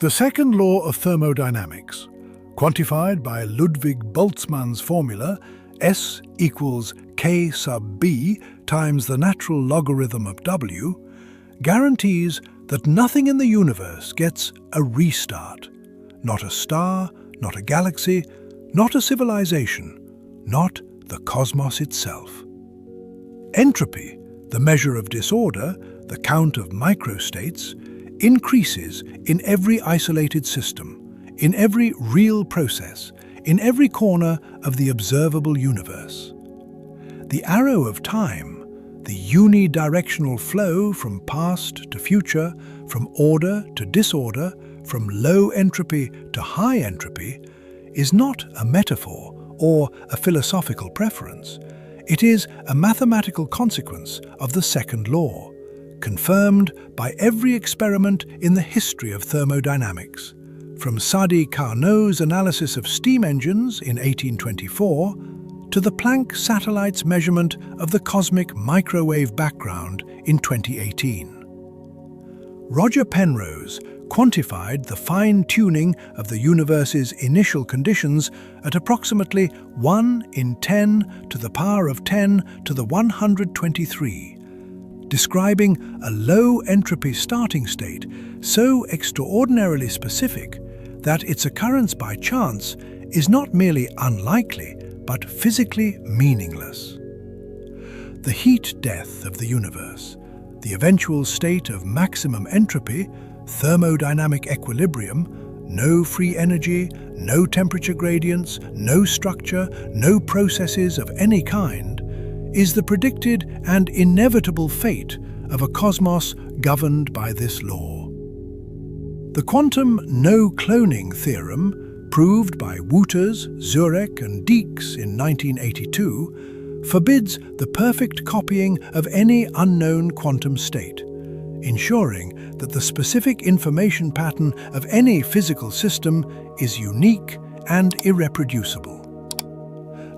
The second law of thermodynamics, quantified by Ludwig Boltzmann's formula S equals K sub B times the natural logarithm of W, guarantees that nothing in the universe gets a restart. Not a star, not a galaxy, not a civilization, not the cosmos itself. Entropy, the measure of disorder, the count of microstates, increases in every isolated system, in every real process, in every corner of the observable universe. The arrow of time, the unidirectional flow from past to future, from order to disorder, from low entropy to high entropy, is not a metaphor or a philosophical preference. It is a mathematical consequence of the second law, confirmed by every experiment in the history of thermodynamics, from Sadi Carnot's analysis of steam engines in 1824 to the Planck satellite's measurement of the cosmic microwave background in 2018. Roger Penrose quantified the fine-tuning of the universe's initial conditions at approximately 1 in 10 to the power of 10 to the 123, describing a low entropy starting state so extraordinarily specific that its occurrence by chance is not merely unlikely but physically meaningless. The heat death of the universe, the eventual state of maximum entropy, thermodynamic equilibrium, no free energy, no temperature gradients, no structure, no processes of any kind, is the predicted and inevitable fate of a cosmos governed by this law. The quantum no-cloning theorem, proved by Wouters, Zurek and Dieks in 1982, forbids the perfect copying of any unknown quantum state, ensuring that the specific information pattern of any physical system is unique and irreproducible.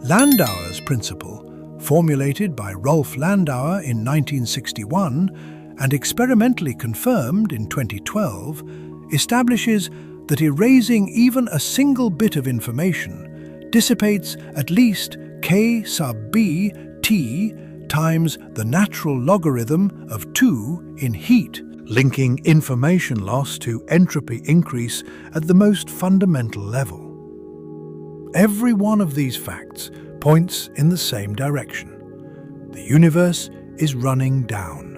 Landauer's principle, formulated by Rolf Landauer in 1961 and experimentally confirmed in 2012, establishes that erasing even a single bit of information dissipates at least K sub B T times the natural logarithm of 2 in heat, linking information loss to entropy increase at the most fundamental level. Every one of these facts points in the same direction. The universe is running down.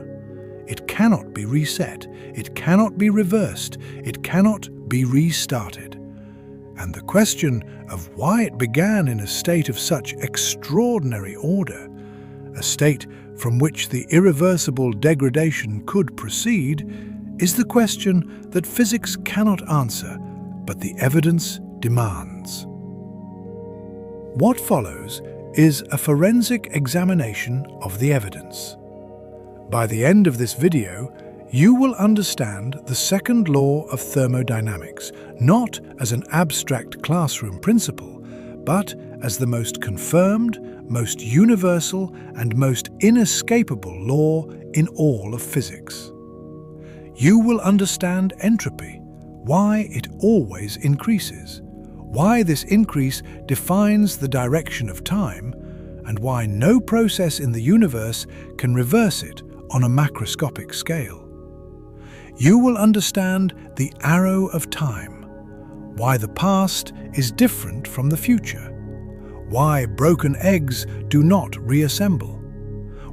It cannot be reset, it cannot be reversed, it cannot be restarted. And the question of why it began in a state of such extraordinary order, a state from which the irreversible degradation could proceed, is the question that physics cannot answer, but the evidence demands. What follows is a forensic examination of the evidence. By the end of this video, you will understand the second law of thermodynamics, not as an abstract classroom principle, but as the most confirmed, most universal, and most inescapable law in all of physics. You will understand entropy, why it always increases, why this increase defines the direction of time, and why no process in the universe can reverse it on a macroscopic scale. You will understand the arrow of time, why the past is different from the future, why broken eggs do not reassemble,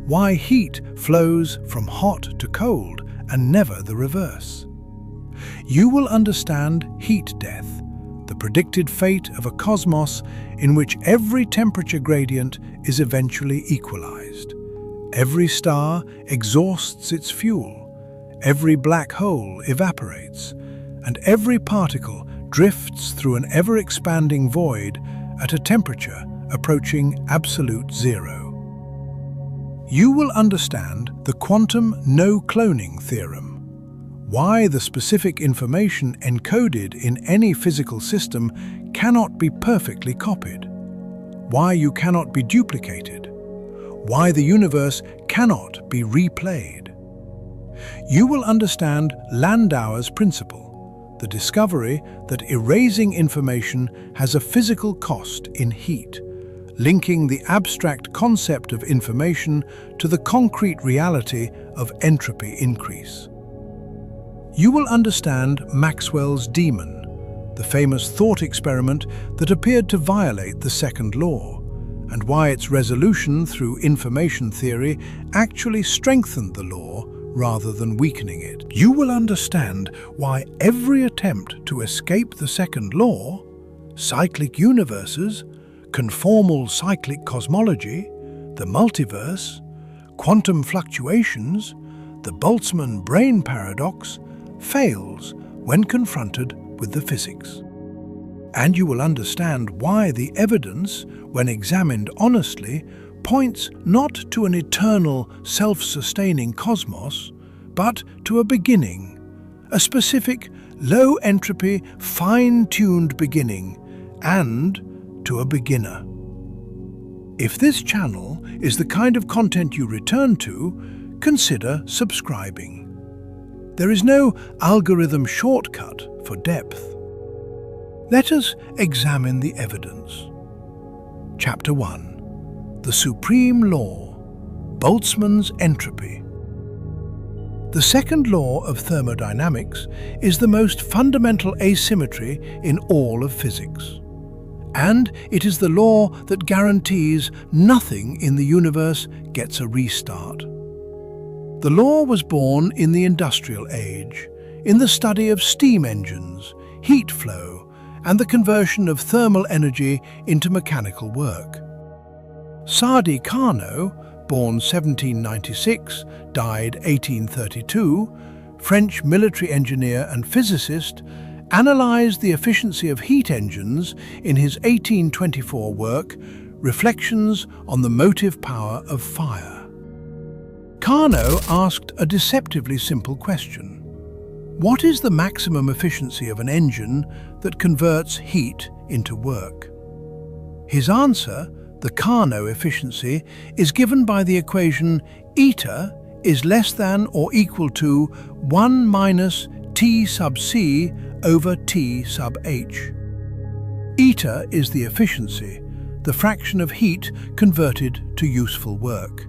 why heat flows from hot to cold and never the reverse. You will understand heat death, the predicted fate of a cosmos in which every temperature gradient is eventually equalized. Every star exhausts its fuel, every black hole evaporates, and every particle drifts through an ever-expanding void at a temperature approaching absolute zero. You will understand the quantum no-cloning theorem, why the specific information encoded in any physical system cannot be perfectly copied, why you cannot be duplicated, why the universe cannot be replayed. You will understand Landauer's principle, the discovery that erasing information has a physical cost in heat, linking the abstract concept of information to the concrete reality of entropy increase. You will understand Maxwell's demon, the famous thought experiment that appeared to violate the second law, and why its resolution through information theory actually strengthened the law rather than weakening it. You will understand why every attempt to escape the second law, cyclic universes, conformal cyclic cosmology, the multiverse, quantum fluctuations, the Boltzmann brain paradox, fails when confronted with the physics. And you will understand why the evidence, when examined honestly, points not to an eternal, self-sustaining cosmos, but to a beginning, a specific, low-entropy, fine-tuned beginning, and to a beginner. If this channel is the kind of content you return to, consider subscribing. There is no algorithm shortcut for depth. Let us examine the evidence. Chapter 1. The Supreme Law, Boltzmann's Entropy. The second law of thermodynamics is the most fundamental asymmetry in all of physics. And it is the law that guarantees nothing in the universe gets a restart. The law was born in the Industrial Age, in the study of steam engines, heat flow, and the conversion of thermal energy into mechanical work. Sadi Carnot, born 1796, died 1832, French military engineer and physicist, analysed the efficiency of heat engines in his 1824 work, Reflections on the Motive Power of Fire. Carnot asked a deceptively simple question. What is the maximum efficiency of an engine that converts heat into work? His answer, the Carnot efficiency, is given by the equation eta is less than or equal to 1 minus T sub c over T sub h. Eta is the efficiency, the fraction of heat converted to useful work.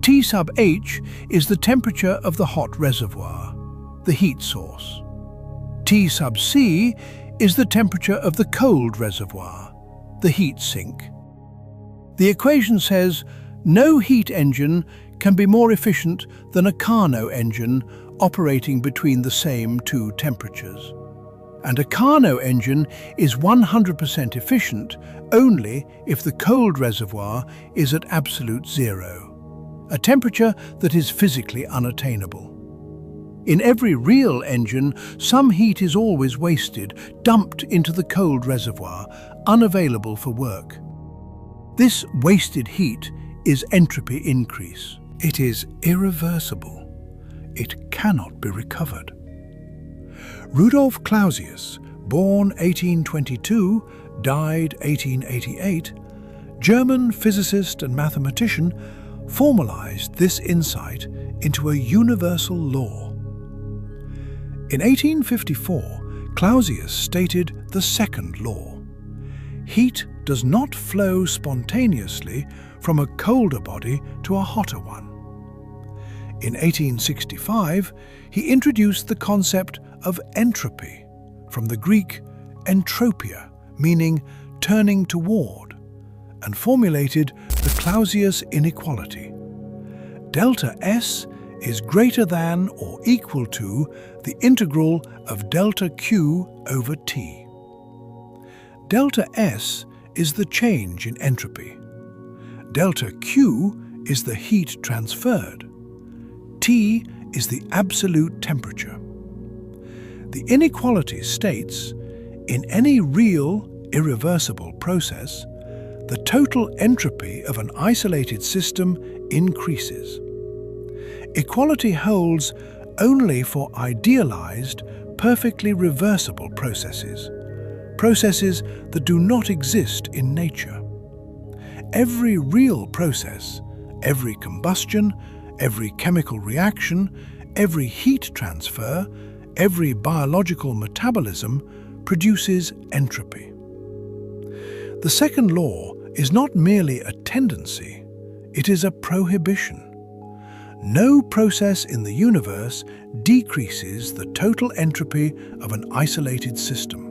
T sub h is the temperature of the hot reservoir, the heat source. T sub c is the temperature of the cold reservoir, the heat sink. The equation says no heat engine can be more efficient than a Carnot engine operating between the same two temperatures. And a Carnot engine is 100% efficient only if the cold reservoir is at absolute zero, a temperature that is physically unattainable. In every real engine, some heat is always wasted, dumped into the cold reservoir, unavailable for work. This wasted heat is entropy increase. It is irreversible. It cannot be recovered. Rudolf Clausius, born 1822, died 1888, German physicist and mathematician, formalized this insight into a universal law. In 1854, Clausius stated the second law. Heat does not flow spontaneously from a colder body to a hotter one. In 1865, he introduced the concept of entropy, from the Greek entropia, meaning turning toward, and formulated the Clausius inequality. Delta S is greater than or equal to the integral of delta Q over T. Delta S is the change in entropy. Delta Q is the heat transferred. T is the absolute temperature. The inequality states, in any real, irreversible process, the total entropy of an isolated system increases. Equality holds only for idealized, perfectly reversible processes, processes that do not exist in nature. Every real process, every combustion, every chemical reaction, every heat transfer, every biological metabolism produces entropy. The second law is not merely a tendency, it is a prohibition. No process in the universe decreases the total entropy of an isolated system.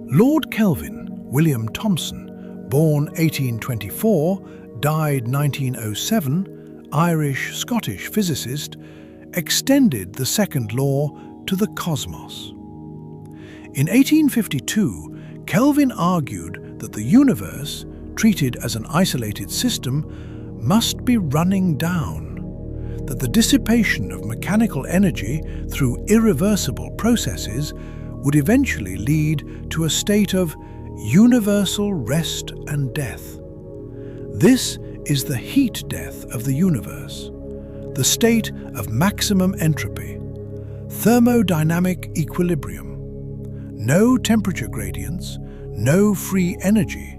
Lord Kelvin, William Thomson, born 1824, died 1907, Irish-Scottish physicist, extended the second law to the cosmos. In 1852, Kelvin argued that the universe, treated as an isolated system, must be running down, that the dissipation of mechanical energy through irreversible processes would eventually lead to a state of universal rest and death. This is the heat death of the universe, the state of maximum entropy, thermodynamic equilibrium. No temperature gradients, no free energy,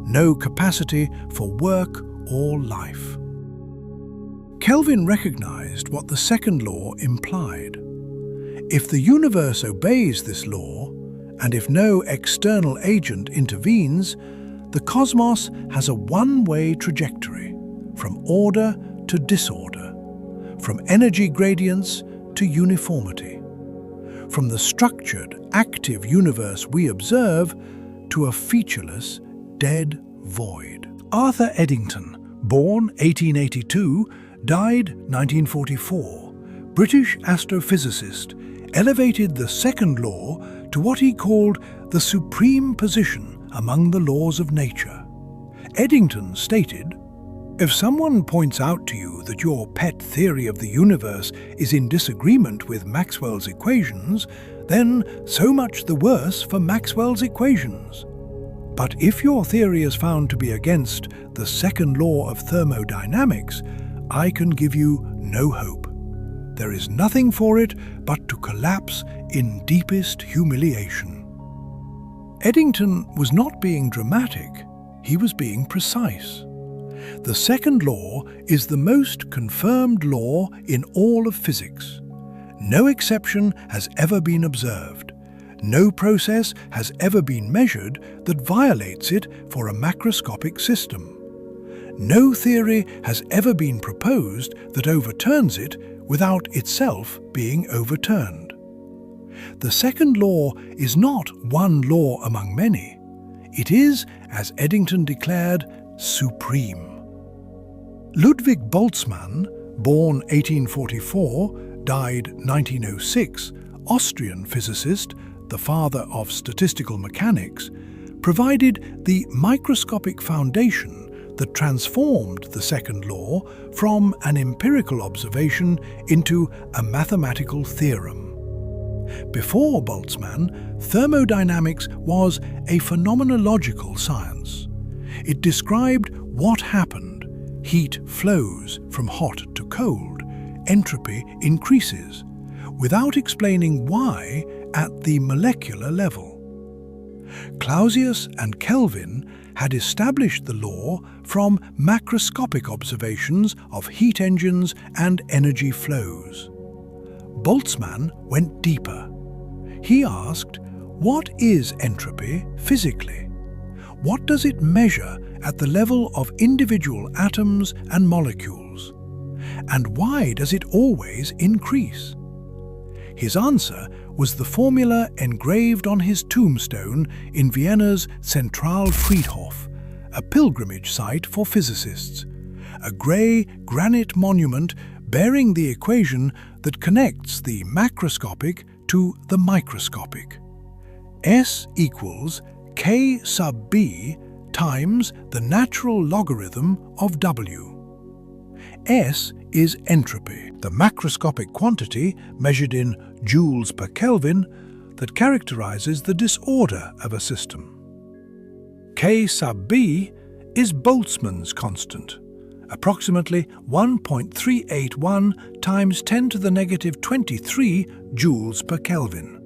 no capacity for work or life. Kelvin recognized what the second law implied. If the universe obeys this law, and if no external agent intervenes, the cosmos has a one-way trajectory, from order to disorder, from energy gradients to uniformity, from the structured, active universe we observe to a featureless, dead void. Arthur Eddington, born 1882, died 1944, British astrophysicist, elevated the second law to what he called the supreme position among the laws of nature. Eddington stated, "If someone points out to you that your pet theory of the universe is in disagreement with Maxwell's equations, then so much the worse for Maxwell's equations. But if your theory is found to be against the second law of thermodynamics, I can give you no hope. There is nothing for it but to collapse in deepest humiliation." Eddington was not being dramatic, he was being precise. The second law is the most confirmed law in all of physics. No exception has ever been observed. No process has ever been measured that violates it for a macroscopic system. No theory has ever been proposed that overturns it without itself being overturned. The second law is not one law among many. It is, as Eddington declared, supreme. Ludwig Boltzmann, born 1844, died 1906, Austrian physicist, the father of statistical mechanics, provided the microscopic foundation that transformed the second law from an empirical observation into a mathematical theorem. Before Boltzmann, thermodynamics was a phenomenological science. It described what happened. Heat flows from hot to cold, entropy increases, without explaining why at the molecular level. Clausius and Kelvin had established the law from macroscopic observations of heat engines and energy flows. Boltzmann went deeper. He asked, what is entropy physically? What does it measure at the level of individual atoms and molecules? And why does it always increase? His answer was the formula engraved on his tombstone in Vienna's Zentralfriedhof, a pilgrimage site for physicists, a grey granite monument bearing the equation that connects the macroscopic to the microscopic. S equals K sub B times the natural logarithm of W. S is entropy, the macroscopic quantity measured in joules per Kelvin that characterizes the disorder of a system. K sub B is Boltzmann's constant, approximately 1.381 times 10 to the negative 23 joules per Kelvin.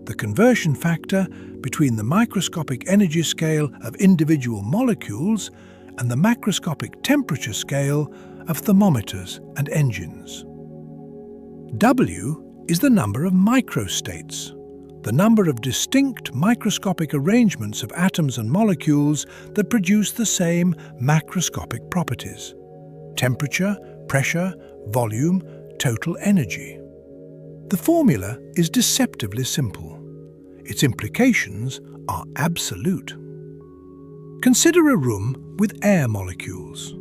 The conversion factor between the microscopic energy scale of individual molecules and the macroscopic temperature scale of thermometers and engines. W is the number of microstates, the number of distinct microscopic arrangements of atoms and molecules that produce the same macroscopic properties: temperature, pressure, volume, total energy. The formula is deceptively simple. Its implications are absolute. Consider a room with air molecules.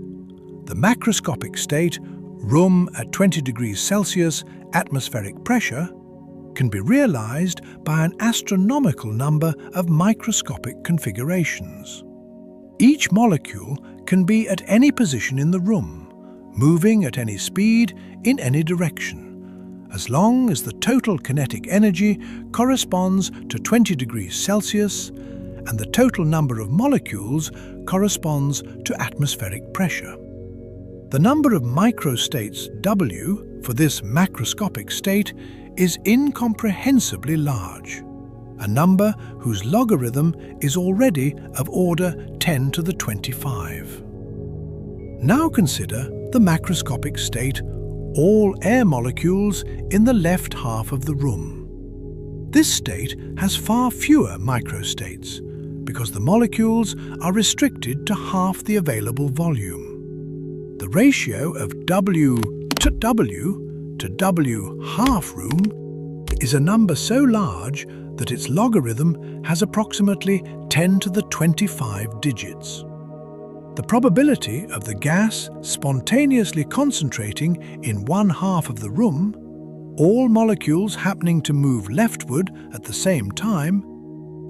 The macroscopic state, room at 20 degrees Celsius atmospheric pressure, can be realized by an astronomical number of microscopic configurations. Each molecule can be at any position in the room, moving at any speed in any direction, as long as the total kinetic energy corresponds to 20 degrees Celsius and the total number of molecules corresponds to atmospheric pressure. The number of microstates W for this macroscopic state is incomprehensibly large, a number whose logarithm is already of order 10 to the 25. Now consider the macroscopic state, all air molecules in the left half of the room. This state has far fewer microstates because the molecules are restricted to half the available volume. The ratio of W to W half room is a number so large that its logarithm has approximately 10 to the 25 digits. The probability of the gas spontaneously concentrating in one half of the room, all molecules happening to move leftward at the same time,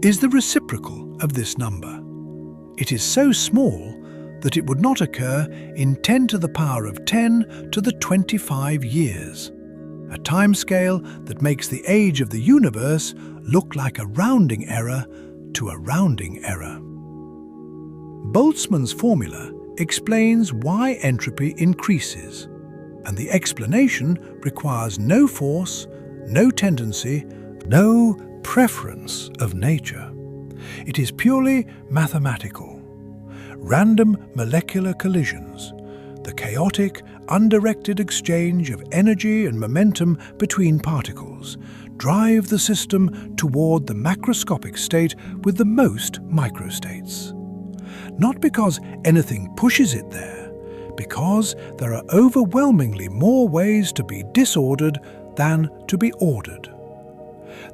is the reciprocal of this number. It is so small that it would not occur in 10 to the power of 10 to the 25 years, a timescale that makes the age of the universe look like a rounding error to a rounding error. Boltzmann's formula explains why entropy increases, and the explanation requires no force, no tendency, no preference of nature. It is purely mathematical. Random molecular collisions, the chaotic, undirected exchange of energy and momentum between particles, drive the system toward the macroscopic state with the most microstates. Not because anything pushes it there, because there are overwhelmingly more ways to be disordered than to be ordered.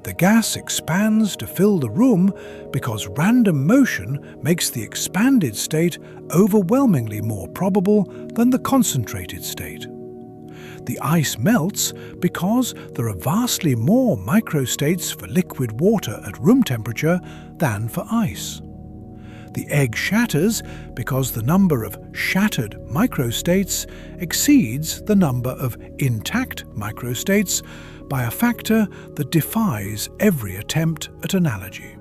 The gas expands to fill the room because random motion makes the expanded state overwhelmingly more probable than the concentrated state. The ice melts because there are vastly more microstates for liquid water at room temperature than for ice. The egg shatters because the number of shattered microstates exceeds the number of intact microstates by a factor that defies every attempt at analogy.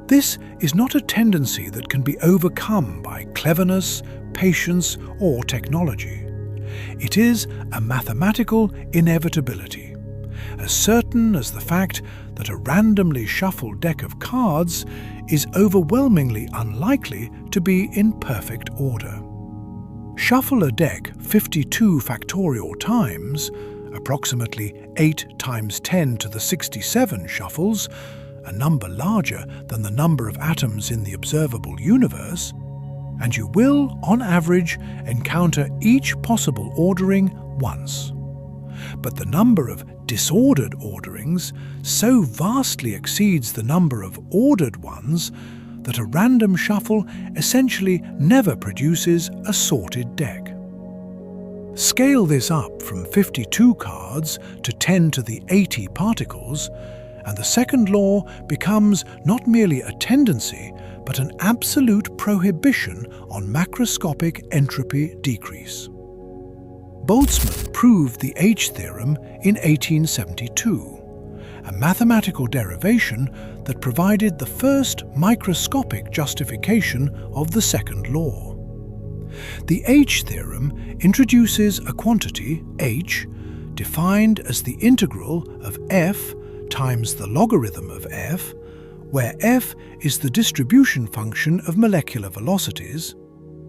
This is not a tendency that can be overcome by cleverness, patience, or technology. It is a mathematical inevitability, as certain as the fact that a randomly shuffled deck of cards is overwhelmingly unlikely to be in perfect order. Shuffle a deck 52 factorial times, approximately 8 times 10 to the 67 shuffles, a number larger than the number of atoms in the observable universe, and you will, on average, encounter each possible ordering once. But the number of disordered orderings so vastly exceeds the number of ordered ones that a random shuffle essentially never produces a sorted deck. Scale this up from 52 cards to 10 to the 80 particles, and the second law becomes not merely a tendency, but an absolute prohibition on macroscopic entropy decrease. Boltzmann proved the H-theorem in 1872, a mathematical derivation that provided the first microscopic justification of the second law. The H-theorem introduces a quantity, h, defined as the integral of f times the logarithm of f, where f is the distribution function of molecular velocities,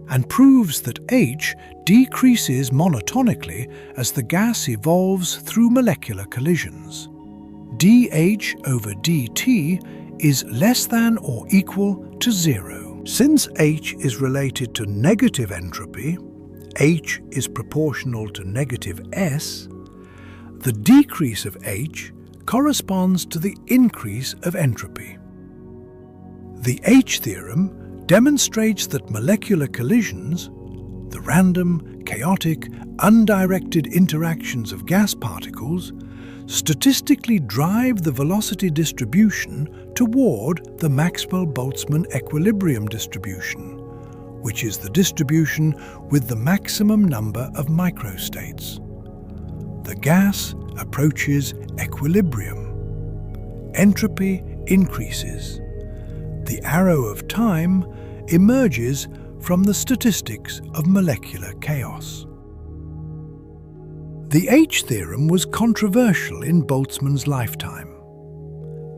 and proves that H decreases monotonically as the gas evolves through molecular collisions. dH over dt is less than or equal to 0. Since H is related to negative entropy, H is proportional to negative S, the decrease of H corresponds to the increase of entropy. The H theorem demonstrates that molecular collisions, the random, chaotic, undirected interactions of gas particles, statistically drive the velocity distribution toward the Maxwell-Boltzmann equilibrium distribution, which is the distribution with the maximum number of microstates. The gas approaches equilibrium. Entropy increases. The arrow of time emerges from the statistics of molecular chaos. The H theorem was controversial in Boltzmann's lifetime.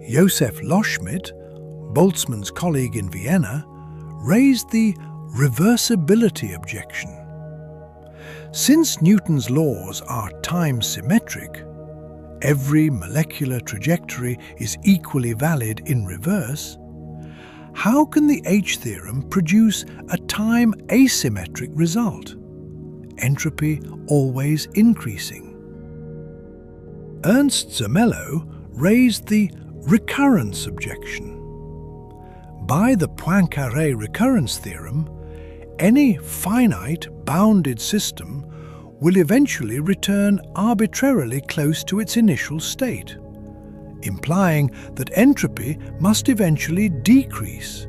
Joseph Loschmidt, Boltzmann's colleague in Vienna, raised the reversibility objection. Since Newton's laws are time-symmetric, every molecular trajectory is equally valid in reverse, how can the H theorem produce a time asymmetric result? Entropy always increasing. Ernst Zermelo raised the recurrence objection. By the Poincaré recurrence theorem, any finite bounded system will eventually return arbitrarily close to its initial state, implying that entropy must eventually decrease,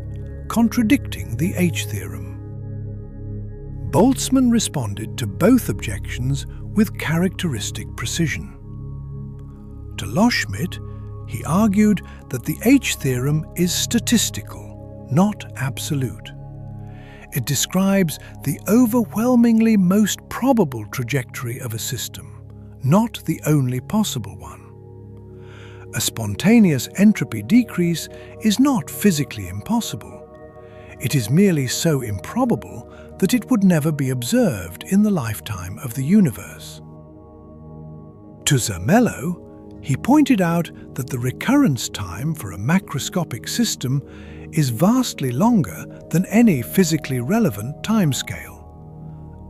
contradicting the H theorem. Boltzmann responded to both objections with characteristic precision. To Loschmidt, he argued that the H theorem is statistical, not absolute. It describes the overwhelmingly most probable trajectory of a system, not the only possible one. A spontaneous entropy decrease is not physically impossible. It is merely so improbable that it would never be observed in the lifetime of the universe. To Zermelo, he pointed out that the recurrence time for a macroscopic system is vastly longer than any physically relevant timescale.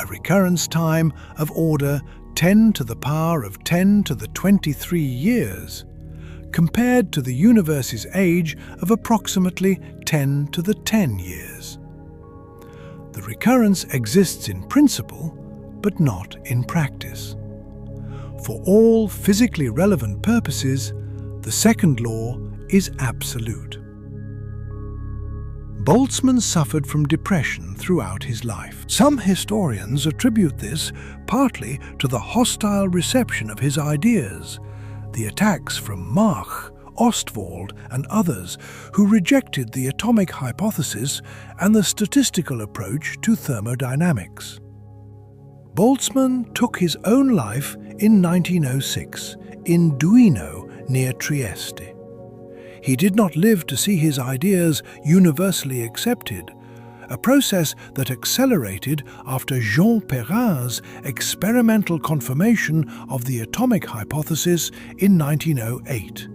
A recurrence time of order 10 to the power of 10 to the 23 years, compared to the universe's age of approximately 10 to the 10 years. The recurrence exists in principle, but not in practice. For all physically relevant purposes, the second law is absolute. Boltzmann suffered from depression throughout his life. Some historians attribute this partly to the hostile reception of his ideas, the attacks from Mach, Ostwald and others who rejected the atomic hypothesis and the statistical approach to thermodynamics. Boltzmann took his own life in 1906 in Duino near Trieste. He did not live to see his ideas universally accepted, a process that accelerated after Jean Perrin's experimental confirmation of the atomic hypothesis in 1908,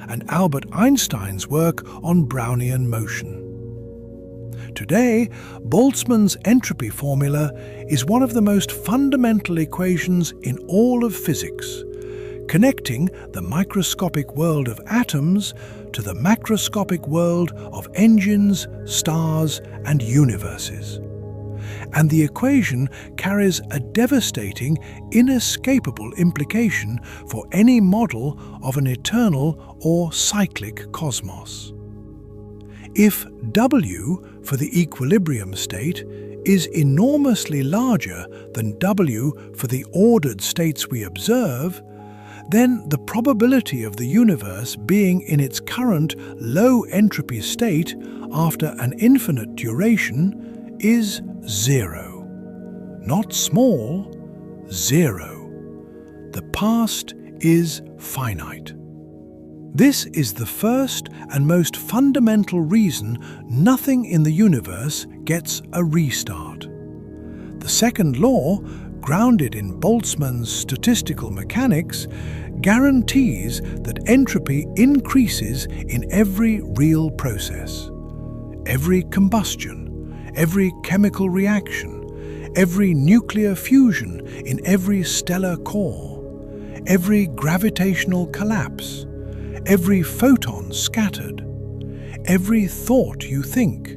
and Albert Einstein's work on Brownian motion. Today, Boltzmann's entropy formula is one of the most fundamental equations in all of physics, connecting the microscopic world of atoms to the macroscopic world of engines, stars, and universes. And the equation carries a devastating, inescapable implication for any model of an eternal or cyclic cosmos. If W for the equilibrium state is enormously larger than W for the ordered states we observe, then the probability of the universe being in its current low entropy state after an infinite duration is 0. Not small, 0. The past is finite. This is the first and most fundamental reason nothing in the universe gets a restart. The second law, grounded in Boltzmann's statistical mechanics, guarantees that entropy increases in every real process. Every combustion, every chemical reaction, every nuclear fusion in every stellar core, every gravitational collapse, every photon scattered, every thought you think.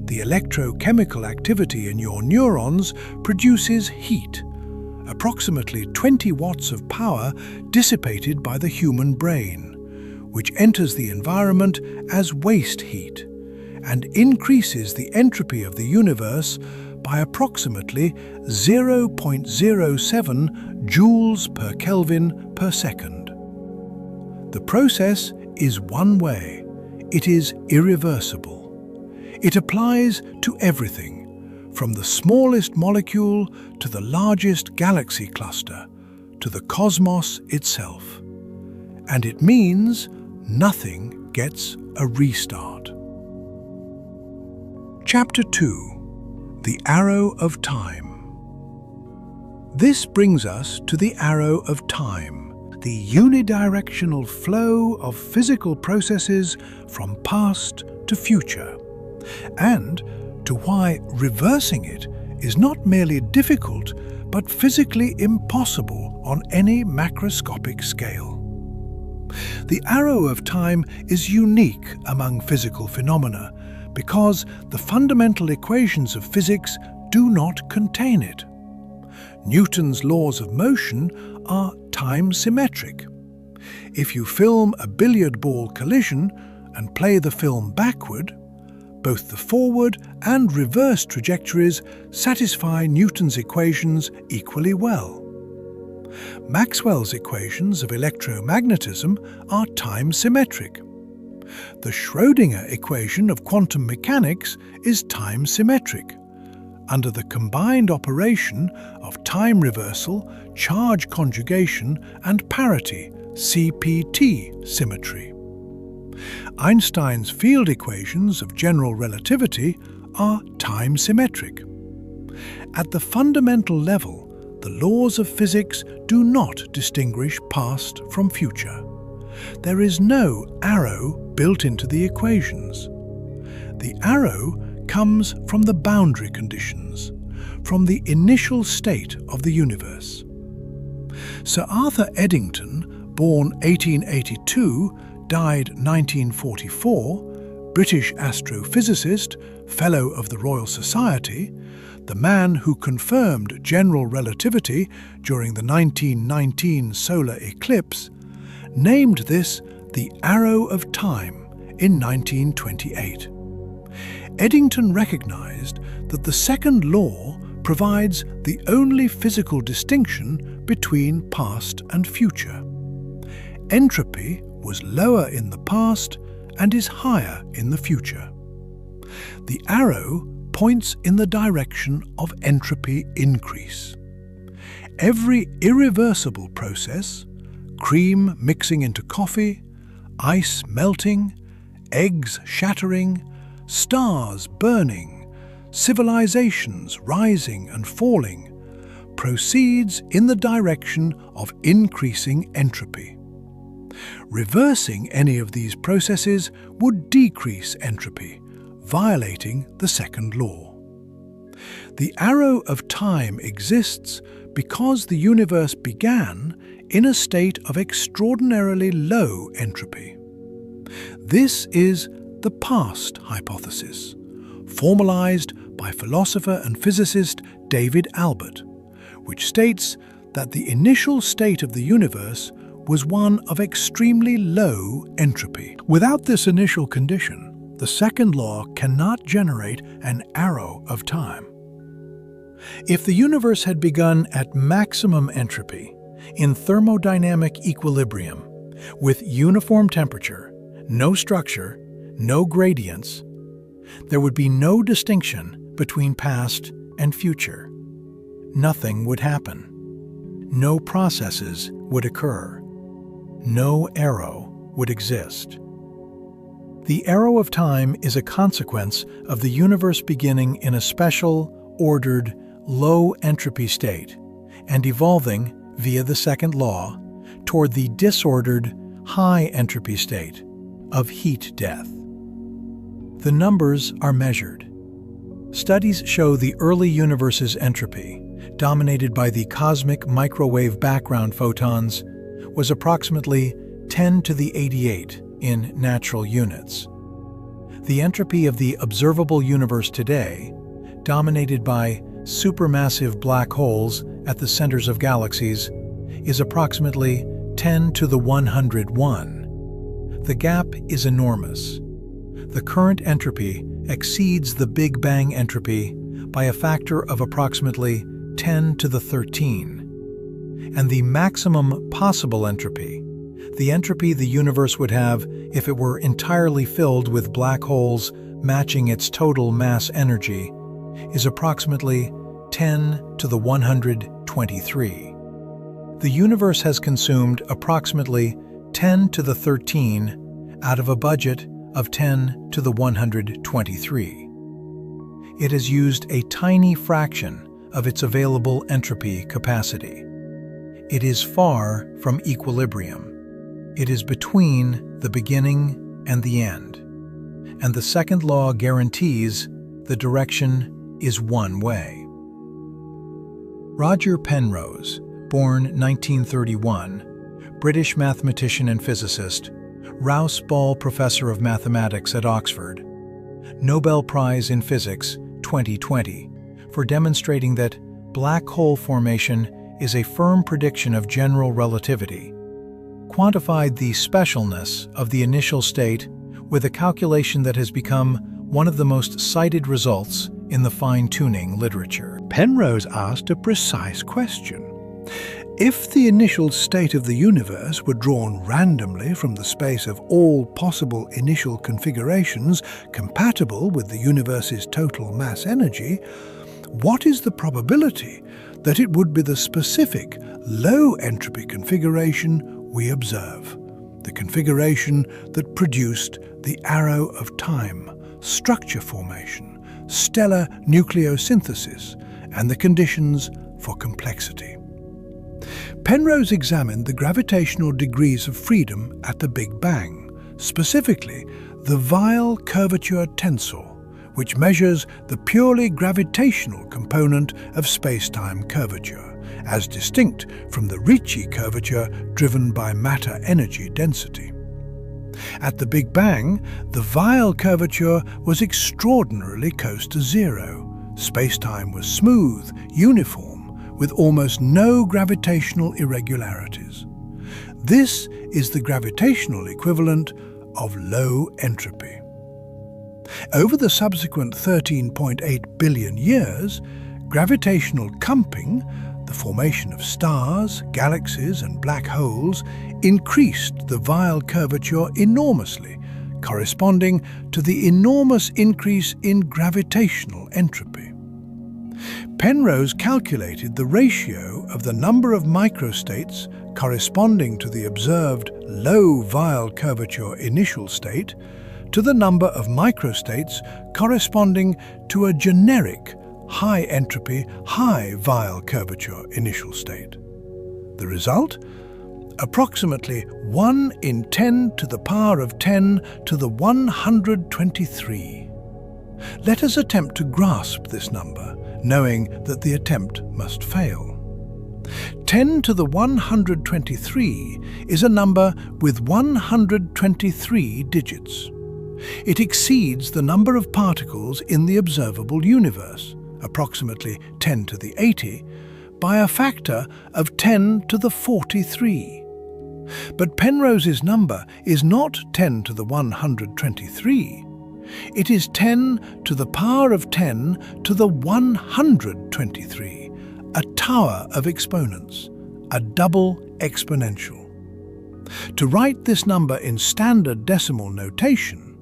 The electrochemical activity in your neurons produces heat, approximately 20 watts of power dissipated by the human brain, which enters the environment as waste heat and increases the entropy of the universe by approximately 0.07 joules per Kelvin per second. The process is one way. It is irreversible. It applies to everything, from the smallest molecule to the largest galaxy cluster, to the cosmos itself. And it means nothing gets a restart. Chapter 2. The Arrow of Time. This brings us to the arrow of time, the unidirectional flow of physical processes from past to future, and to why reversing it is not merely difficult, but physically impossible on any macroscopic scale. The arrow of time is unique among physical phenomena because the fundamental equations of physics do not contain it. Newton's laws of motion are time-symmetric. If you film a billiard ball collision and play the film backward, both the forward and reverse trajectories satisfy Newton's equations equally well. Maxwell's equations of electromagnetism are time-symmetric. The Schrödinger equation of quantum mechanics is time-symmetric, under the combined operation of time reversal, charge conjugation, and parity, CPT symmetry. Einstein's field equations of general relativity are time-symmetric. At the fundamental level, the laws of physics do not distinguish past from future. There is no arrow built into the equations. The arrow comes from the boundary conditions, from the initial state of the universe. Sir Arthur Eddington, born 1882, died 1944, British astrophysicist, Fellow of the Royal Society, the man who confirmed general relativity during the 1919 solar eclipse, named this the Arrow of Time in 1928. Eddington recognized that the second law provides the only physical distinction between past and future. Entropy was lower in the past and is higher in the future. The arrow points in the direction of entropy increase. Every irreversible process, cream mixing into coffee, ice melting, eggs shattering, stars burning, civilizations rising and falling, proceeds in the direction of increasing entropy. Reversing any of these processes would decrease entropy, violating the second law. The arrow of time exists because the universe began in a state of extraordinarily low entropy. This is the past hypothesis, formalized by philosopher and physicist David Albert, which states that the initial state of the universe was one of extremely low entropy. Without this initial condition, the second law cannot generate an arrow of time. If the universe had begun at maximum entropy, in thermodynamic equilibrium, with uniform temperature, no structure, no gradients, there would be no distinction between past and future. Nothing would happen. No processes would occur. No arrow would exist. The arrow of time is a consequence of the universe beginning in a special, ordered, low entropy state and evolving, via the second law, toward the disordered, high entropy state of heat death. The numbers are measured. Studies show the early universe's entropy, dominated by the cosmic microwave background photons, was approximately 10 to the 88 in natural units. The entropy of the observable universe today, dominated by supermassive black holes at the centers of galaxies, is approximately 10 to the 101. The gap is enormous. The current entropy exceeds the Big Bang entropy by a factor of approximately 10 to the 13. And the maximum possible entropy, the entropy the universe would have if it were entirely filled with black holes matching its total mass energy, is approximately 10 to the 123. The universe has consumed approximately 10 to the 13 out of a budget of 10 to the 123. It has used a tiny fraction of its available entropy capacity. It is far from equilibrium. It is between the beginning and the end. And the second law guarantees the direction is one way. Roger Penrose, born 1931, British mathematician and physicist, Rouse Ball Professor of Mathematics at Oxford, Nobel Prize in Physics 2020 for demonstrating that black hole formation is a firm prediction of general relativity, quantified the specialness of the initial state with a calculation that has become one of the most cited results in the fine-tuning literature. Penrose asked a precise question. If the initial state of the universe were drawn randomly from the space of all possible initial configurations compatible with the universe's total mass energy, what is the probability that it would be the specific low entropy configuration we observe, the configuration that produced the arrow of time, structure formation, stellar nucleosynthesis, and the conditions for complexity? Penrose examined the gravitational degrees of freedom at the Big Bang, specifically the Weyl curvature tensor, which measures the purely gravitational component of space-time curvature, as distinct from the Ricci curvature driven by matter-energy density. At the Big Bang, the Weyl curvature was extraordinarily close to zero. Space-time was smooth, uniform, with almost no gravitational irregularities. This is the gravitational equivalent of low entropy. Over the subsequent 13.8 billion years, gravitational clumping, the formation of stars, galaxies, and black holes, increased the Weyl curvature enormously, corresponding to the enormous increase in gravitational entropy. Penrose calculated the ratio of the number of microstates corresponding to the observed low Weyl curvature initial state to the number of microstates corresponding to a generic high entropy, high Weyl curvature initial state. The result? Approximately 1 in 10 to the power of 10 to the 123. Let us attempt to grasp this number, knowing that the attempt must fail. 10 to the 123 is a number with 123 digits. It exceeds the number of particles in the observable universe, approximately 10 to the 80, by a factor of 10 to the 43. But Penrose's number is not 10 to the 123. It is 10 to the power of 10 to the 123, a tower of exponents, a double exponential. To write this number in standard decimal notation,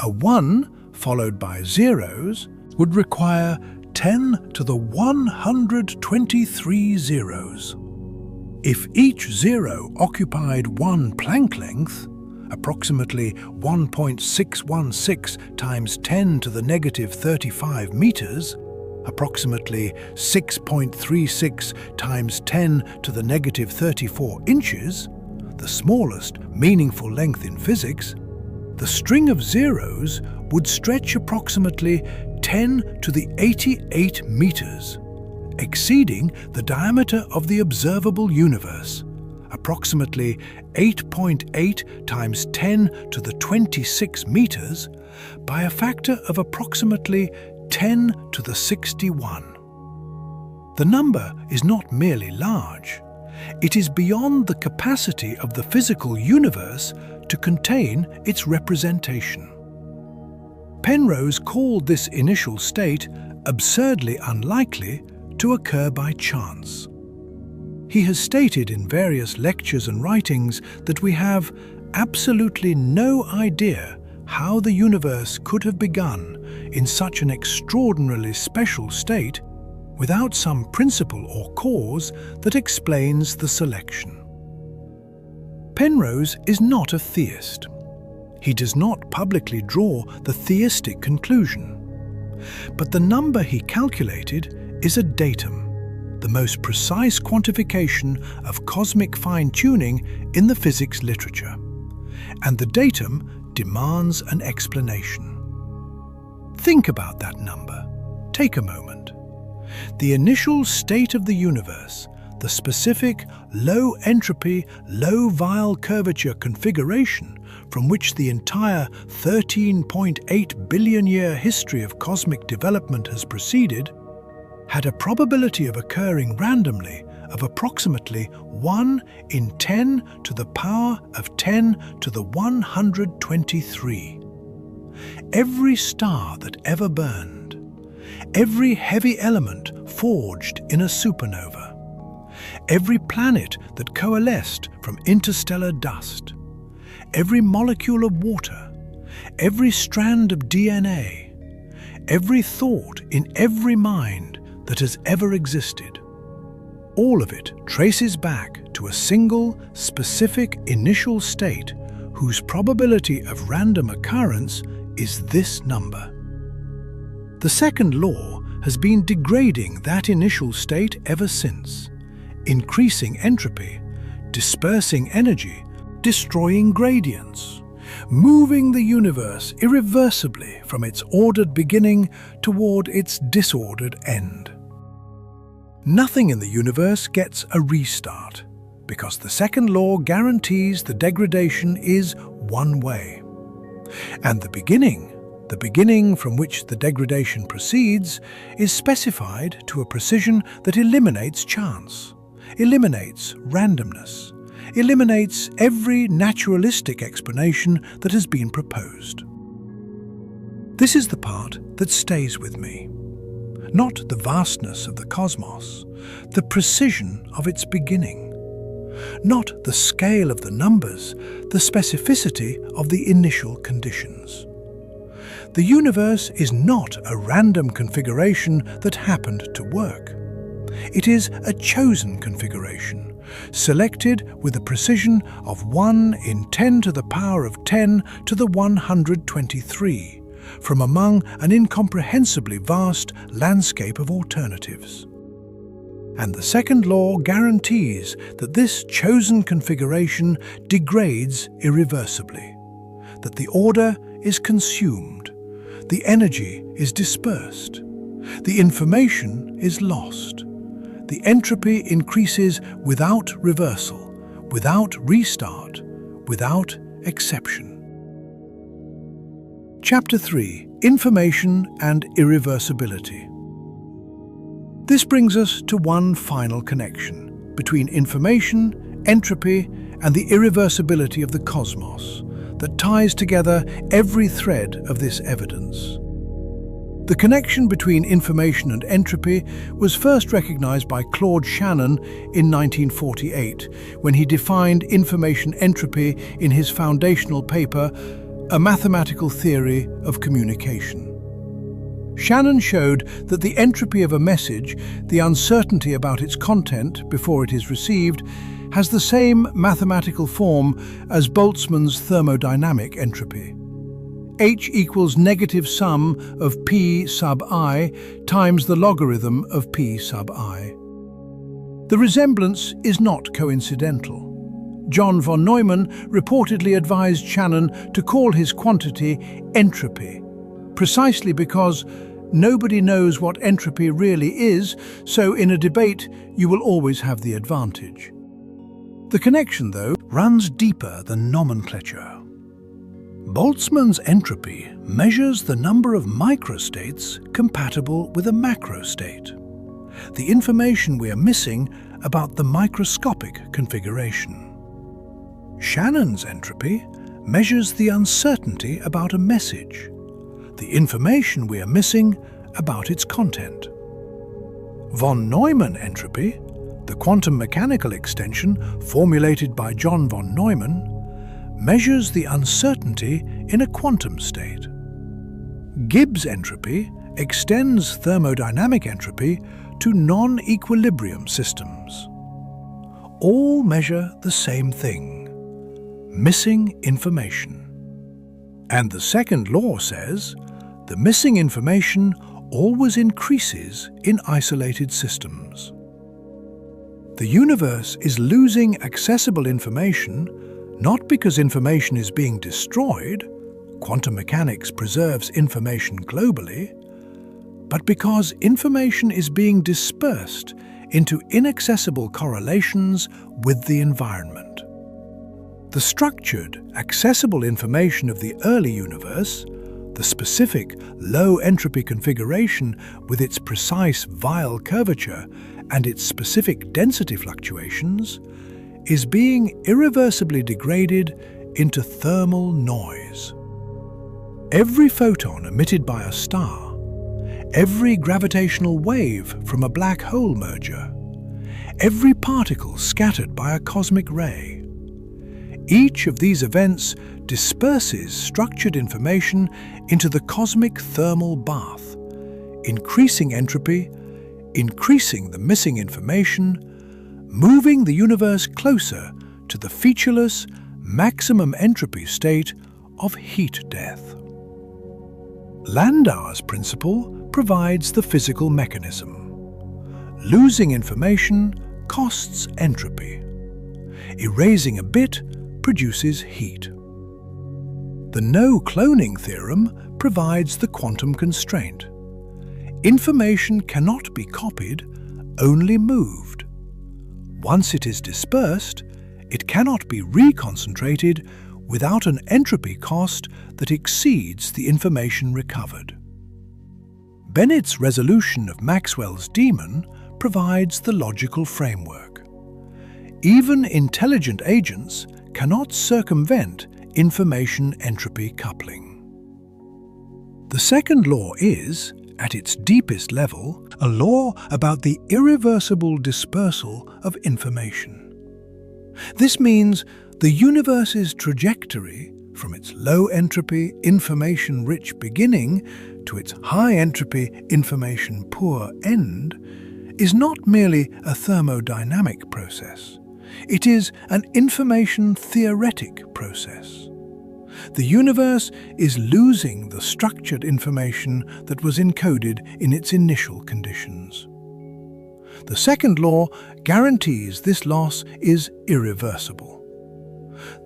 a 1 followed by zeros would require 10 to the 123 zeros. If each zero occupied 1 Planck length, approximately 1.616 times 10 to the negative 35 meters, approximately 6.36 times 10 to the negative 34 inches, the smallest meaningful length in physics, the string of zeros would stretch approximately 10 to the 88 meters, exceeding the diameter of the observable universe, approximately 8.8 times 10 to the 26 meters, by a factor of approximately 10 to the 61. The number is not merely large, it is beyond the capacity of the physical universe to contain its representation. Penrose called this initial state absurdly unlikely to occur by chance. He has stated in various lectures and writings that we have absolutely no idea how the universe could have begun in such an extraordinarily special state without some principle or cause that explains the selection. Penrose is not a theist. He does not publicly draw the theistic conclusion. But the number he calculated is a datum, the most precise quantification of cosmic fine-tuning in the physics literature. And the datum demands an explanation. Think about that number. Take a moment. The initial state of the universe, the specific low entropy, low Weyl curvature configuration from which the entire 13.8 billion year history of cosmic development has proceeded, had a probability of occurring randomly of approximately 1 in 10 to the power of 10 to the 123. Every star that ever burned, every heavy element forged in a supernova, every planet that coalesced from interstellar dust, every molecule of water, every strand of DNA, every thought in every mind that has ever existed, all of it traces back to a single, specific initial state whose probability of random occurrence is this number. The second law has been degrading that initial state ever since, increasing entropy, dispersing energy, destroying gradients, moving the universe irreversibly from its ordered beginning toward its disordered end. Nothing in the universe gets a restart, because the second law guarantees the degradation is one way. And the beginning from which the degradation proceeds, is specified to a precision that eliminates chance, eliminates randomness, eliminates every naturalistic explanation that has been proposed. This is the part that stays with me. Not the vastness of the cosmos, the precision of its beginning. Not the scale of the numbers, the specificity of the initial conditions. The universe is not a random configuration that happened to work. It is a chosen configuration, selected with a precision of 1 in 10 to the power of 10 to the 123, from among an incomprehensibly vast landscape of alternatives. And the second law guarantees that this chosen configuration degrades irreversibly, that the order is consumed, the energy is dispersed, the information is lost, the entropy increases without reversal, without restart, without exception. Chapter 3: Information and Irreversibility. This brings us to one final connection between information, entropy, and the irreversibility of the cosmos that ties together every thread of this evidence. The connection between information and entropy was first recognized by Claude Shannon in 1948, when he defined information entropy in his foundational paper, A Mathematical Theory of Communication. Shannon showed that the entropy of a message, the uncertainty about its content before it is received, has the same mathematical form as Boltzmann's thermodynamic entropy. H equals negative sum of P sub I times the logarithm of P sub I. The resemblance is not coincidental. John von Neumann reportedly advised Shannon to call his quantity entropy, precisely because nobody knows what entropy really is, so in a debate you will always have the advantage. The connection, though, runs deeper than nomenclature. Boltzmann's entropy measures the number of microstates compatible with a macrostate, the information we are missing about the microscopic configuration. Shannon's entropy measures the uncertainty about a message, the information we are missing about its content. Von Neumann entropy, the quantum mechanical extension formulated by John von Neumann, measures the uncertainty in a quantum state. Gibbs entropy extends thermodynamic entropy to non-equilibrium systems. All measure the same thing: missing information. And the second law says the missing information always increases in isolated systems. The universe is losing accessible information not because information is being destroyed — quantum mechanics preserves information globally — but because information is being dispersed into inaccessible correlations with the environment. The structured, accessible information of the early universe, the specific low-entropy configuration with its precise Weyl curvature and its specific density fluctuations, is being irreversibly degraded into thermal noise. Every photon emitted by a star, every gravitational wave from a black hole merger, every particle scattered by a cosmic ray, each of these events disperses structured information into the cosmic thermal bath, increasing entropy, increasing the missing information, moving the universe closer to the featureless maximum entropy state of heat death. Landauer's principle provides the physical mechanism. Losing information costs entropy. Erasing a bit produces heat. The no-cloning theorem provides the quantum constraint. Information cannot be copied, only moved. Once it is dispersed, it cannot be reconcentrated without an entropy cost that exceeds the information recovered. Bennett's resolution of Maxwell's demon provides the logical framework. Even intelligent agents cannot circumvent information entropy coupling. The second law is, at its deepest level, a law about the irreversible dispersal of information. This means the universe's trajectory from its low-entropy, information-rich beginning to its high-entropy, information-poor end is not merely a thermodynamic process. It is an information-theoretic process. The universe is losing the structured information that was encoded in its initial conditions. The second law guarantees this loss is irreversible.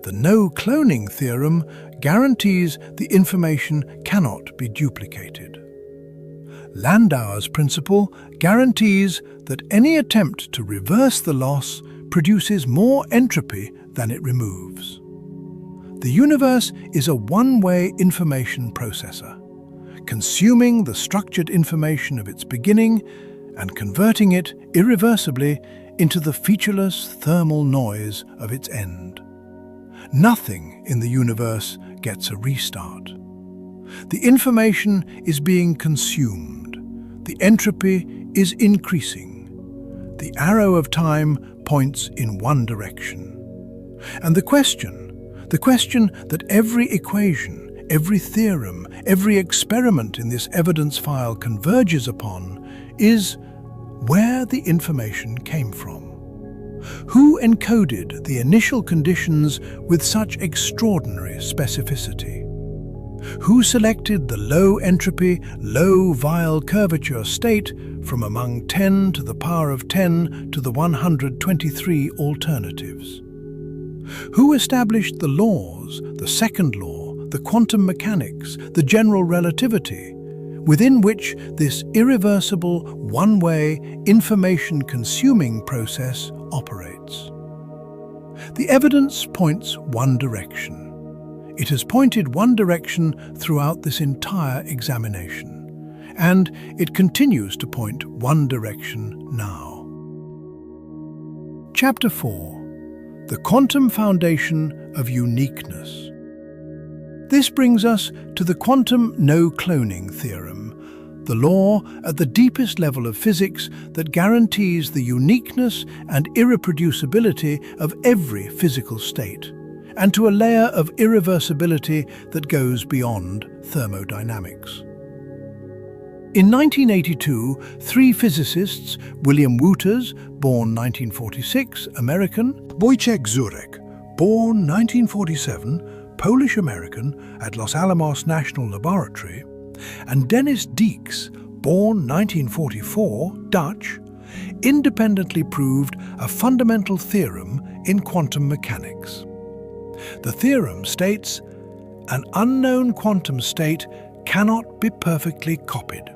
The no-cloning theorem guarantees the information cannot be duplicated. Landauer's principle guarantees that any attempt to reverse the loss produces more entropy than it removes. The universe is a one-way information processor, consuming the structured information of its beginning and converting it irreversibly into the featureless thermal noise of its end. Nothing in the universe gets a restart. The information is being consumed. The entropy is increasing. The arrow of time points in one direction. And the question that every equation, every theorem, every experiment in this evidence file converges upon is where the information came from. Who encoded the initial conditions with such extraordinary specificity? Who selected the low entropy, low Weyl curvature state from among 10 to the power of 10 to the 123 alternatives? Who established the laws, the second law, the quantum mechanics, the general relativity, within which this irreversible, one-way, information-consuming process operates? The evidence points one direction. It has pointed one direction throughout this entire examination, and it continues to point one direction now. Chapter 4. The Quantum Foundation of Uniqueness. This brings us to the quantum no-cloning theorem, the law at the deepest level of physics that guarantees the uniqueness and irreproducibility of every physical state, and to a layer of irreversibility that goes beyond thermodynamics. In 1982, three physicists, William Wouters, born 1946, American; Wojciech Zurek, born 1947, Polish-American at Los Alamos National Laboratory; and Dennis Dieks, born 1944, Dutch, independently proved a fundamental theorem in quantum mechanics. The theorem states, an unknown quantum state cannot be perfectly copied.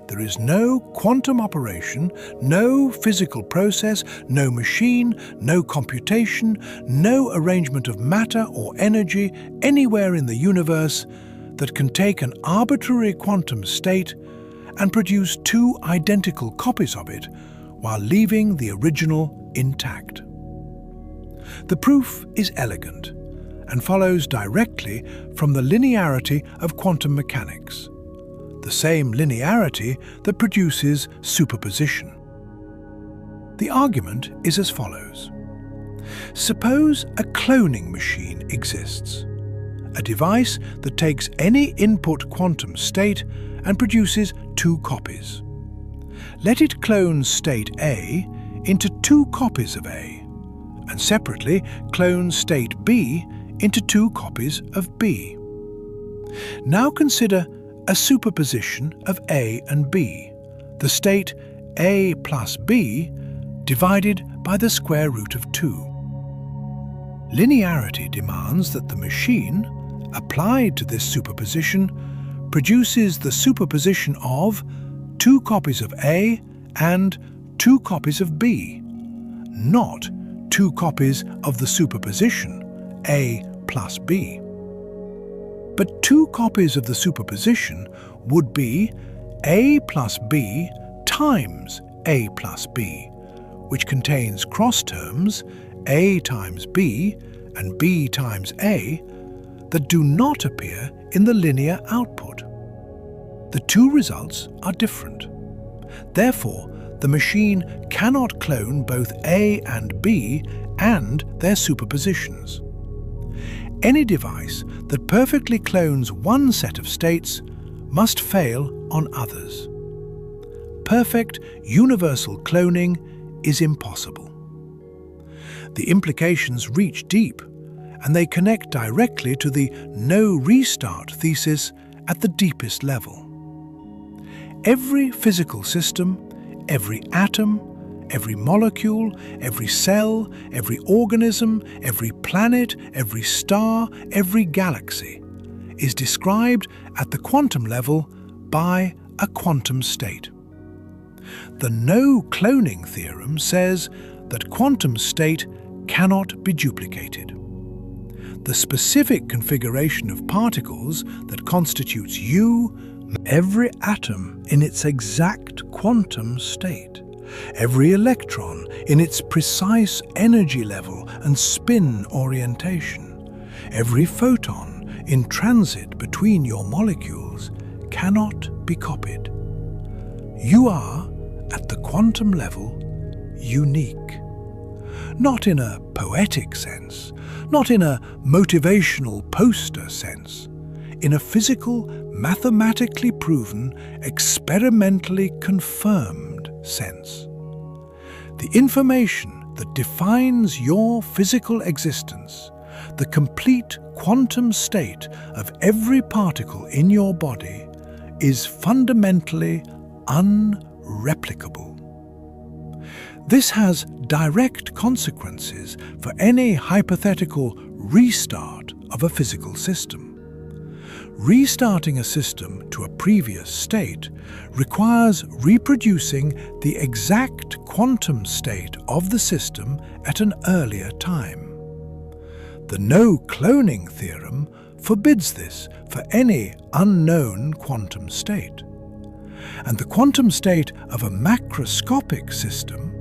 There is no quantum operation, no physical process, no machine, no computation, no arrangement of matter or energy anywhere in the universe that can take an arbitrary quantum state and produce two identical copies of it while leaving the original intact. The proof is elegant and follows directly from the linearity of quantum mechanics, the same linearity that produces superposition. The argument is as follows. Suppose a cloning machine exists, a device that takes any input quantum state and produces two copies. Let it clone state A into two copies of A, and separately clone state B into two copies of B. Now consider a superposition of A and B, the state A plus B divided by the square root of 2. Linearity demands that the machine, applied to this superposition, produces the superposition of two copies of A and two copies of B, not two copies of the superposition, A plus B. But two copies of the superposition would be A plus B times A plus B, which contains cross terms A times B and B times A that do not appear in the linear output. The two results are different. Therefore, the machine cannot clone both A and B and their superpositions. Any device that perfectly clones one set of states must fail on others. Perfect universal cloning is impossible. The implications reach deep, and they connect directly to the no restart thesis at the deepest level. Every physical system, every atom, every molecule, every cell, every organism, every planet, every star, every galaxy is described at the quantum level by a quantum state. The no-cloning theorem says that quantum state cannot be duplicated. The specific configuration of particles that constitutes you, every atom in its exact quantum state, every electron in its precise energy level and spin orientation, every photon in transit between your molecules cannot be copied. You are, at the quantum level, unique. Not in a poetic sense, not in a motivational poster sense, in a physical, mathematically proven, experimentally confirmed sense. The information that defines your physical existence, the complete quantum state of every particle in your body, is fundamentally unreplicable. This has direct consequences for any hypothetical restart of a physical system. Restarting a system to a previous state requires reproducing the exact quantum state of the system at an earlier time. The no-cloning theorem forbids this for any unknown quantum state. And the quantum state of a macroscopic system,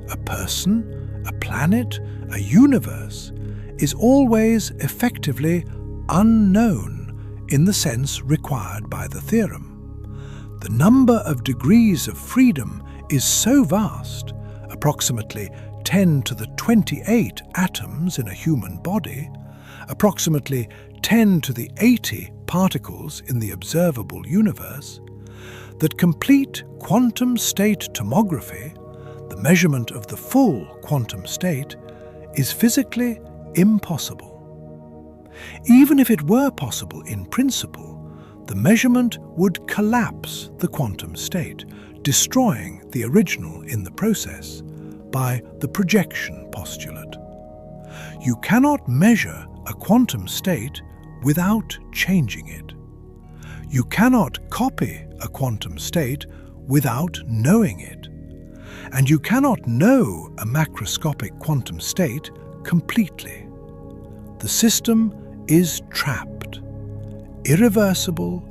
a person, a planet, a universe, is always effectively unknown in the sense required by the theorem. The number of degrees of freedom is so vast, approximately 10 to the 28 atoms in a human body, approximately 10 to the 80 particles in the observable universe, that complete quantum state tomography, the measurement of the full quantum state, is physically impossible. Even if it were possible in principle, the measurement would collapse the quantum state, destroying the original in the process, by the projection postulate. You cannot measure a quantum state without changing it. You cannot copy a quantum state without knowing it. And you cannot know a macroscopic quantum state completely. The system is trapped, irreversible,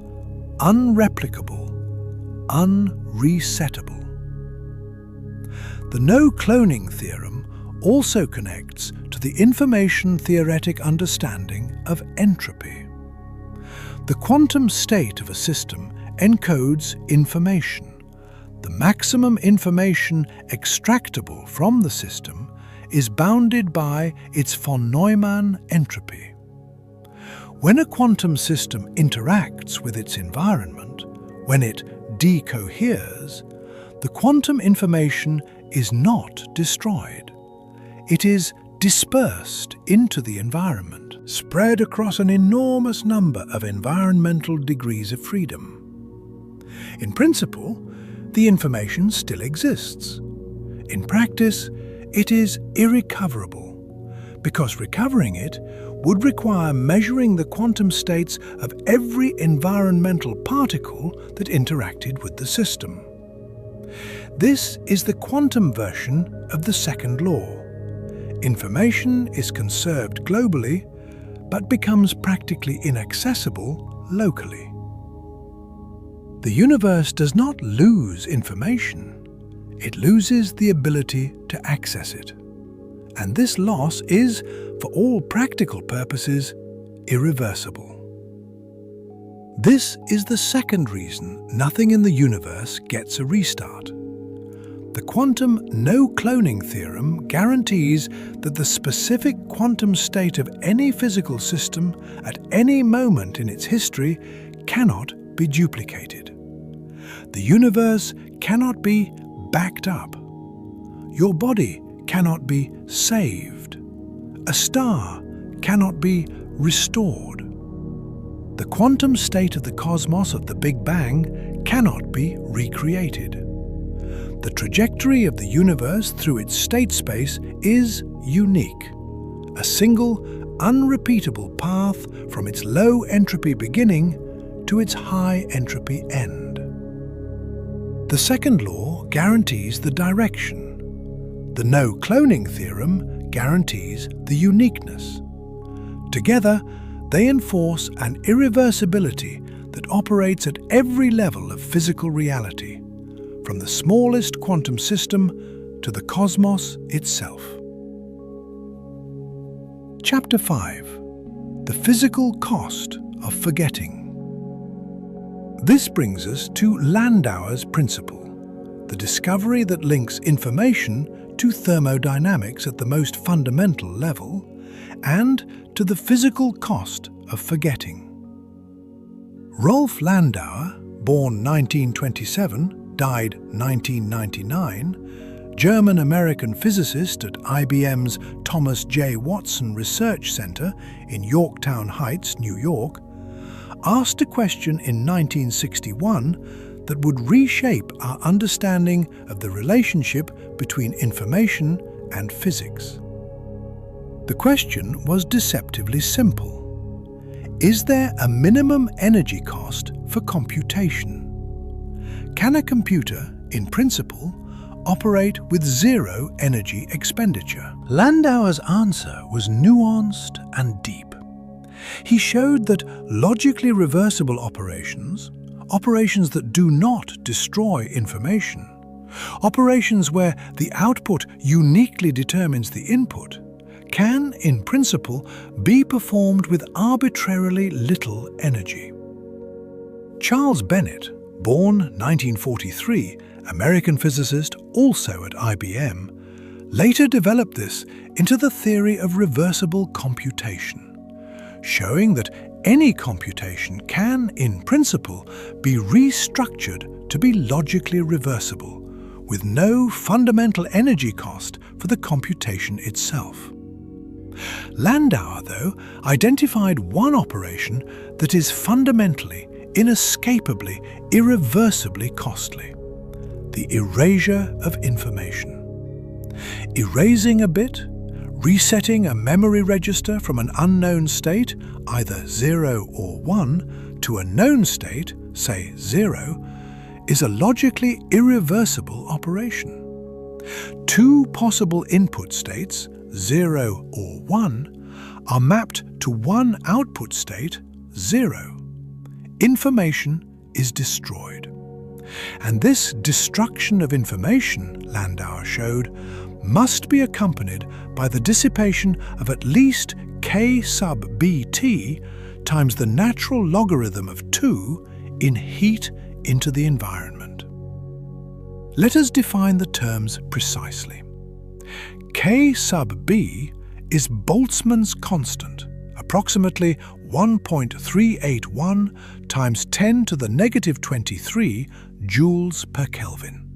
unreplicable, unresettable. The no-cloning theorem also connects to the information-theoretic understanding of entropy. The quantum state of a system encodes information. The maximum information extractable from the system is bounded by its von Neumann entropy. When a quantum system interacts with its environment, when it decoheres, the quantum information is not destroyed. It is dispersed into the environment, spread across an enormous number of environmental degrees of freedom. In principle, the information still exists. In practice, it is irrecoverable, because recovering it would require measuring the quantum states of every environmental particle that interacted with the system. This is the quantum version of the second law. Information is conserved globally, but becomes practically inaccessible locally. The universe does not lose information. It loses the ability to access it. And this loss is, for all practical purposes, irreversible. This is the second reason nothing in the universe gets a restart. The quantum no-cloning theorem guarantees that the specific quantum state of any physical system at any moment in its history cannot be duplicated. The universe cannot be backed up. Your body cannot be saved. A star cannot be restored. The quantum state of the cosmos of the Big Bang cannot be recreated. The trajectory of the universe through its state space is unique, a single, unrepeatable path from its low entropy beginning to its high entropy end. The second law guarantees the direction. The no-cloning theorem guarantees the uniqueness. Together, they enforce an irreversibility that operates at every level of physical reality, from the smallest quantum system to the cosmos itself. Chapter 5. The Physical Cost of Forgetting. This brings us to Landauer's principle, the discovery that links information to thermodynamics at the most fundamental level, and to the physical cost of forgetting. Rolf Landauer, born 1927, died 1999, German-American physicist at IBM's Thomas J. Watson Research Center in Yorktown Heights, New York, asked a question in 1961 that would reshape our understanding of the relationship between information and physics. The question was deceptively simple. Is there a minimum energy cost for computation? Can a computer, in principle, operate with zero energy expenditure? Landauer's answer was nuanced and deep. He showed that logically reversible operations, operations that do not destroy information, operations where the output uniquely determines the input, can, in principle, be performed with arbitrarily little energy. Charles Bennett, born 1943, American physicist also at IBM, later developed this into the theory of reversible computation, showing that any computation can, in principle, be restructured to be logically reversible, with no fundamental energy cost for the computation itself. Landauer, though, identified one operation that is fundamentally, inescapably, irreversibly costly: the erasure of information. Erasing a bit, resetting a memory register from an unknown state, either 0 or 1, to a known state, say 0, is a logically irreversible operation. Two possible input states, 0 or 1, are mapped to one output state, 0. Information is destroyed. And this destruction of information, Landauer showed, must be accompanied by the dissipation of at least k sub bt times the natural logarithm of 2 in heat into the environment. Let us define the terms precisely. K sub b is Boltzmann's constant, approximately 1.381 times 10 to the negative 23 joules per Kelvin.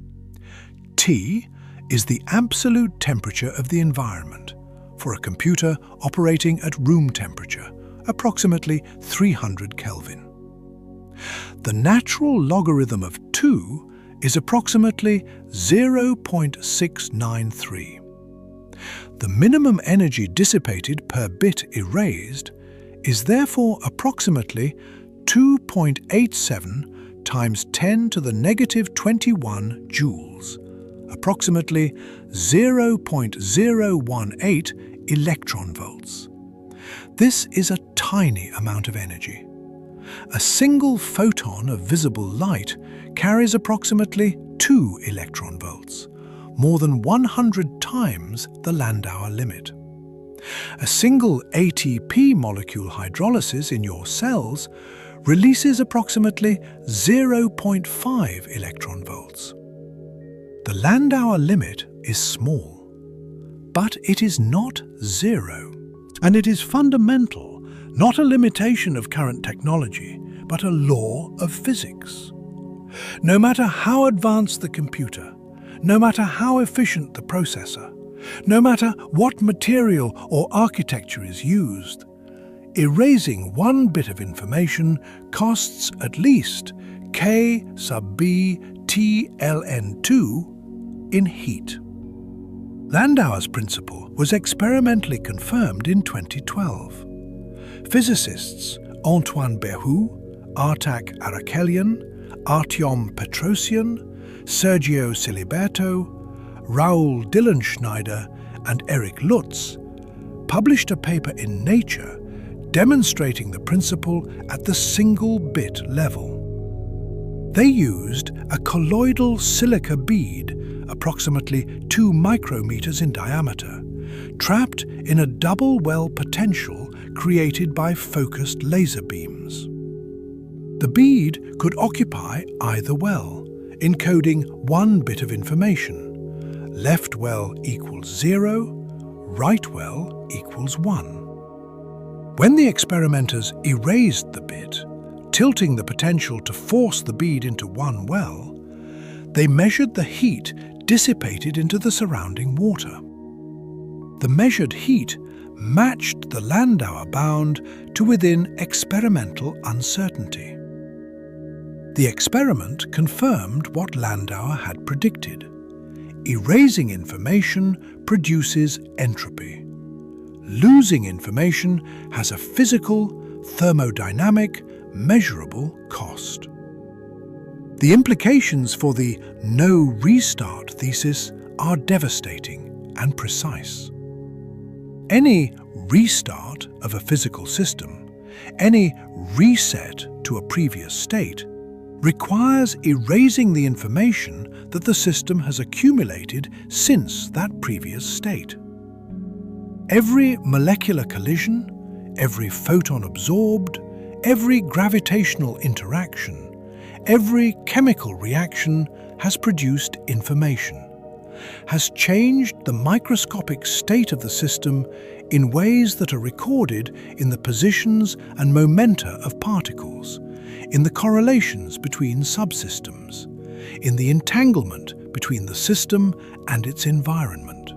T is the absolute temperature of the environment for a computer operating at room temperature, approximately 300 Kelvin. The natural logarithm of 2 is approximately 0.693. The minimum energy dissipated per bit erased is therefore approximately 2.87 times 10 to the negative 21 joules, approximately 0.018 electron volts. This is a tiny amount of energy. A single photon of visible light carries approximately 2 electron volts, more than 100 times the Landauer limit. A single ATP molecule hydrolysis in your cells releases approximately 0.5 electron volts. The Landauer limit is small, but it is not zero, and it is fundamental, not a limitation of current technology, but a law of physics. No matter how advanced the computer, no matter how efficient the processor, no matter what material or architecture is used, erasing one bit of information costs at least K sub b T ln 2 in heat. Landauer's principle was experimentally confirmed in 2012. Physicists Antoine Berhout, Artak Arakelian, Artyom Petrosyan, Sergio Siliberto, Raoul Dillenschneider, and Eric Lutz published a paper in Nature demonstrating the principle at the single-bit level. They used a colloidal silica bead, approximately 2 micrometers in diameter, trapped in a double-well potential created by focused laser beams. The bead could occupy either well, encoding one bit of information. Left well equals 0, right well equals 1. When the experimenters erased the bit, tilting the potential to force the bead into one well, they measured the heat dissipated into the surrounding water. The measured heat matched the Landauer bound to within experimental uncertainty. The experiment confirmed what Landauer had predicted. Erasing information produces entropy. Losing information has a physical, thermodynamic, measurable cost. The implications for the no restart thesis are devastating and precise. Any restart of a physical system, any reset to a previous state, requires erasing the information that the system has accumulated since that previous state. Every molecular collision, every photon absorbed, every gravitational interaction, every chemical reaction has produced information, has changed the microscopic state of the system in ways that are recorded in the positions and momenta of particles, in the correlations between subsystems, in the entanglement between the system and its environment.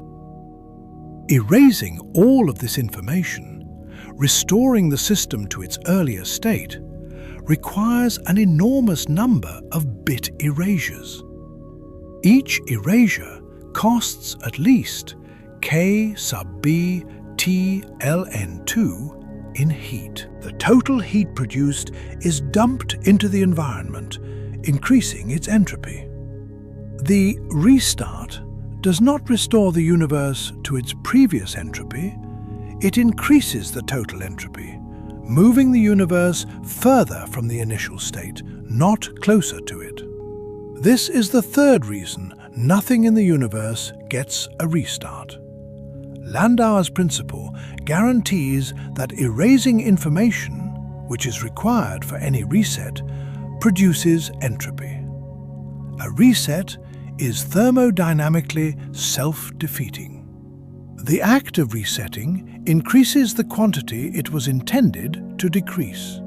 Erasing all of this information, restoring the system to its earlier state, requires an enormous number of bit erasures. Each erasure costs at least K sub B T ln2 in heat. The total heat produced is dumped into the environment, increasing its entropy. The restart does not restore the universe to its previous entropy, it increases the total entropy, moving the universe further from the initial state, not closer to it. This is the third reason nothing in the universe gets a restart. Landauer's principle guarantees that erasing information, which is required for any reset, produces entropy. A reset is thermodynamically self-defeating. The act of resetting increases the quantity it was intended to decrease.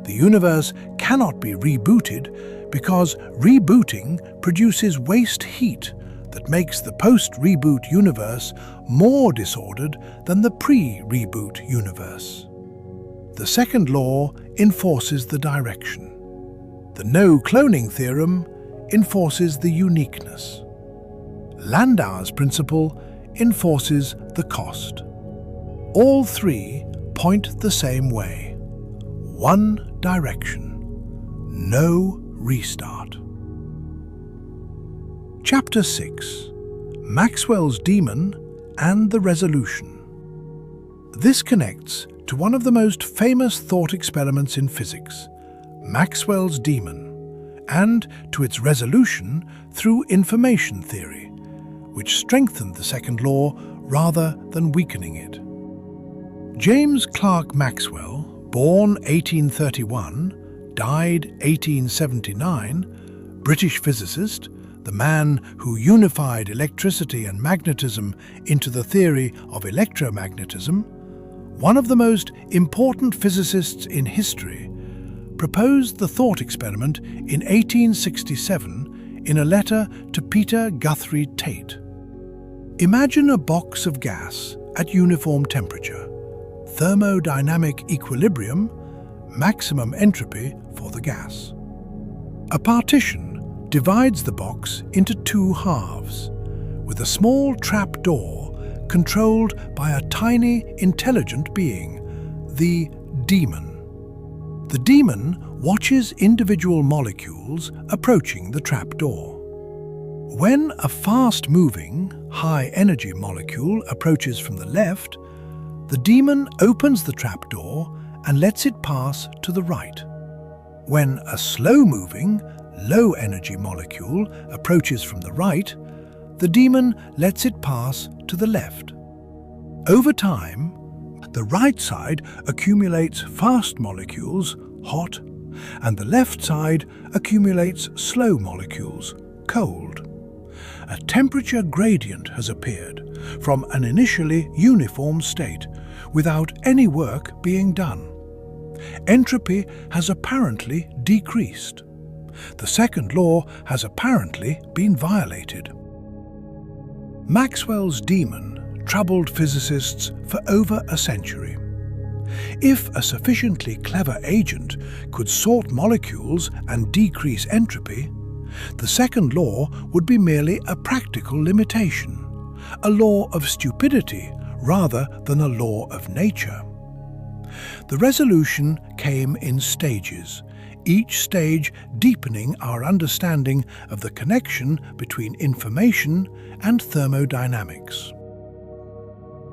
The universe cannot be rebooted because rebooting produces waste heat that makes the post-reboot universe more disordered than the pre-reboot universe. The second law enforces the direction. The no-cloning theorem enforces the uniqueness. Landauer's principle enforces the cost. All three point the same way. One direction. No restart. Chapter 6. Maxwell's Demon and the Resolution. This connects to one of the most famous thought experiments in physics, Maxwell's Demon, and to its resolution through information theory, which strengthened the second law rather than weakening it. James Clerk Maxwell, born 1831, died 1879, British physicist, the man who unified electricity and magnetism into the theory of electromagnetism, one of the most important physicists in history, proposed the thought experiment in 1867 in a letter to Peter Guthrie Tait. Imagine a box of gas at uniform temperature, thermodynamic equilibrium, maximum entropy for the gas. A partition divides the box into two halves, with a small trap door controlled by a tiny, intelligent being, the demon. The demon watches individual molecules approaching the trap door. When a fast-moving, high-energy molecule approaches from the left, the demon opens the trap door and lets it pass to the right. When a slow-moving, low-energy molecule approaches from the right, the demon lets it pass to the left. Over time, the right side accumulates fast molecules, hot, and the left side accumulates slow molecules, cold. A temperature gradient has appeared from an initially uniform state, without any work being done. Entropy has apparently decreased. The second law has apparently been violated. Maxwell's demon troubled physicists for over a century. If a sufficiently clever agent could sort molecules and decrease entropy, the second law would be merely a practical limitation, a law of stupidity rather than a law of nature. The resolution came in stages, each stage deepening our understanding of the connection between information and thermodynamics.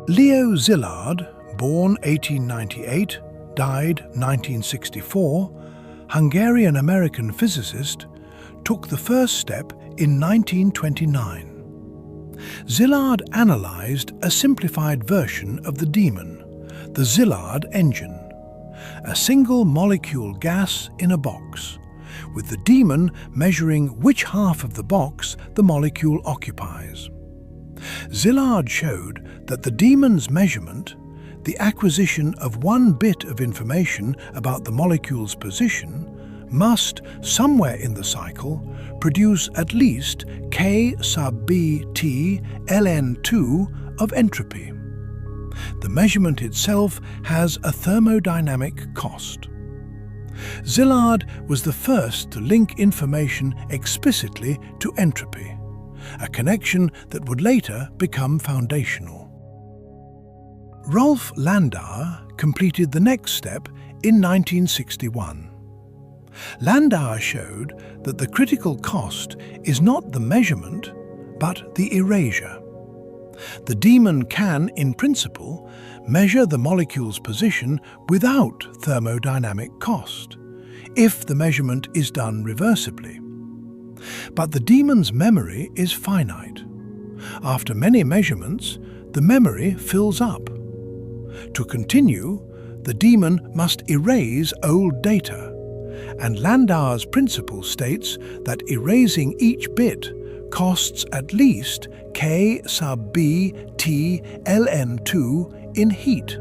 Leo Szilard, born 1898, died 1964, Hungarian-American physicist, took the first step in 1929. Szilard analyzed a simplified version of the demon, the Szilard engine, a single molecule gas in a box, with the demon measuring which half of the box the molecule occupies. Szilard showed that the demon's measurement, the acquisition of one bit of information about the molecule's position, must, somewhere in the cycle, produce at least K sub b T ln2 of entropy. The measurement itself has a thermodynamic cost. Szilard was the first to link information explicitly to entropy, a connection that would later become foundational. Rolf Landauer completed the next step in 1961. Landauer showed that the critical cost is not the measurement, but the erasure. The demon can, in principle, measure the molecule's position without thermodynamic cost, if the measurement is done reversibly. But the demon's memory is finite. After many measurements, the memory fills up. To continue, the demon must erase old data, and Landauer's principle states that erasing each bit costs at least K sub b T ln2 in heat.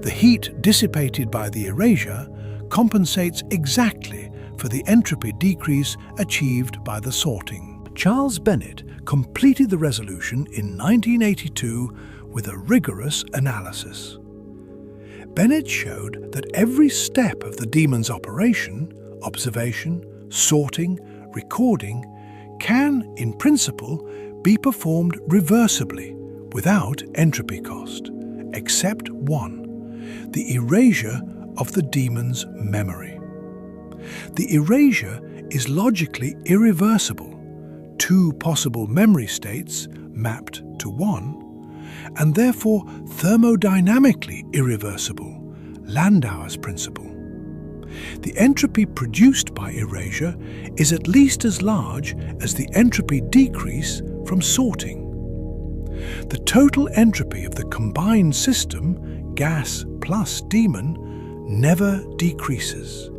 The heat dissipated by the erasure compensates exactly for the entropy decrease achieved by the sorting. Charles Bennett completed the resolution in 1982 with a rigorous analysis. Bennett showed that every step of the demon's operation, observation, sorting, recording, can, in principle, be performed reversibly without entropy cost, except one, the erasure of the demon's memory. The erasure is logically irreversible, two possible memory states mapped to one, and therefore thermodynamically irreversible, Landauer's principle. The entropy produced by erasure is at least as large as the entropy decrease from sorting. The total entropy of the combined system, gas plus demon, never decreases.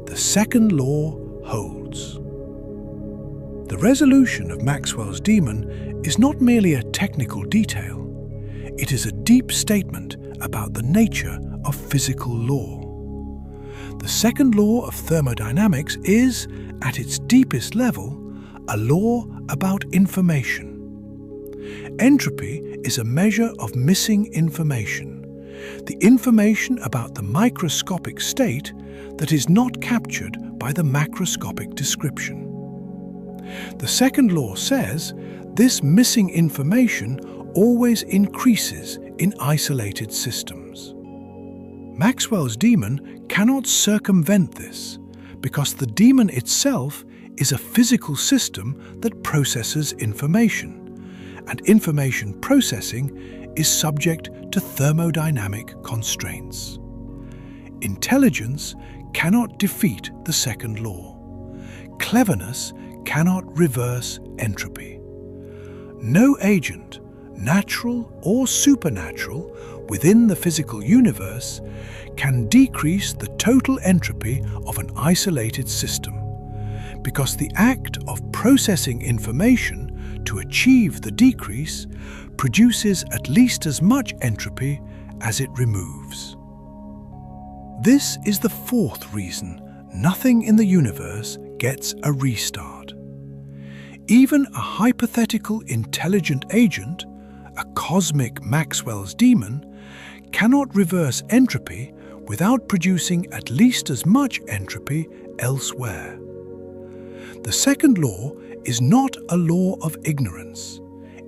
The second law holds. The resolution of Maxwell's demon is not merely a technical detail. It is a deep statement about the nature of physical law. The second law of thermodynamics is, at its deepest level, a law about information. Entropy is a measure of missing information, the information about the microscopic state that is not captured by the macroscopic description. The second law says this missing information always increases in isolated systems. Maxwell's demon cannot circumvent this because the demon itself is a physical system that processes information, and information processing is subject to thermodynamic constraints. Intelligence cannot defeat the second law. Cleverness cannot reverse entropy. No agent, natural or supernatural, within the physical universe can decrease the total entropy of an isolated system, because the act of processing information to achieve the decrease produces at least as much entropy as it removes. This is the fourth reason nothing in the universe gets a restart. Even a hypothetical intelligent agent, a cosmic Maxwell's demon, cannot reverse entropy without producing at least as much entropy elsewhere. The second law is not a law of ignorance.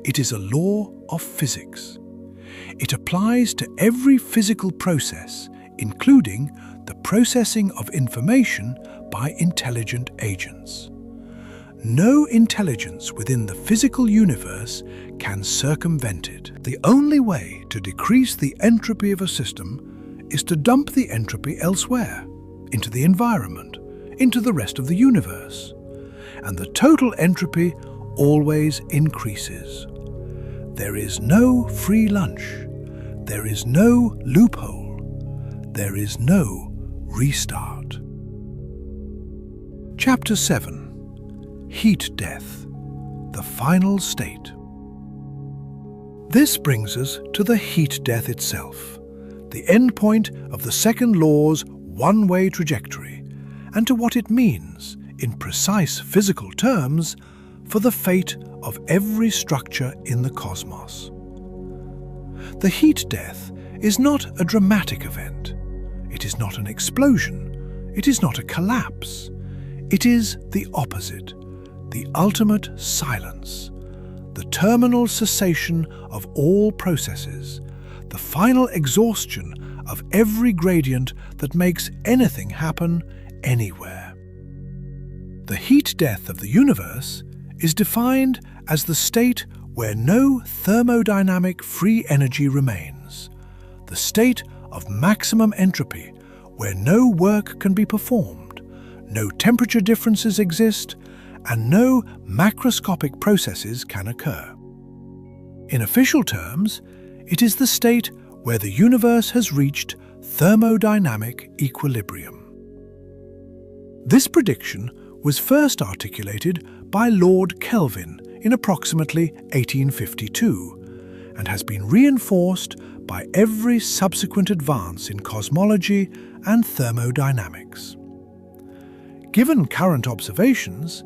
It is a law of physics. It applies to every physical process, including the processing of information by intelligent agents. No intelligence within the physical universe can circumvent it. The only way to decrease the entropy of a system is to dump the entropy elsewhere, into the environment, into the rest of the universe. And the total entropy always increases. There is no free lunch. There is no loophole. There is no restart. Chapter 7. Heat death, the final state. This brings us to the heat death itself, the endpoint of the second law's one-way trajectory, and to what it means, in precise physical terms, for the fate of every structure in the cosmos. The heat death is not a dramatic event. It is not an explosion. It is not a collapse. It is the opposite, the ultimate silence, the terminal cessation of all processes, the final exhaustion of every gradient that makes anything happen anywhere. The heat death of the universe is defined as the state where no thermodynamic free energy remains, the state of maximum entropy where no work can be performed, no temperature differences exist, and no macroscopic processes can occur. In official terms, it is the state where the universe has reached thermodynamic equilibrium. This prediction was first articulated by Lord Kelvin in approximately 1852 and has been reinforced by every subsequent advance in cosmology and thermodynamics. Given current observations,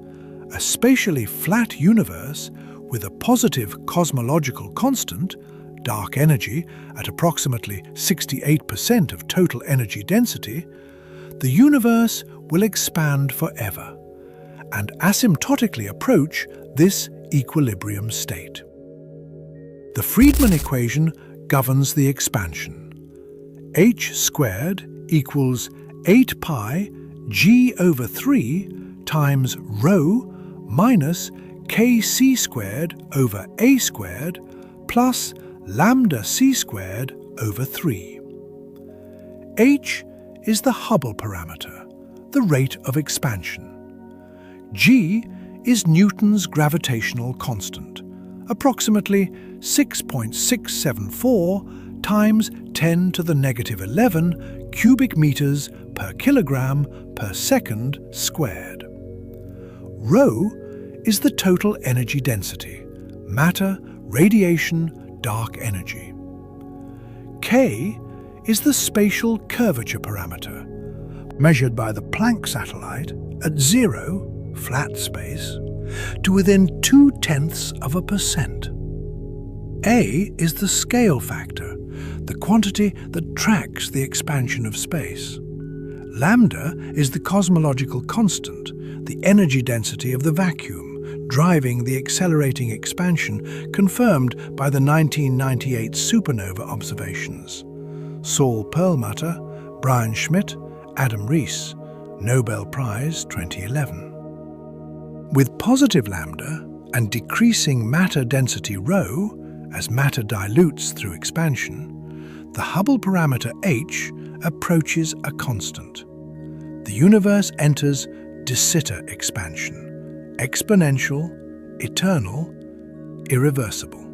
a spatially flat universe with a positive cosmological constant, dark energy at approximately 68% of total energy density, the universe will expand forever and asymptotically approach this equilibrium state. The Friedmann equation governs the expansion. h squared equals 8 pi g over 3 times rho minus kc squared over a squared plus lambda c squared over 3. H is the Hubble parameter, the rate of expansion. G is Newton's gravitational constant, approximately 6.674 times 10 to the negative 11 cubic meters per kilogram per second squared. Rho is the total energy density, matter, radiation, dark energy. K is the spatial curvature parameter, measured by the Planck satellite at 0, flat space, to within 0.2%. A is the scale factor, the quantity that tracks the expansion of space. Lambda is the cosmological constant, the energy density of the vacuum, driving the accelerating expansion confirmed by the 1998 supernova observations. Saul Perlmutter, Brian Schmidt, Adam Rees, Nobel Prize 2011. With positive lambda and decreasing matter density ρ, as matter dilutes through expansion, the Hubble parameter h approaches a constant. The universe enters de Sitter expansion, exponential, eternal, irreversible.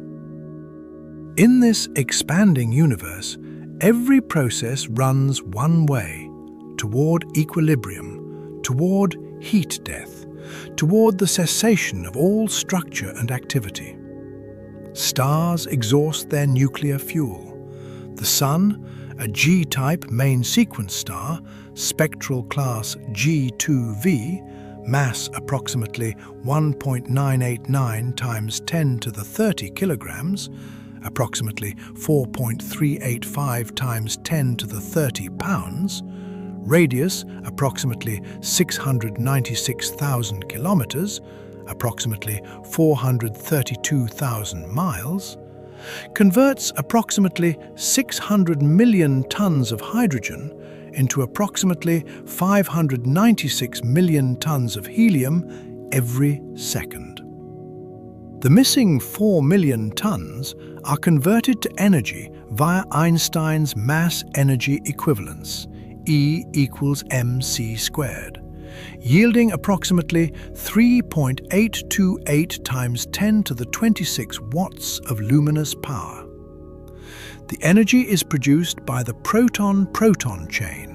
In this expanding universe, every process runs one way, toward equilibrium, toward heat death, toward the cessation of all structure and activity. Stars exhaust their nuclear fuel. The Sun, a G-type main sequence star, spectral class G2V, mass approximately 1.989 times 10 to the 30 kilograms, approximately 4.385 times 10 to the 30 pounds, radius approximately 696,000 kilometers, approximately 432,000 miles, converts approximately 600 million tons of hydrogen into approximately 596 million tons of helium every second. The missing 4 million tons are converted to energy via Einstein's mass-energy equivalence, E equals mc squared, yielding approximately 3.828 times 10 to the 26 watts of luminous power. The energy is produced by the proton-proton chain,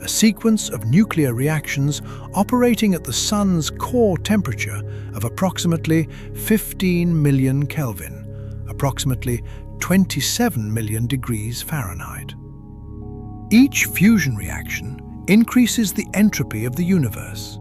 a sequence of nuclear reactions operating at the Sun's core temperature of approximately 15 million Kelvin, approximately 27 million degrees Fahrenheit. Each fusion reaction increases the entropy of the universe.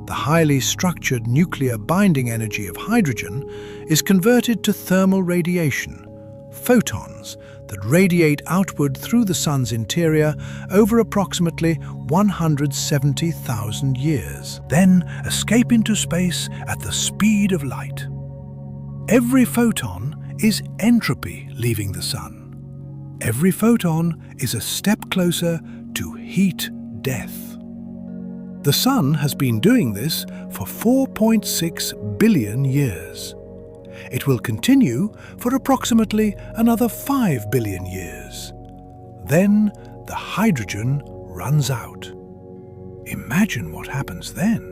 The highly structured nuclear binding energy of hydrogen is converted to thermal radiation, photons that radiate outward through the Sun's interior over approximately 170,000 years, then escape into space at the speed of light. Every photon is entropy leaving the Sun. Every photon is a step closer to heat death. The Sun has been doing this for 4.6 billion years. It will continue for approximately another 5 billion years. Then the hydrogen runs out. Imagine what happens then.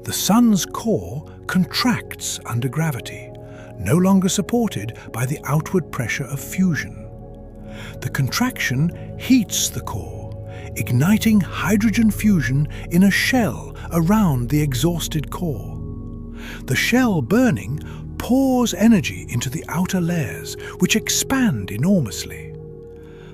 The Sun's core contracts under gravity, no longer supported by the outward pressure of fusion. The contraction heats the core, igniting hydrogen fusion in a shell around the exhausted core. The shell burning pours energy into the outer layers, which expand enormously.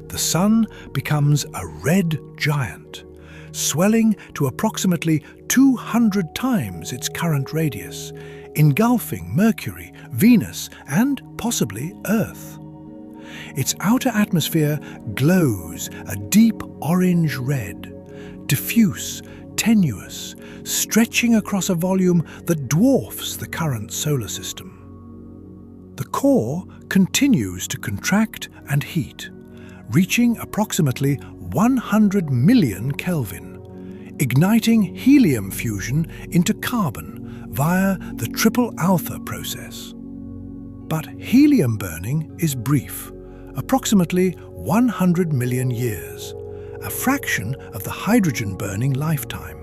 The Sun becomes a red giant, swelling to approximately 200 times its current radius, engulfing Mercury, Venus, and possibly Earth. Its outer atmosphere glows a deep orange red, diffuse, tenuous, stretching across a volume that dwarfs the current solar system. The core continues to contract and heat, reaching approximately 100 million Kelvin, igniting helium fusion into carbon via the triple alpha process. But helium burning is brief, approximately 100 million years, a fraction of the hydrogen burning lifetime.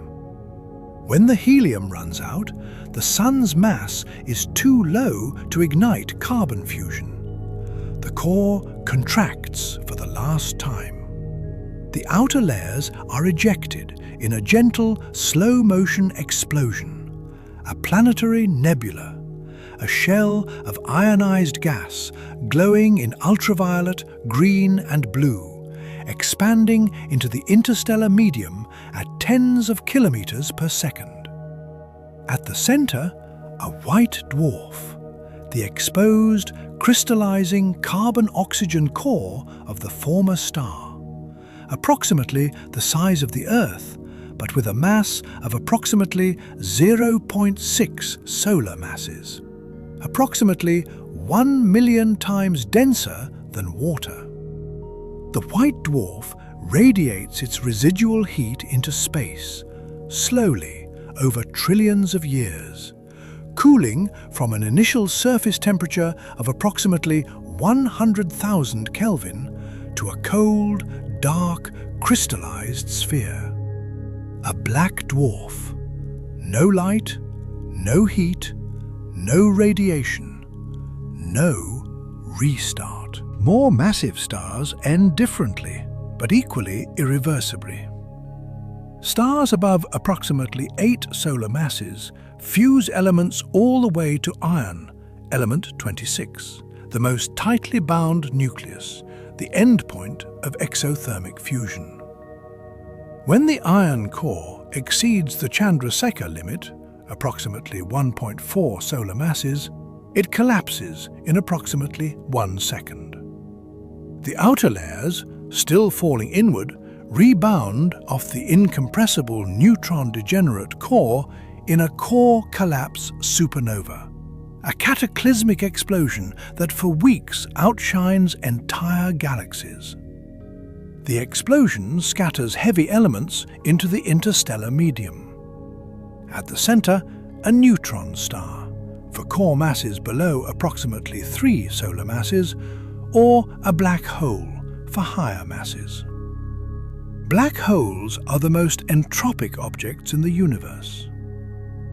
When the helium runs out, the Sun's mass is too low to ignite carbon fusion. The core contracts for the last time. The outer layers are ejected in a gentle, slow-motion explosion, a planetary nebula, a shell of ionized gas glowing in ultraviolet, green and blue, expanding into the interstellar medium at tens of kilometers per second. At the center, a white dwarf, the exposed, crystallizing carbon-oxygen core of the former star, approximately the size of the Earth, but with a mass of approximately 0.6 solar masses, approximately 1 million times denser than water. The white dwarf radiates its residual heat into space, slowly over trillions of years, cooling from an initial surface temperature of approximately 100,000 Kelvin to a cold, dark, crystallized sphere. A black dwarf. No light, no heat, no radiation, no restart. More massive stars end differently, but equally irreversibly. Stars above approximately 8 solar masses fuse elements all the way to iron, element 26, the most tightly bound nucleus, the endpoint of exothermic fusion. When the iron core exceeds the Chandrasekhar limit, approximately 1.4 solar masses, it collapses in approximately 1 second. The outer layers, still falling inward, rebound off the incompressible neutron-degenerate core in a core collapse supernova, a cataclysmic explosion that for weeks outshines entire galaxies. The explosion scatters heavy elements into the interstellar medium. At the center, a neutron star, for core masses below approximately 3 solar masses, or a black hole for higher masses. Black holes are the most entropic objects in the universe.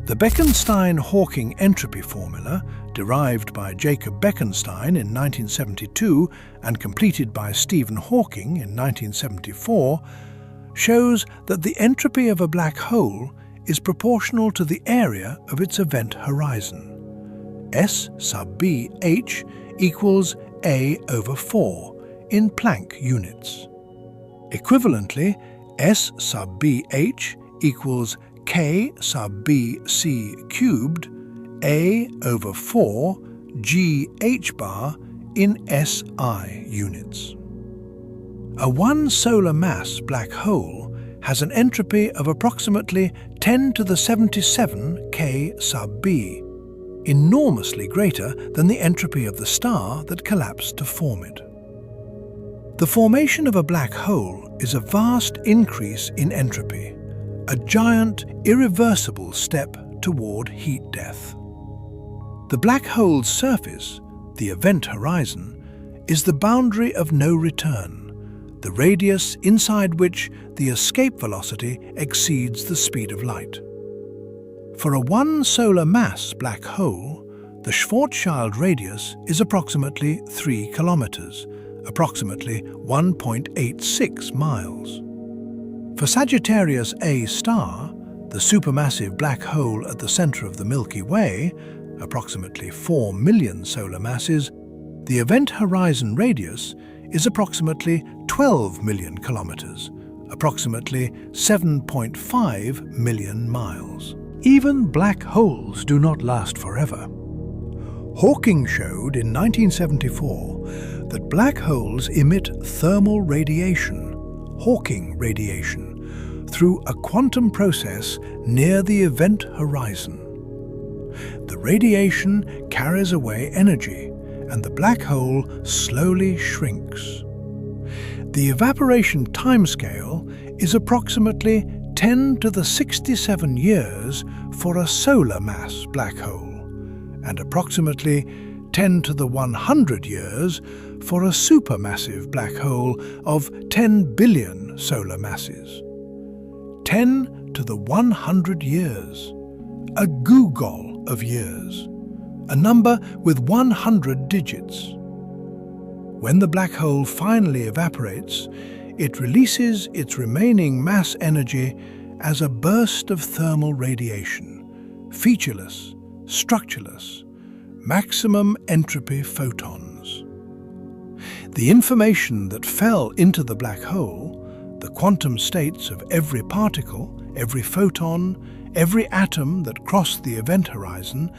The Bekenstein-Hawking entropy formula, derived by Jacob Bekenstein in 1972 and completed by Stephen Hawking in 1974, shows that the entropy of a black hole is proportional to the area of its event horizon. S sub b h equals A over 4 in Planck units. Equivalently, S sub b h equals K sub b c cubed A over 4 g h bar in SI units. A 1 solar mass black hole has an entropy of approximately 10 to the 77 K sub b, enormously greater than the entropy of the star that collapsed to form it. The formation of a black hole is a vast increase in entropy, a giant, irreversible step toward heat death. The black hole's surface, the event horizon, is the boundary of no return, the radius inside which the escape velocity exceeds the speed of light. For a 1 solar mass black hole, the Schwarzschild radius is approximately 3 kilometers, approximately 1.86 miles. For Sagittarius A star, the supermassive black hole at the center of the Milky Way, approximately 4 million solar masses, the event horizon radius is approximately 12 million kilometers, approximately 7.5 million miles. Even black holes do not last forever. Hawking showed in 1974 that black holes emit thermal radiation, Hawking radiation, through a quantum process near the event horizon. The radiation carries away energy, and the black hole slowly shrinks. The evaporation timescale is approximately 10 to the 67 years for a solar mass black hole, and approximately 10 to the 100 years for a supermassive black hole of 10 billion solar masses. 10 to the 100 years, a googol of years, a number with 100 digits. When the black hole finally evaporates, it releases its remaining mass energy as a burst of thermal radiation, featureless, structureless, maximum entropy photons. The information that fell into the black hole, the quantum states of every particle, every photon, every atom that crossed the event horizon,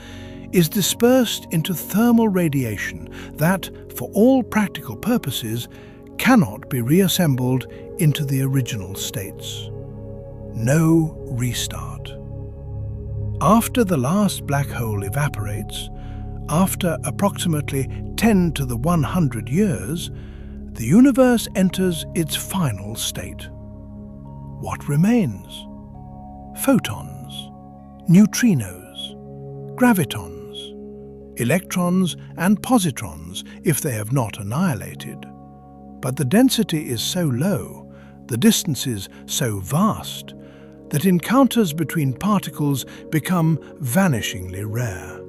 is dispersed into thermal radiation that, for all practical purposes, cannot be reassembled into the original states. No restart. After the last black hole evaporates, after approximately 10 to the 100 years, the universe enters its final state. What remains? Photons, neutrinos, gravitons, electrons and positrons if they have not annihilated. But the density is so low, the distances so vast, that encounters between particles become vanishingly rare.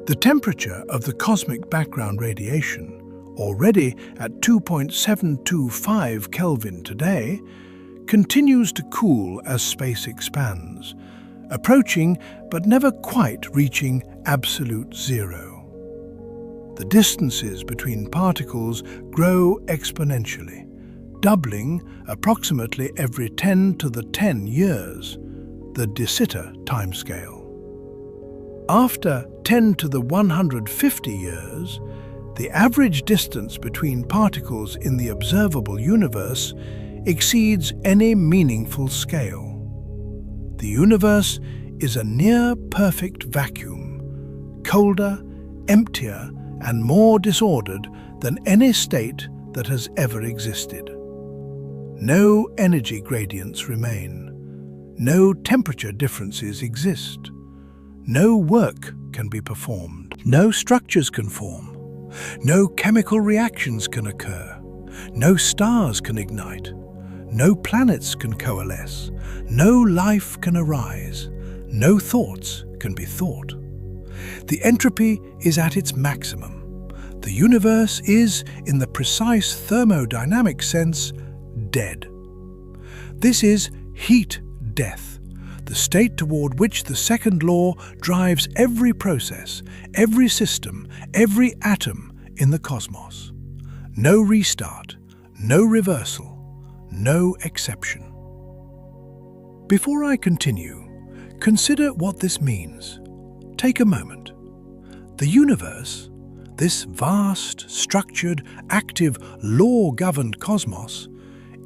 The temperature of the cosmic background radiation, already at 2.725 Kelvin today, continues to cool as space expands, approaching but never quite reaching absolute zero. The distances between particles grow exponentially, doubling approximately every 10 to the 10 years, the de Sitter timescale. After 10 to the 150 years, the average distance between particles in the observable universe exceeds any meaningful scale. The universe is a near-perfect vacuum, colder, emptier, and more disordered than any state that has ever existed. No energy gradients remain. No temperature differences exist. No work can be performed. No structures can form. No chemical reactions can occur. No stars can ignite. No planets can coalesce. No life can arise. No thoughts can be thought. The entropy is at its maximum. The universe is, in the precise thermodynamic sense, dead. This is heat death, the state toward which the second law drives every process, every system, every atom in the cosmos. No restart, no reversal, no exception. Before I continue, consider what this means. Take a moment. The universe, this vast, structured, active, law-governed cosmos,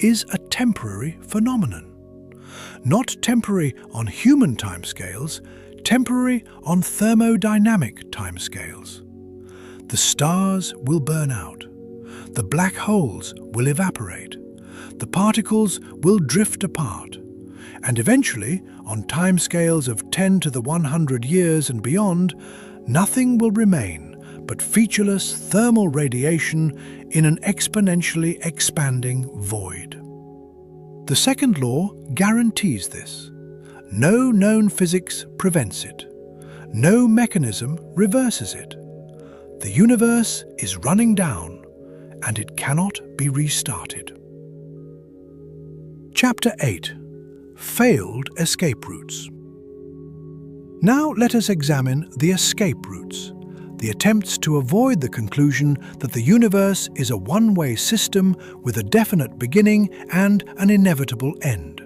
is a temporary phenomenon. Not temporary on human timescales, temporary on thermodynamic timescales. The stars will burn out. The black holes will evaporate. The particles will drift apart. And eventually, on timescales of 10 to the 100 years and beyond, nothing will remain but featureless thermal radiation in an exponentially expanding void. The second law guarantees this. No known physics prevents it. No mechanism reverses it. The universe is running down, and it cannot be restarted. Chapter 8. Failed escape routes. Now let us examine the escape routes, the attempts to avoid the conclusion that the universe is a one-way system with a definite beginning and an inevitable end,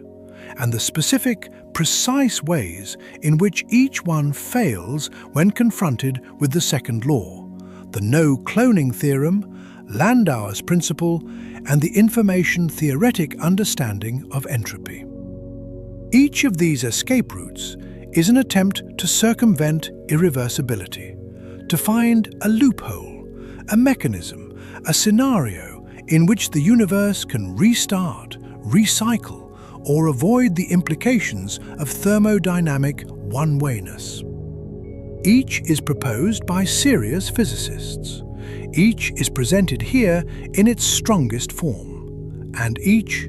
and the specific, precise ways in which each one fails when confronted with the second law, the no-cloning theorem, Landauer's principle, and the information-theoretic understanding of entropy. Each of these escape routes is an attempt to circumvent irreversibility, to find a loophole, a mechanism, a scenario in which the universe can restart, recycle, or avoid the implications of thermodynamic one-wayness. Each is proposed by serious physicists. Each is presented here in its strongest form, and each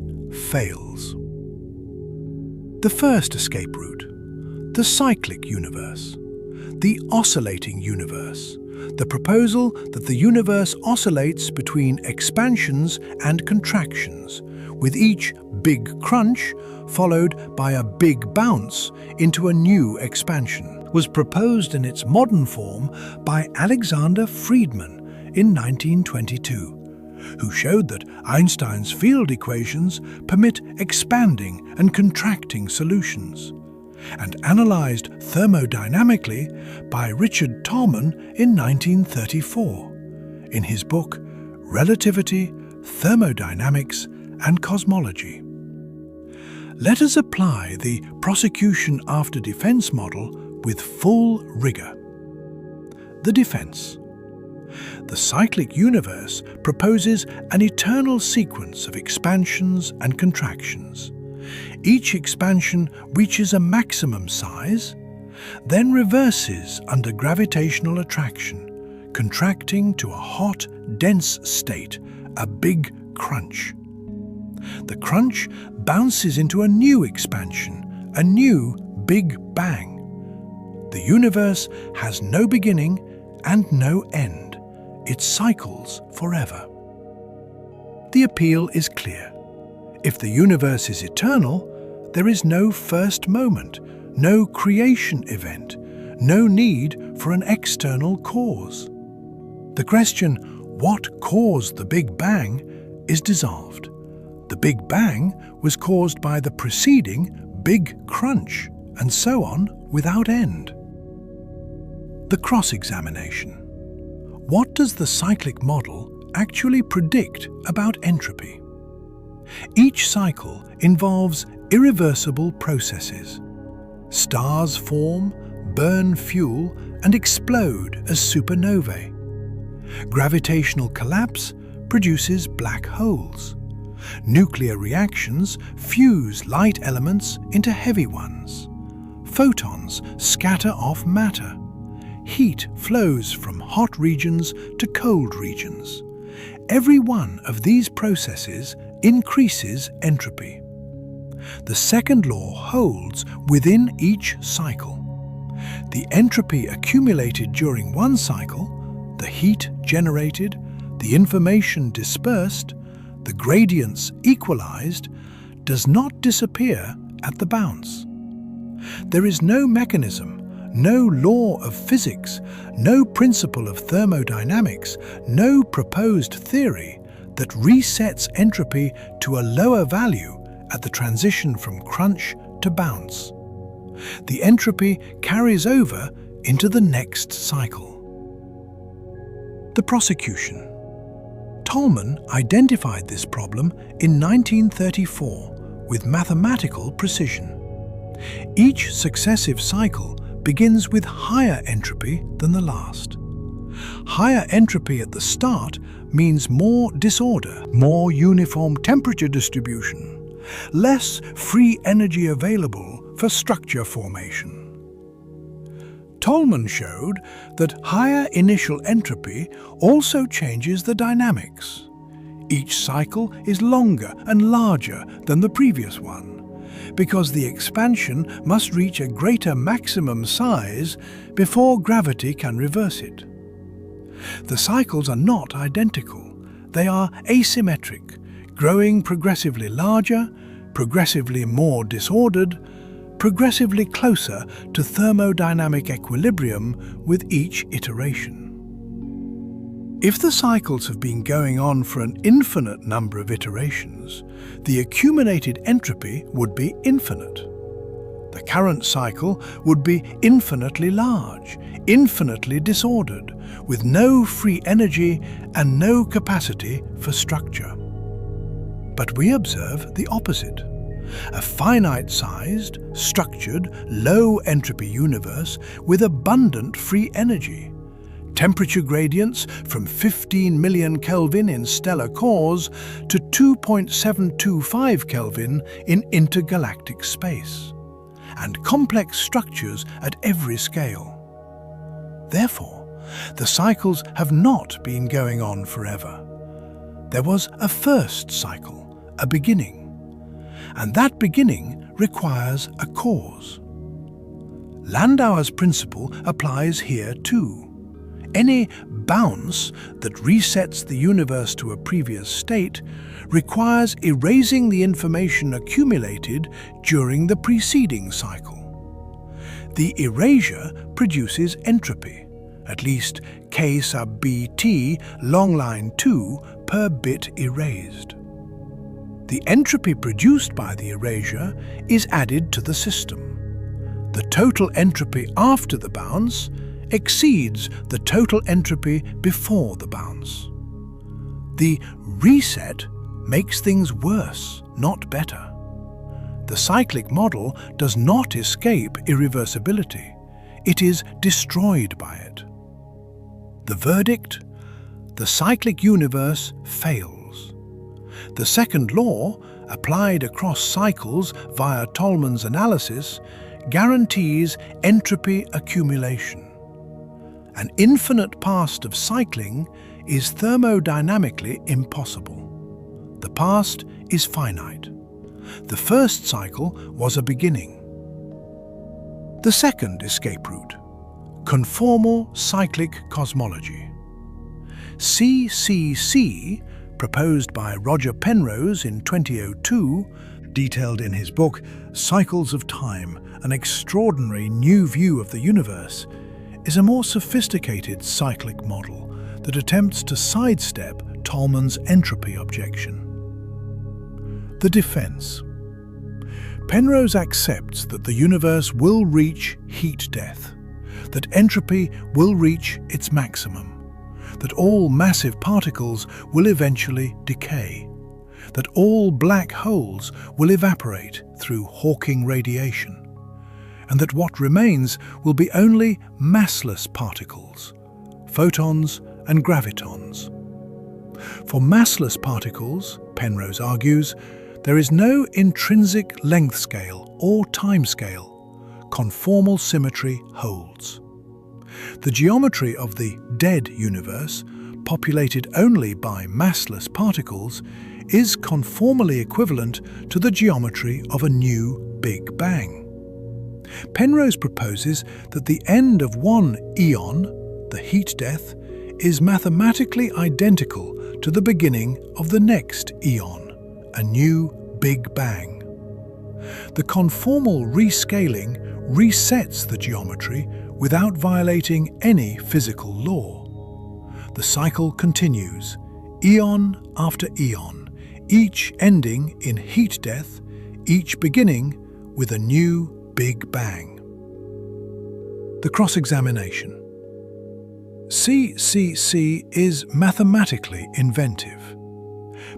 fails. The first escape route, the cyclic universe, the oscillating universe, the proposal that the universe oscillates between expansions and contractions, with each big crunch followed by a big bounce into a new expansion, was proposed in its modern form by Alexander Friedmann in 1922, who showed that Einstein's field equations permit expanding and contracting solutions, and analyzed thermodynamically by Richard Tolman in 1934, in his book Relativity, Thermodynamics, and Cosmology. Let us apply the prosecution after defense model with full rigor. The defense. The cyclic universe proposes an eternal sequence of expansions and contractions. Each expansion reaches a maximum size, then reverses under gravitational attraction, contracting to a hot, dense state, a big crunch. The crunch bounces into a new expansion, a new Big Bang. The universe has no beginning and no end. It cycles forever. The appeal is clear. If the universe is eternal, there is no first moment, no creation event, no need for an external cause. The question, what caused the Big Bang, is dissolved. The Big Bang was caused by the preceding Big Crunch, and so on without end. The cross-examination. What does the cyclic model actually predict about entropy? Each cycle involves irreversible processes. Stars form, burn fuel, and explode as supernovae. Gravitational collapse produces black holes. Nuclear reactions fuse light elements into heavy ones. Photons scatter off matter. Heat flows from hot regions to cold regions. Every one of these processes increases entropy. The second law holds within each cycle. The entropy accumulated during one cycle, the heat generated, the information dispersed, the gradients equalized, does not disappear at the bounce. There is no mechanism, no law of physics, no principle of thermodynamics, no proposed theory that resets entropy to a lower value at the transition from crunch to bounce. The entropy carries over into the next cycle. The prosecution. Tolman identified this problem in 1934 with mathematical precision. Each successive cycle begins with higher entropy than the last. Higher entropy at the start means more disorder, more uniform temperature distribution, less free energy available for structure formation. Tolman showed that higher initial entropy also changes the dynamics. Each cycle is longer and larger than the previous one, because the expansion must reach a greater maximum size before gravity can reverse it. The cycles are not identical. They are asymmetric, growing progressively larger, progressively more disordered, progressively closer to thermodynamic equilibrium with each iteration. If the cycles have been going on for an infinite number of iterations, the accumulated entropy would be infinite. The current cycle would be infinitely large, infinitely disordered, with no free energy and no capacity for structure. But we observe the opposite. A finite-sized, structured, low-entropy universe with abundant free energy. Temperature gradients from 15 million Kelvin in stellar cores to 2.725 Kelvin in intergalactic space. And complex structures at every scale. Therefore, the cycles have not been going on forever. There was a first cycle, a beginning. And that beginning requires a cause. Landauer's principle applies here too. Any bounce that resets the universe to a previous state requires erasing the information accumulated during the preceding cycle. The erasure produces entropy, at least K sub BT longline 2 per bit erased. The entropy produced by the erasure is added to the system. The total entropy after the bounce exceeds the total entropy before the bounce. The reset makes things worse, not better. The cyclic model does not escape irreversibility. It is destroyed by it. The verdict? The cyclic universe fails. The second law, applied across cycles via Tolman's analysis, guarantees entropy accumulation. An infinite past of cycling is thermodynamically impossible. The past is finite. The first cycle was a beginning. The second escape route, conformal cyclic cosmology. CCC, proposed by Roger Penrose in 2002, detailed in his book Cycles of Time, an extraordinary new view of the universe, is a more sophisticated cyclic model that attempts to sidestep Tolman's entropy objection. The defense. Penrose accepts that the universe will reach heat death, that entropy will reach its maximum, that all massive particles will eventually decay, that all black holes will evaporate through Hawking radiation, and that what remains will be only massless particles, photons and gravitons. For massless particles, Penrose argues, there is no intrinsic length scale or time scale. Conformal symmetry holds. The geometry of the dead universe, populated only by massless particles, is conformally equivalent to the geometry of a new Big Bang. Penrose proposes that the end of one eon, the heat death, is mathematically identical to the beginning of the next eon, a new Big Bang. The conformal rescaling resets the geometry without violating any physical law. The cycle continues, eon after eon, each ending in heat death, each beginning with a new Big Bang. The cross-examination. CCC is mathematically inventive.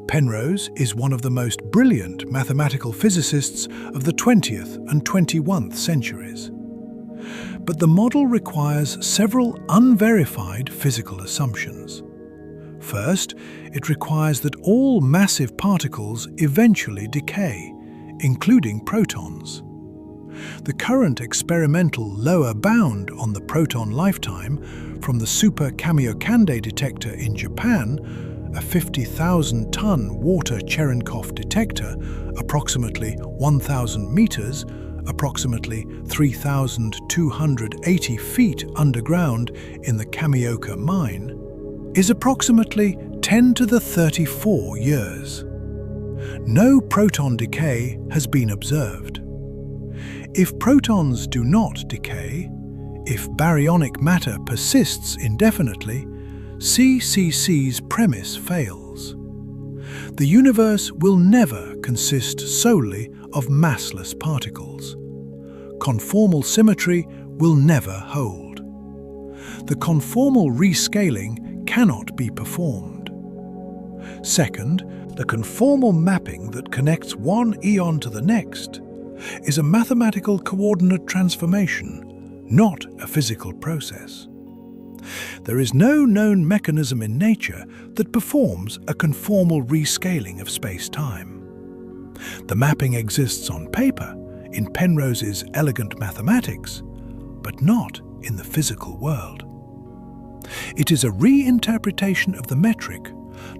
Penrose is one of the most brilliant mathematical physicists of the 20th and 21st centuries. But the model requires several unverified physical assumptions. First, it requires that all massive particles eventually decay, including protons. The current experimental lower bound on the proton lifetime from the Super Kamiokande detector in Japan, a 50,000-ton water Cherenkov detector, approximately 1,000 meters, approximately 3,280 feet underground in the Kamioka mine, is approximately 10 to the 34 years. No proton decay has been observed. If protons do not decay, if baryonic matter persists indefinitely, CCC's premise fails. The universe will never consist solely of massless particles. Conformal symmetry will never hold. The conformal rescaling cannot be performed. Second, the conformal mapping that connects one eon to the next is a mathematical coordinate transformation, not a physical process. There is no known mechanism in nature that performs a conformal rescaling of space-time. The mapping exists on paper, in Penrose's elegant mathematics, but not in the physical world. It is a reinterpretation of the metric,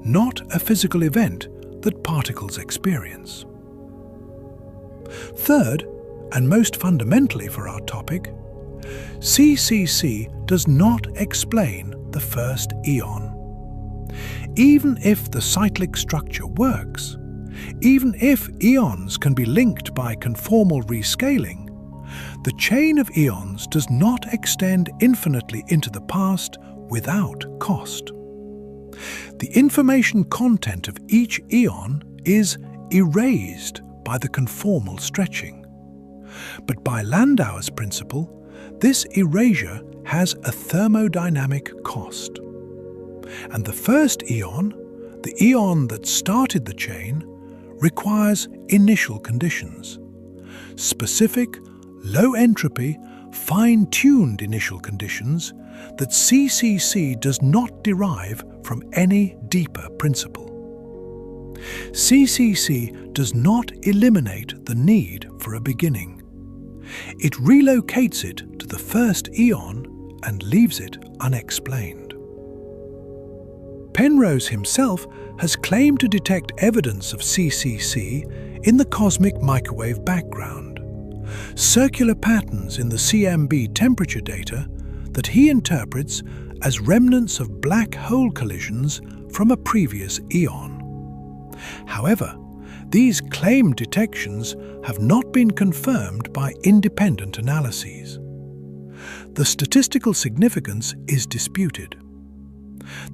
not a physical event that particles experience. Third, and most fundamentally for our topic, CCC does not explain the first eon. Even if the cyclic structure works, even if eons can be linked by conformal rescaling, the chain of eons does not extend infinitely into the past without cost. The information content of each eon is erased by the conformal stretching. But by Landauer's principle, this erasure has a thermodynamic cost. And the first eon, the eon that started the chain, requires initial conditions. Specific, low entropy, fine-tuned initial conditions that CCC does not derive from any deeper principle. CCC does not eliminate the need for a beginning. It relocates it to the first eon and leaves it unexplained. Penrose himself has claimed to detect evidence of CCC in the cosmic microwave background, circular patterns in the CMB temperature data that he interprets as remnants of black hole collisions from a previous eon. However, these claimed detections have not been confirmed by independent analyses. The statistical significance is disputed.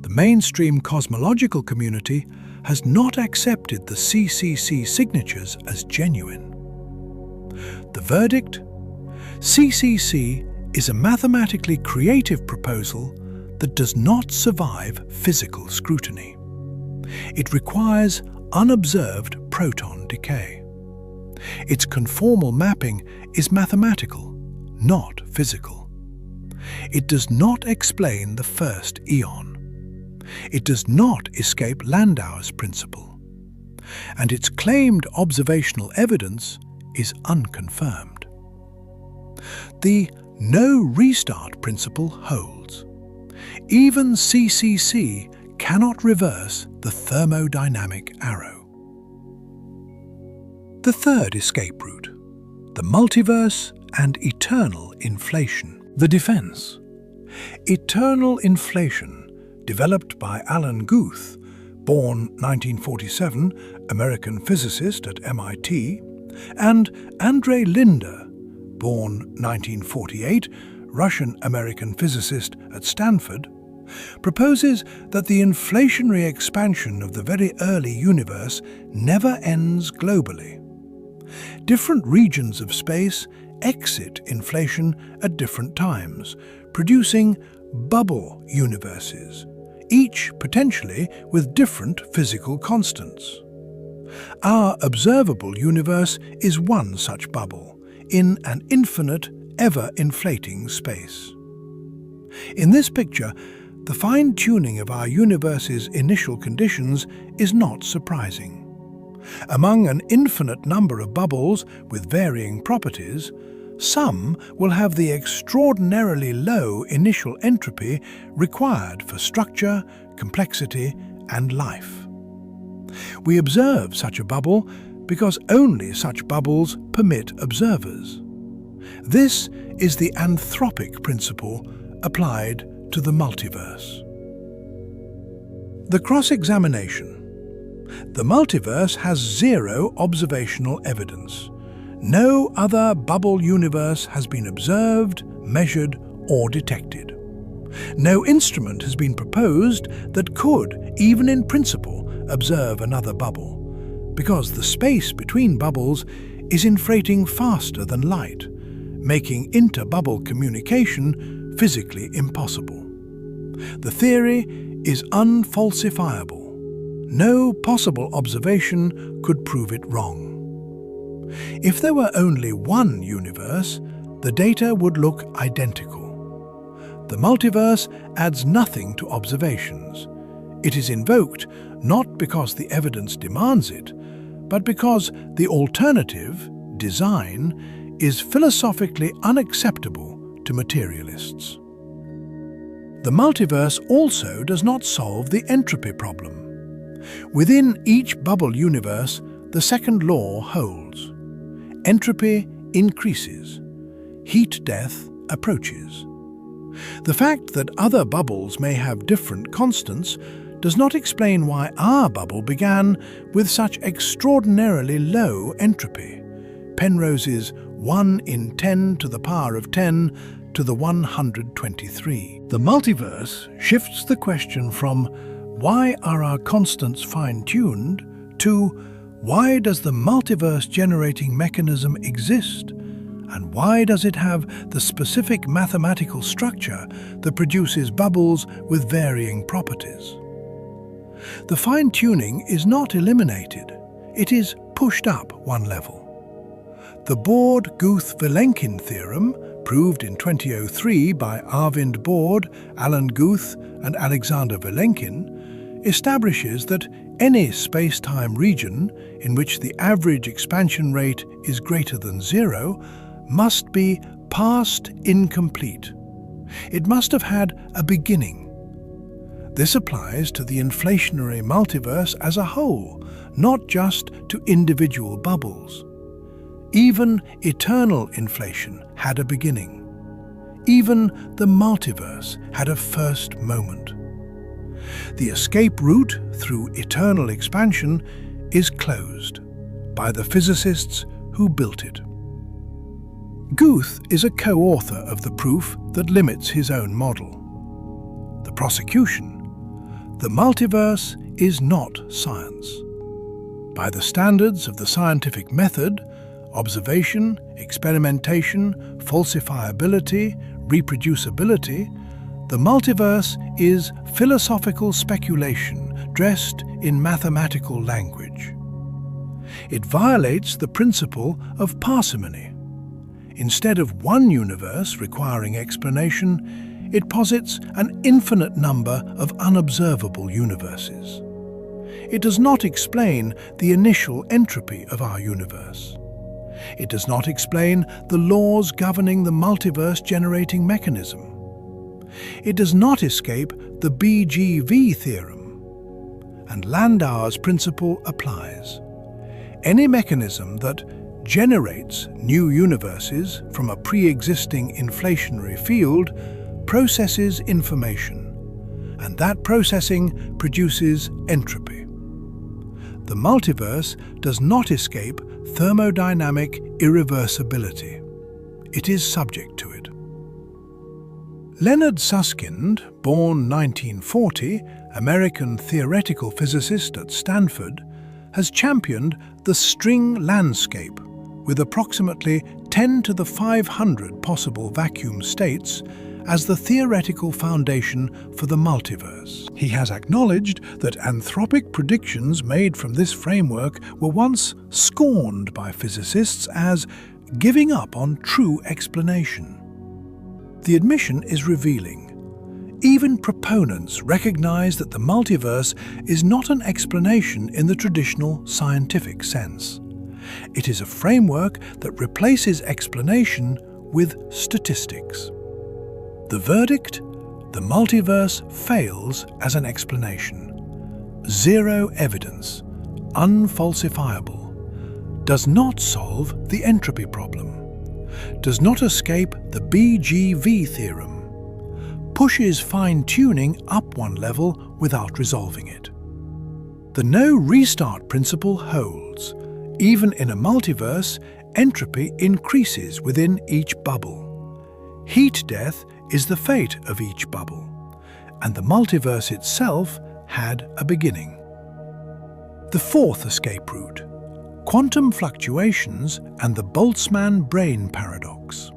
The mainstream cosmological community has not accepted the CCC signatures as genuine. The verdict? CCC is a mathematically creative proposal that does not survive physical scrutiny. It requires unobserved proton decay. Its conformal mapping is mathematical, not physical. It does not explain the first eon. It does not escape Landauer's principle. And its claimed observational evidence is unconfirmed. The no restart principle holds. Even CCC cannot reverse the thermodynamic arrow. The third escape route, the multiverse and eternal inflation. The defense. Eternal inflation, developed by Alan Guth, born 1947, American physicist at MIT, and Andrei Linder, born 1948, Russian-American physicist at Stanford, proposes that the inflationary expansion of the very early universe never ends globally. Different regions of space exit inflation at different times, producing bubble universes, each potentially with different physical constants. Our observable universe is one such bubble, in an infinite, ever-inflating space. In this picture, the fine-tuning of our universe's initial conditions is not surprising. Among an infinite number of bubbles with varying properties, some will have the extraordinarily low initial entropy required for structure, complexity, and life. We observe such a bubble because only such bubbles permit observers. This is the anthropic principle applied to the multiverse. The cross-examination. The multiverse has zero observational evidence. No other bubble universe has been observed, measured, or detected. No instrument has been proposed that could, even in principle, observe another bubble, because the space between bubbles is inflating faster than light, making inter-bubble communication physically impossible. The theory is unfalsifiable. No possible observation could prove it wrong. If there were only one universe, the data would look identical. The multiverse adds nothing to observations. It is invoked not because the evidence demands it, but because the alternative, design, is philosophically unacceptable to materialists. The multiverse also does not solve the entropy problem. Within each bubble universe, the second law holds. Entropy increases. Heat death approaches. The fact that other bubbles may have different constants does not explain why our bubble began with such extraordinarily low entropy. Penrose's 1 in 10 to the power of 10 to the 123. The multiverse shifts the question from why are our constants fine-tuned to why does the multiverse generating mechanism exist, and why does it have the specific mathematical structure that produces bubbles with varying properties? The fine-tuning is not eliminated, it is pushed up one level. The Borde-Guth-Vilenkin theorem, proved in 2003 by Arvind Borde, Alan Guth, and Alexander Vilenkin, establishes that any space-time region in which the average expansion rate is greater than 0 must be past incomplete. It must have had a beginning. This applies to the inflationary multiverse as a whole, not just to individual bubbles. Even eternal inflation had a beginning. Even the multiverse had a first moment. The escape route through eternal expansion is closed by the physicists who built it. Guth is a co-author of the proof that limits his own model. The prosecution. The multiverse is not science. By the standards of the scientific method, observation, experimentation, falsifiability, reproducibility, the multiverse is philosophical speculation dressed in mathematical language. It violates the principle of parsimony. Instead of one universe requiring explanation, it posits an infinite number of unobservable universes. It does not explain the initial entropy of our universe. It does not explain the laws governing the multiverse generating mechanism. It does not escape the BGV theorem. And Landauer's principle applies. Any mechanism that generates new universes from a pre-existing inflationary field processes information, and that processing produces entropy. The multiverse does not escape thermodynamic irreversibility. It is subject to it. Leonard Susskind, born 1940, American theoretical physicist at Stanford, has championed the string landscape with approximately 10 to the 500 possible vacuum states as the theoretical foundation for the multiverse. He has acknowledged that anthropic predictions made from this framework were once scorned by physicists as giving up on true explanation. The admission is revealing. Even proponents recognize that the multiverse is not an explanation in the traditional scientific sense. It is a framework that replaces explanation with statistics. The verdict? The multiverse fails as an explanation. Zero evidence, unfalsifiable, does not solve the entropy problem, does not escape the BGV theorem, pushes fine-tuning up one level without resolving it. The no-restart principle holds. Even in a multiverse, entropy increases within each bubble. Heat death is the fate of each bubble, and the multiverse itself had a beginning. The fourth escape route: quantum fluctuations and the Boltzmann brain paradox.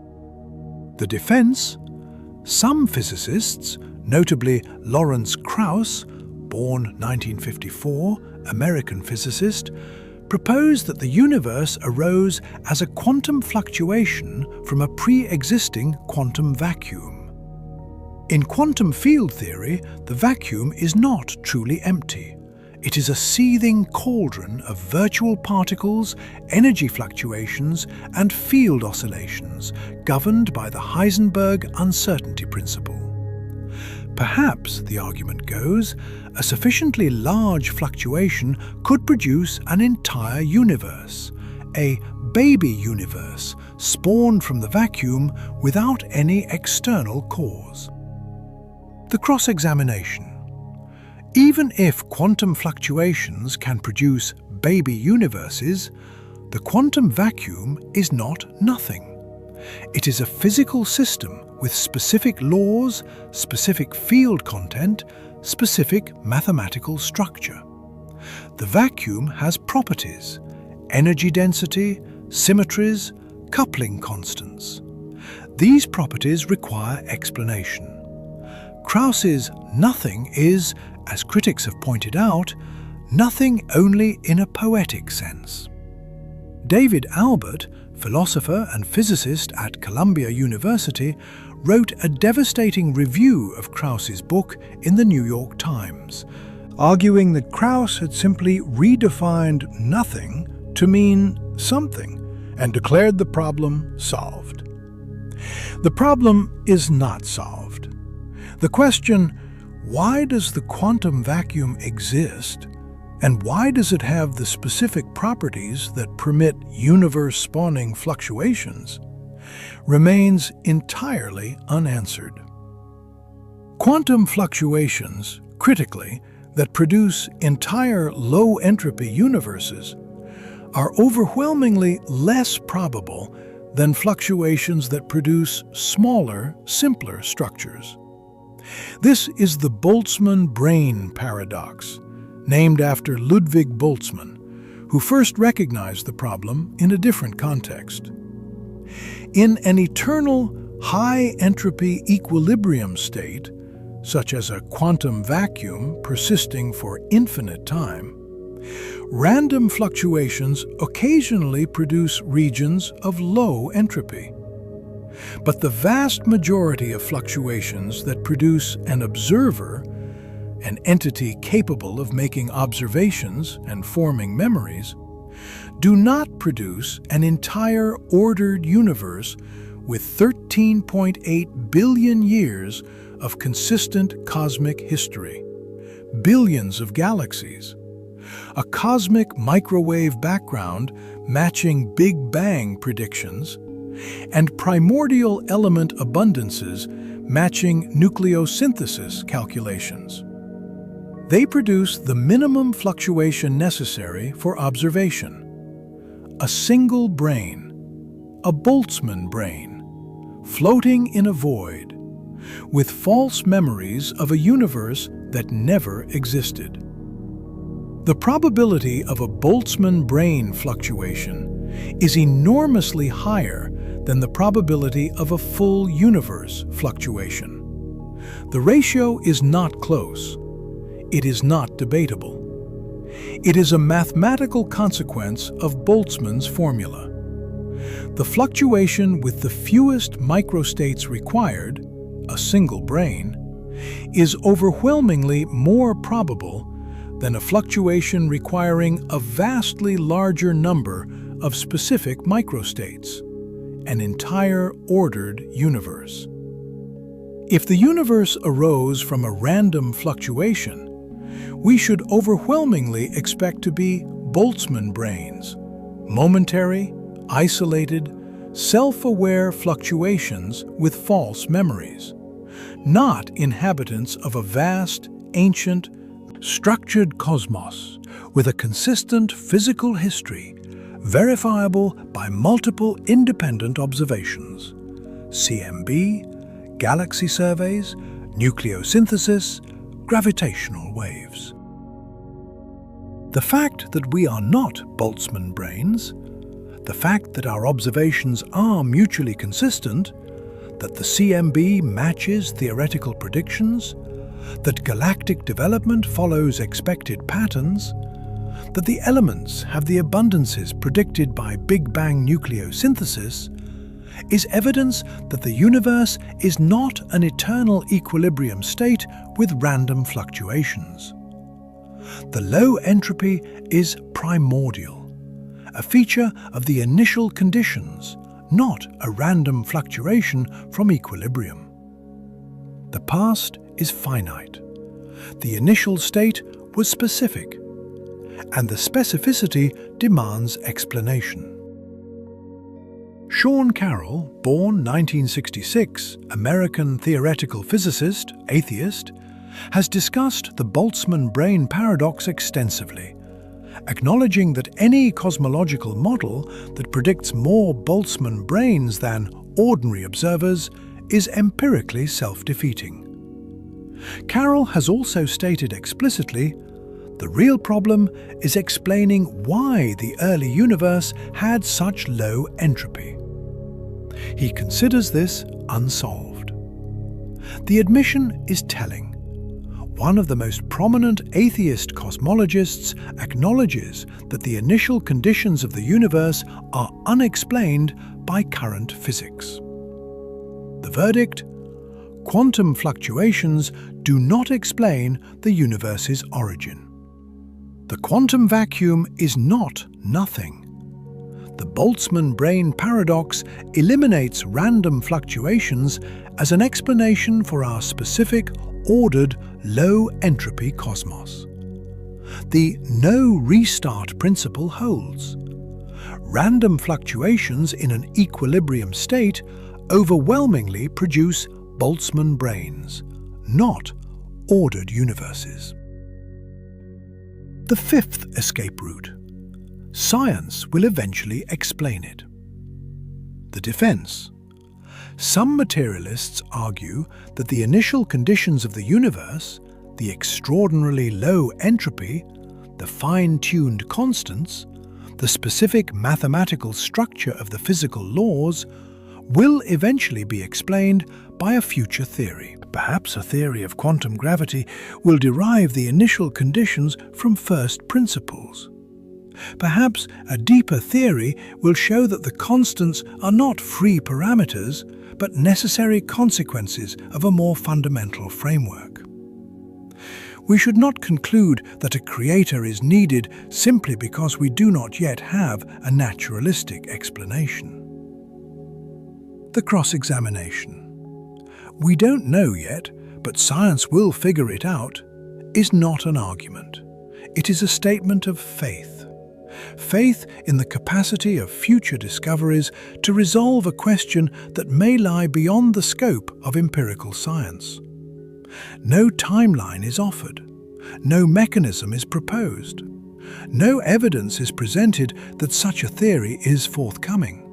The defense? Some physicists, notably Lawrence Krauss, born 1954, American physicist, propose that the universe arose as a quantum fluctuation from a pre-existing quantum vacuum. In quantum field theory, the vacuum is not truly empty. It is a seething cauldron of virtual particles, energy fluctuations, and field oscillations governed by the Heisenberg uncertainty principle. Perhaps, the argument goes, a sufficiently large fluctuation could produce an entire universe, a baby universe spawned from the vacuum without any external cause. The cross-examination. Even if quantum fluctuations can produce baby universes, the quantum vacuum is not nothing. It is a physical system with specific laws, specific field content, specific mathematical structure. The vacuum has properties: energy density, symmetries, coupling constants. These properties require explanation. Krauss's nothing is, as critics have pointed out, nothing only in a poetic sense. David Albert, philosopher and physicist at Columbia University, wrote a devastating review of Krauss's book in the New York Times, arguing that Krauss had simply redefined nothing to mean something and declared the problem solved. The problem is not solved. The question, why does the quantum vacuum exist, and why does it have the specific properties that permit universe-spawning fluctuations, remains entirely unanswered. Quantum fluctuations, critically, that produce entire low-entropy universes are overwhelmingly less probable than fluctuations that produce smaller, simpler structures. This is the Boltzmann brain paradox, named after Ludwig Boltzmann, who first recognized the problem in a different context. In an eternal high-entropy equilibrium state, such as a quantum vacuum persisting for infinite time, random fluctuations occasionally produce regions of low entropy. But the vast majority of fluctuations that produce an observer, an entity capable of making observations and forming memories, do not produce an entire ordered universe with 13.8 billion years of consistent cosmic history, billions of galaxies, a cosmic microwave background matching Big Bang predictions, and primordial element abundances matching nucleosynthesis calculations. They produce the minimum fluctuation necessary for observation: a single brain, a Boltzmann brain, floating in a void, with false memories of a universe that never existed. The probability of a Boltzmann brain fluctuation is enormously higher than the probability of a full universe fluctuation. The ratio is not close. It is not debatable. It is a mathematical consequence of Boltzmann's formula. The fluctuation with the fewest microstates required, a single brain, is overwhelmingly more probable than a fluctuation requiring a vastly larger number of specific microstates, an entire ordered universe. If the universe arose from a random fluctuation, we should overwhelmingly expect to be Boltzmann brains, momentary, isolated, self-aware fluctuations with false memories, not inhabitants of a vast, ancient, structured cosmos with a consistent physical history, verifiable by multiple independent observations, CMB, galaxy surveys, nucleosynthesis, gravitational waves. The fact that we are not Boltzmann brains, the fact that our observations are mutually consistent, that the CMB matches theoretical predictions, that galactic development follows expected patterns, that the elements have the abundances predicted by Big Bang nucleosynthesis, is evidence that the universe is not an eternal equilibrium state with random fluctuations. The low entropy is primordial, a feature of the initial conditions, not a random fluctuation from equilibrium. The past is finite. The initial state was specific, and the specificity demands explanation. Sean Carroll, born 1966, American theoretical physicist, atheist, has discussed the Boltzmann brain paradox extensively, acknowledging that any cosmological model that predicts more Boltzmann brains than ordinary observers is empirically self-defeating. Carroll has also stated explicitly, the real problem is explaining why the early universe had such low entropy. He considers this unsolved. The admission is telling. One of the most prominent atheist cosmologists acknowledges that the initial conditions of the universe are unexplained by current physics. The verdict? Quantum fluctuations do not explain the universe's origin. The quantum vacuum is not nothing. The Boltzmann brain paradox eliminates random fluctuations as an explanation for our specific, ordered, low-entropy cosmos. The no restart principle holds. Random fluctuations in an equilibrium state overwhelmingly produce Boltzmann brains, not ordered universes. The fifth escape route. Science will eventually explain it. The defense. Some materialists argue that the initial conditions of the universe, the extraordinarily low entropy, the fine-tuned constants, the specific mathematical structure of the physical laws, will eventually be explained by a future theory. Perhaps a theory of quantum gravity will derive the initial conditions from first principles. Perhaps a deeper theory will show that the constants are not free parameters, but necessary consequences of a more fundamental framework. We should not conclude that a creator is needed simply because we do not yet have a naturalistic explanation. The cross-examination. "We don't know yet, but science will figure it out," is not an argument. It is a statement of faith. Faith in the capacity of future discoveries to resolve a question that may lie beyond the scope of empirical science. No timeline is offered. No mechanism is proposed. No evidence is presented that such a theory is forthcoming.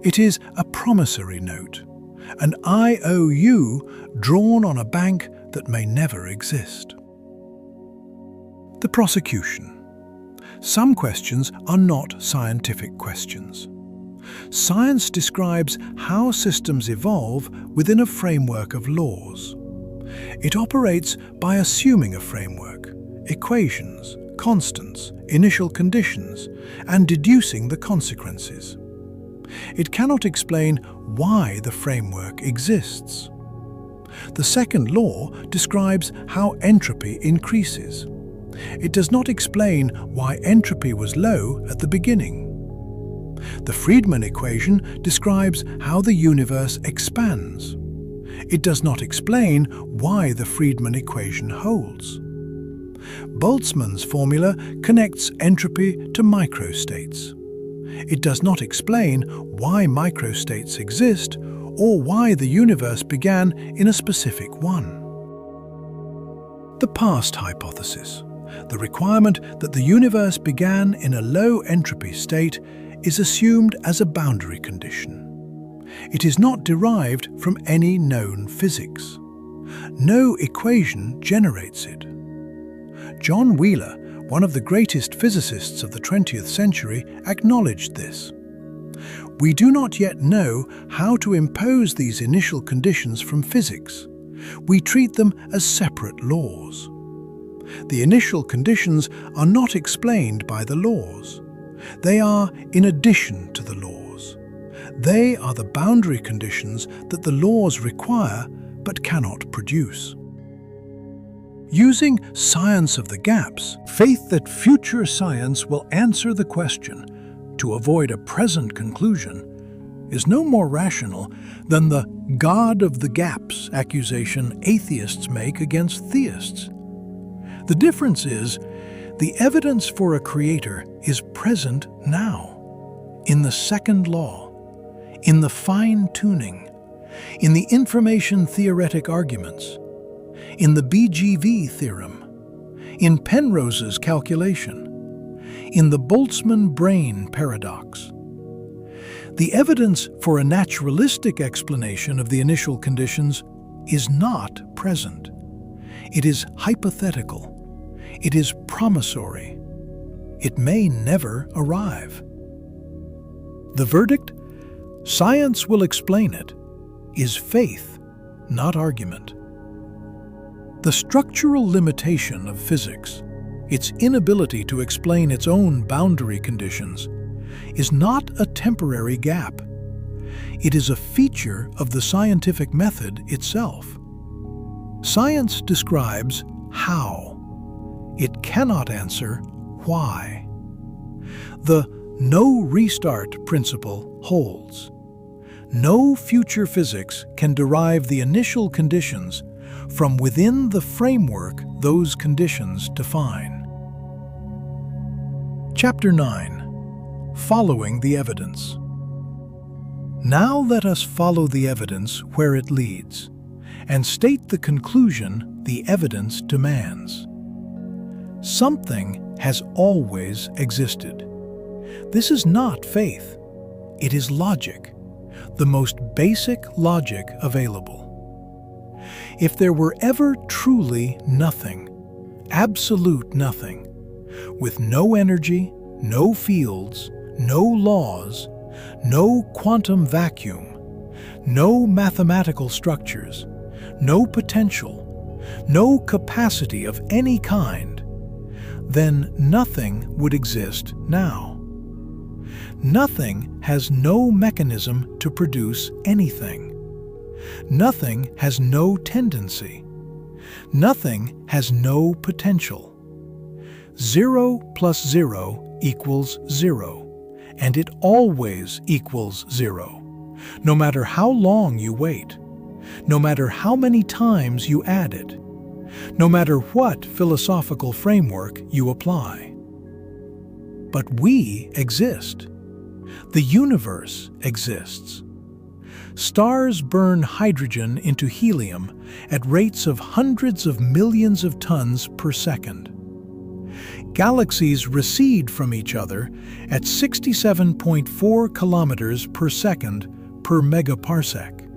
It is a promissory note, an IOU drawn on a bank that may never exist. The prosecution. Some questions are not scientific questions. Science describes how systems evolve within a framework of laws. It operates by assuming a framework, equations, constants, initial conditions, and deducing the consequences. It cannot explain why the framework exists. The second law describes how entropy increases. It does not explain why entropy was low at the beginning. The Friedmann equation describes how the universe expands. It does not explain why the Friedmann equation holds. Boltzmann's formula connects entropy to microstates. It does not explain why microstates exist or why the universe began in a specific one. The past hypothesis. The requirement that the universe began in a low entropy state is assumed as a boundary condition. It is not derived from any known physics. No equation generates it. John Wheeler, one of the greatest physicists of the 20th century, acknowledged this. We do not yet know how to impose these initial conditions from physics. We treat them as separate laws. The initial conditions are not explained by the laws. They are in addition to the laws. They are the boundary conditions that the laws require but cannot produce. Using science of the gaps, faith that future science will answer the question to avoid a present conclusion is no more rational than the God of the gaps accusation atheists make against theists. The difference is, the evidence for a creator is present now, in the second law, in the fine-tuning, in the information-theoretic arguments, in the BGV theorem, in Penrose's calculation, in the Boltzmann brain paradox. The evidence for a naturalistic explanation of the initial conditions is not present. It is hypothetical. It is promissory. It may never arrive. The verdict? Science will explain it, is faith, not argument. The structural limitation of physics, its inability to explain its own boundary conditions, is not a temporary gap. It is a feature of the scientific method itself. Science describes how. It cannot answer why. The no restart principle holds. No future physics can derive the initial conditions from within the framework those conditions define. Chapter 9. Following the evidence. Now let us follow the evidence where it leads, and state the conclusion the evidence demands. Something has always existed. This is not faith. It is logic, the most basic logic available. If there were ever truly nothing, absolute nothing, with no energy, no fields, no laws, no quantum vacuum, no mathematical structures, no potential, no capacity of any kind, then nothing would exist now. Nothing has no mechanism to produce anything. Nothing has no tendency. Nothing has no potential. 0 plus 0 equals 0, and it always equals 0, no matter how long you wait, no matter how many times you add it, no matter what philosophical framework you apply. But we exist. The universe exists. Stars burn hydrogen into helium at rates of hundreds of millions of tons per second. Galaxies recede from each other at 67.4 kilometers per second per megaparsec.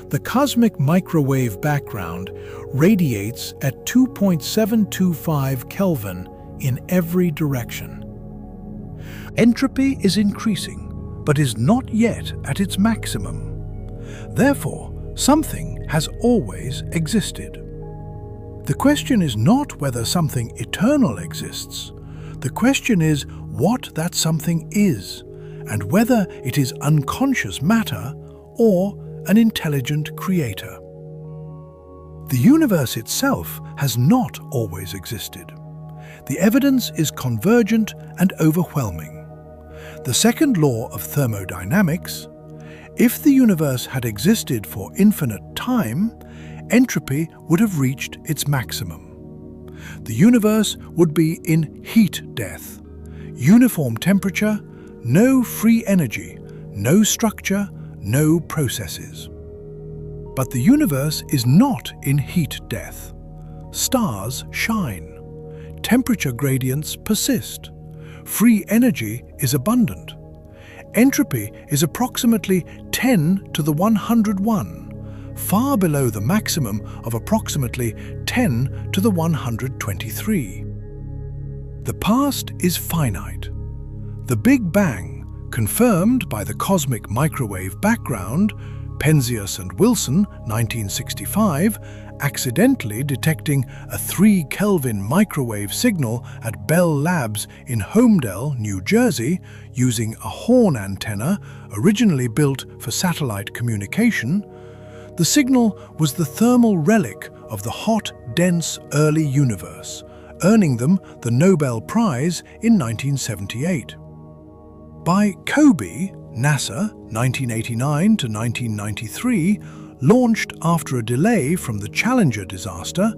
The cosmic microwave background radiates at 2.725 Kelvin in every direction. Entropy is increasing, but is not yet at its maximum. Therefore, something has always existed. The question is not whether something eternal exists. The question is what that something is, and whether it is unconscious matter or an intelligent creator. The universe itself has not always existed. The evidence is convergent and overwhelming. The second law of thermodynamics: if the universe had existed for infinite time, entropy would have reached its maximum. The universe would be in heat death, uniform temperature, no free energy, no structure, no processes. But the universe is not in heat death. Stars shine. Temperature gradients persist. Free energy is abundant. Entropy is approximately 10 to the 101, far below the maximum of approximately 10 to the 123. The past is finite. The Big Bang, confirmed by the cosmic microwave background, Penzias and Wilson, 1965, accidentally detecting a 3 Kelvin microwave signal at Bell Labs in Homedale, New Jersey, using a horn antenna originally built for satellite communication. The signal was the thermal relic of the hot, dense early universe, earning them the Nobel Prize in 1978. By COBE, NASA, 1989 to 1993, launched after a delay from the Challenger disaster,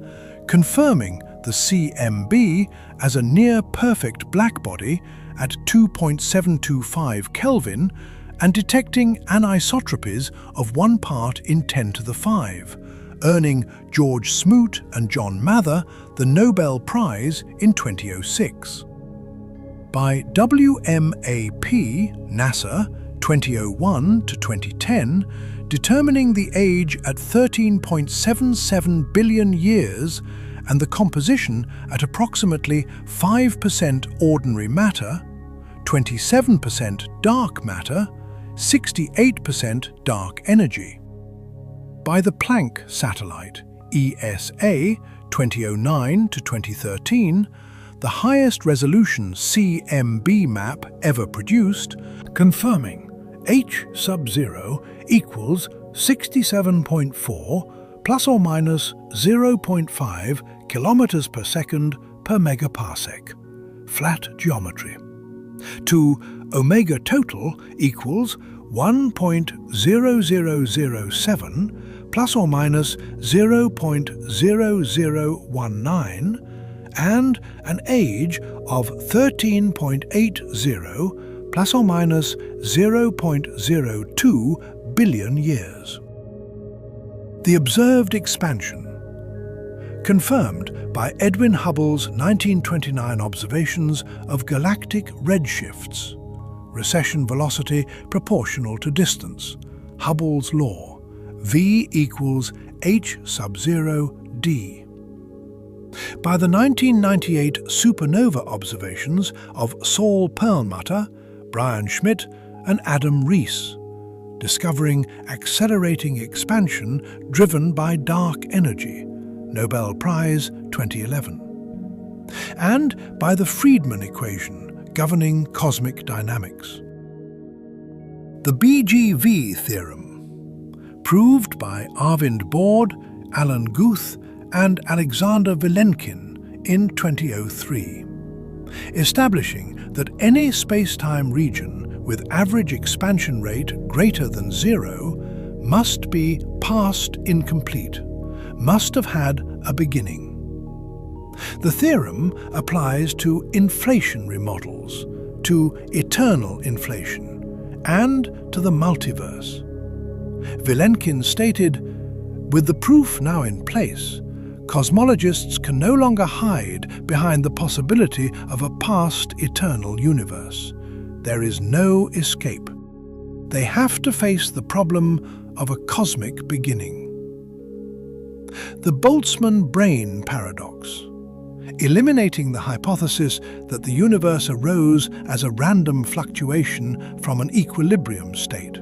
confirming the CMB as a near-perfect blackbody at 2.725 Kelvin and detecting anisotropies of 1 part in 10 to the 5, earning George Smoot and John Mather the Nobel Prize in 2006. By WMAP, NASA, 2001 to 2010, determining the age at 13.77 billion years and the composition at approximately 5% ordinary matter, 27% dark matter, 68% dark energy. By the Planck satellite, ESA, 2009 to 2013, the highest resolution CMB map ever produced, confirming H sub 0 equals 67.4 plus or minus 0.5 kilometers per second per megaparsec, flat geometry. To omega total equals 1.0007 plus or minus 0.0019 and an age of 13.80 plus or minus 0.02 billion years. The observed expansion, confirmed by Edwin Hubble's 1929 observations of galactic redshifts, recession velocity proportional to distance, Hubble's law, V equals h sub 0 d. By the 1998 supernova observations of Saul Perlmutter, Brian Schmidt, and Adam Rees, discovering accelerating expansion driven by dark energy, Nobel Prize 2011. And by the Friedmann equation governing cosmic dynamics. The BGV theorem, proved by Arvind Borde, Alan Guth, and Alexander Vilenkin in 2003, establishing that any space-time region with average expansion rate greater than 0 must be past incomplete, must have had a beginning. The theorem applies to inflationary models, to eternal inflation, and to the multiverse. Vilenkin stated, "With the proof now in place, cosmologists can no longer hide behind the possibility of a past eternal universe. There is no escape. They have to face the problem of a cosmic beginning." The Boltzmann brain paradox, eliminating the hypothesis that the universe arose as a random fluctuation from an equilibrium state.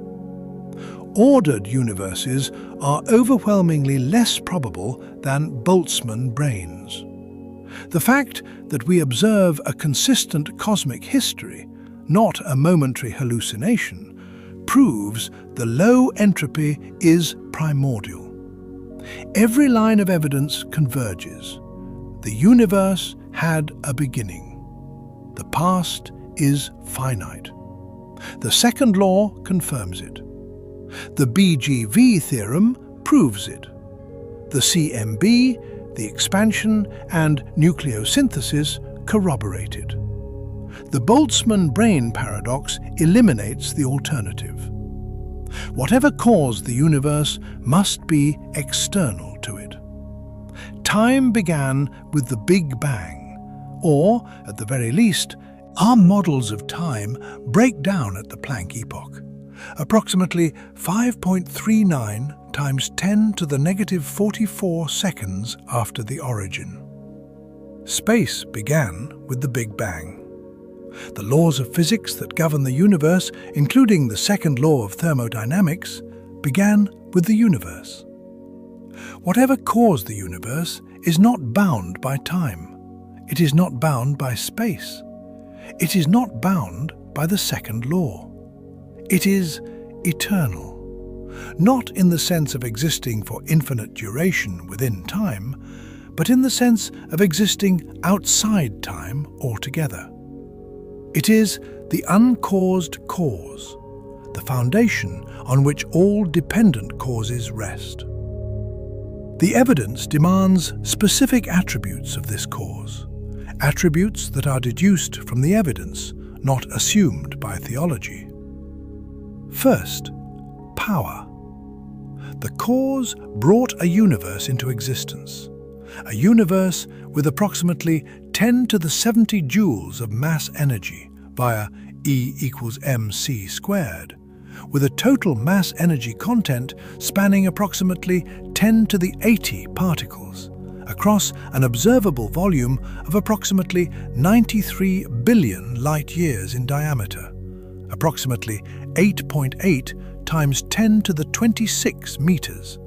Ordered universes are overwhelmingly less probable than Boltzmann brains. The fact that we observe a consistent cosmic history, not a momentary hallucination, proves the low entropy is primordial. Every line of evidence converges. The universe had a beginning. The past is finite. The second law confirms it. The BGV theorem proves it. The CMB, the expansion, and nucleosynthesis corroborate it. The Boltzmann brain paradox eliminates the alternative. Whatever caused the universe must be external to it. Time began with the Big Bang, or, at the very least, our models of time break down at the Planck epoch, approximately 5.39 times 10 to the negative 44 seconds after the origin. Space began with the Big Bang. The laws of physics that govern the universe, including the second law of thermodynamics, began with the universe. Whatever caused the universe is not bound by time. It is not bound by space. It is not bound by the second law. It is eternal, not in the sense of existing for infinite duration within time, but in the sense of existing outside time altogether. It is the uncaused cause, the foundation on which all dependent causes rest. The evidence demands specific attributes of this cause, attributes that are deduced from the evidence, not assumed by theology. First, power. The cause brought a universe into existence, a universe with approximately 10 to the 70 joules of mass energy via E equals mc squared, with a total mass energy content spanning approximately 10 to the 80 particles, across an observable volume of approximately 93 billion light-years in diameter, approximately 8.8 times 10 to the 26 meters,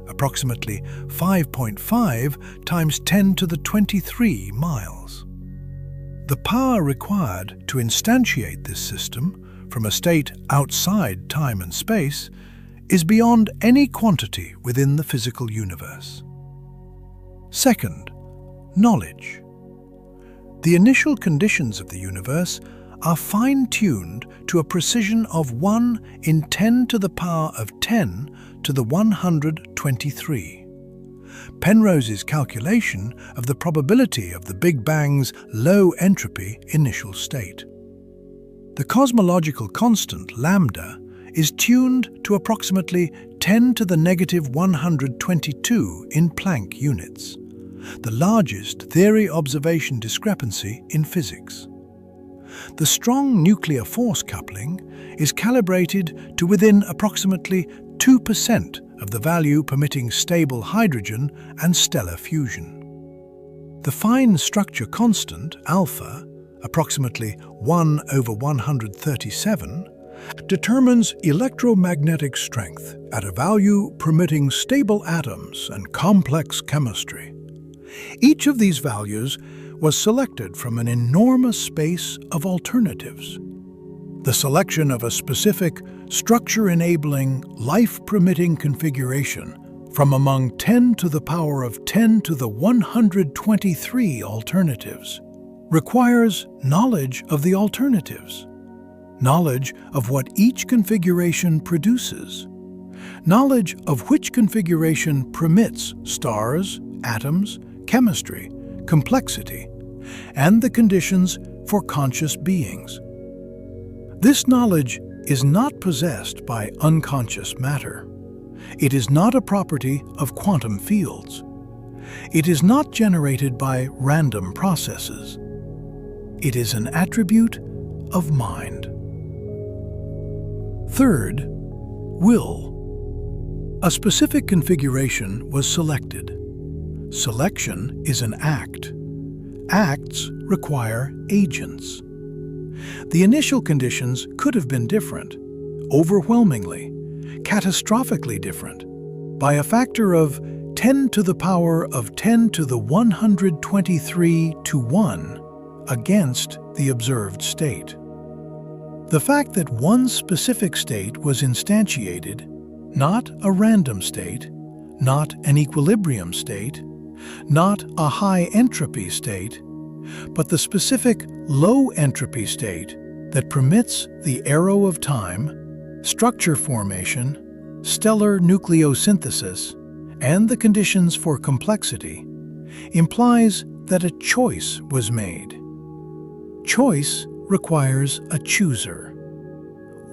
approximately 5.5 times 10 to the 23 miles. The power required to instantiate this system from a state outside time and space is beyond any quantity within the physical universe. Second, knowledge. The initial conditions of the universe are fine-tuned to a precision of 1 in 10 to the power of 10 to the 123. Penrose's calculation of the probability of the Big Bang's low entropy initial state. The cosmological constant, lambda, is tuned to approximately 10 to the negative 122 in Planck units, the largest theory-observation discrepancy in physics. The strong nuclear force coupling is calibrated to within approximately 2% of the value permitting stable hydrogen and stellar fusion. The fine structure constant, alpha, approximately 1 over 137, determines electromagnetic strength at a value permitting stable atoms and complex chemistry. Each of these values was selected from an enormous space of alternatives. The selection of a specific structure-enabling, life-permitting configuration from among 10 to the power of 10 to the 123 alternatives requires knowledge of the alternatives, knowledge of what each configuration produces, knowledge of which configuration permits stars, atoms, chemistry, complexity, and the conditions for conscious beings. This knowledge is not possessed by unconscious matter. It is not a property of quantum fields. It is not generated by random processes. It is an attribute of mind. Third, will. A specific configuration was selected. Selection is an act. Acts require agents. The initial conditions could have been different, overwhelmingly, catastrophically different, by a factor of 10 to the power of 10 to the 123 to 1 against the observed state. The fact that one specific state was instantiated, not a random state, not an equilibrium state, not a high entropy state, but the specific low entropy state that permits the arrow of time, structure formation, stellar nucleosynthesis, and the conditions for complexity, implies that a choice was made. Choice requires a chooser.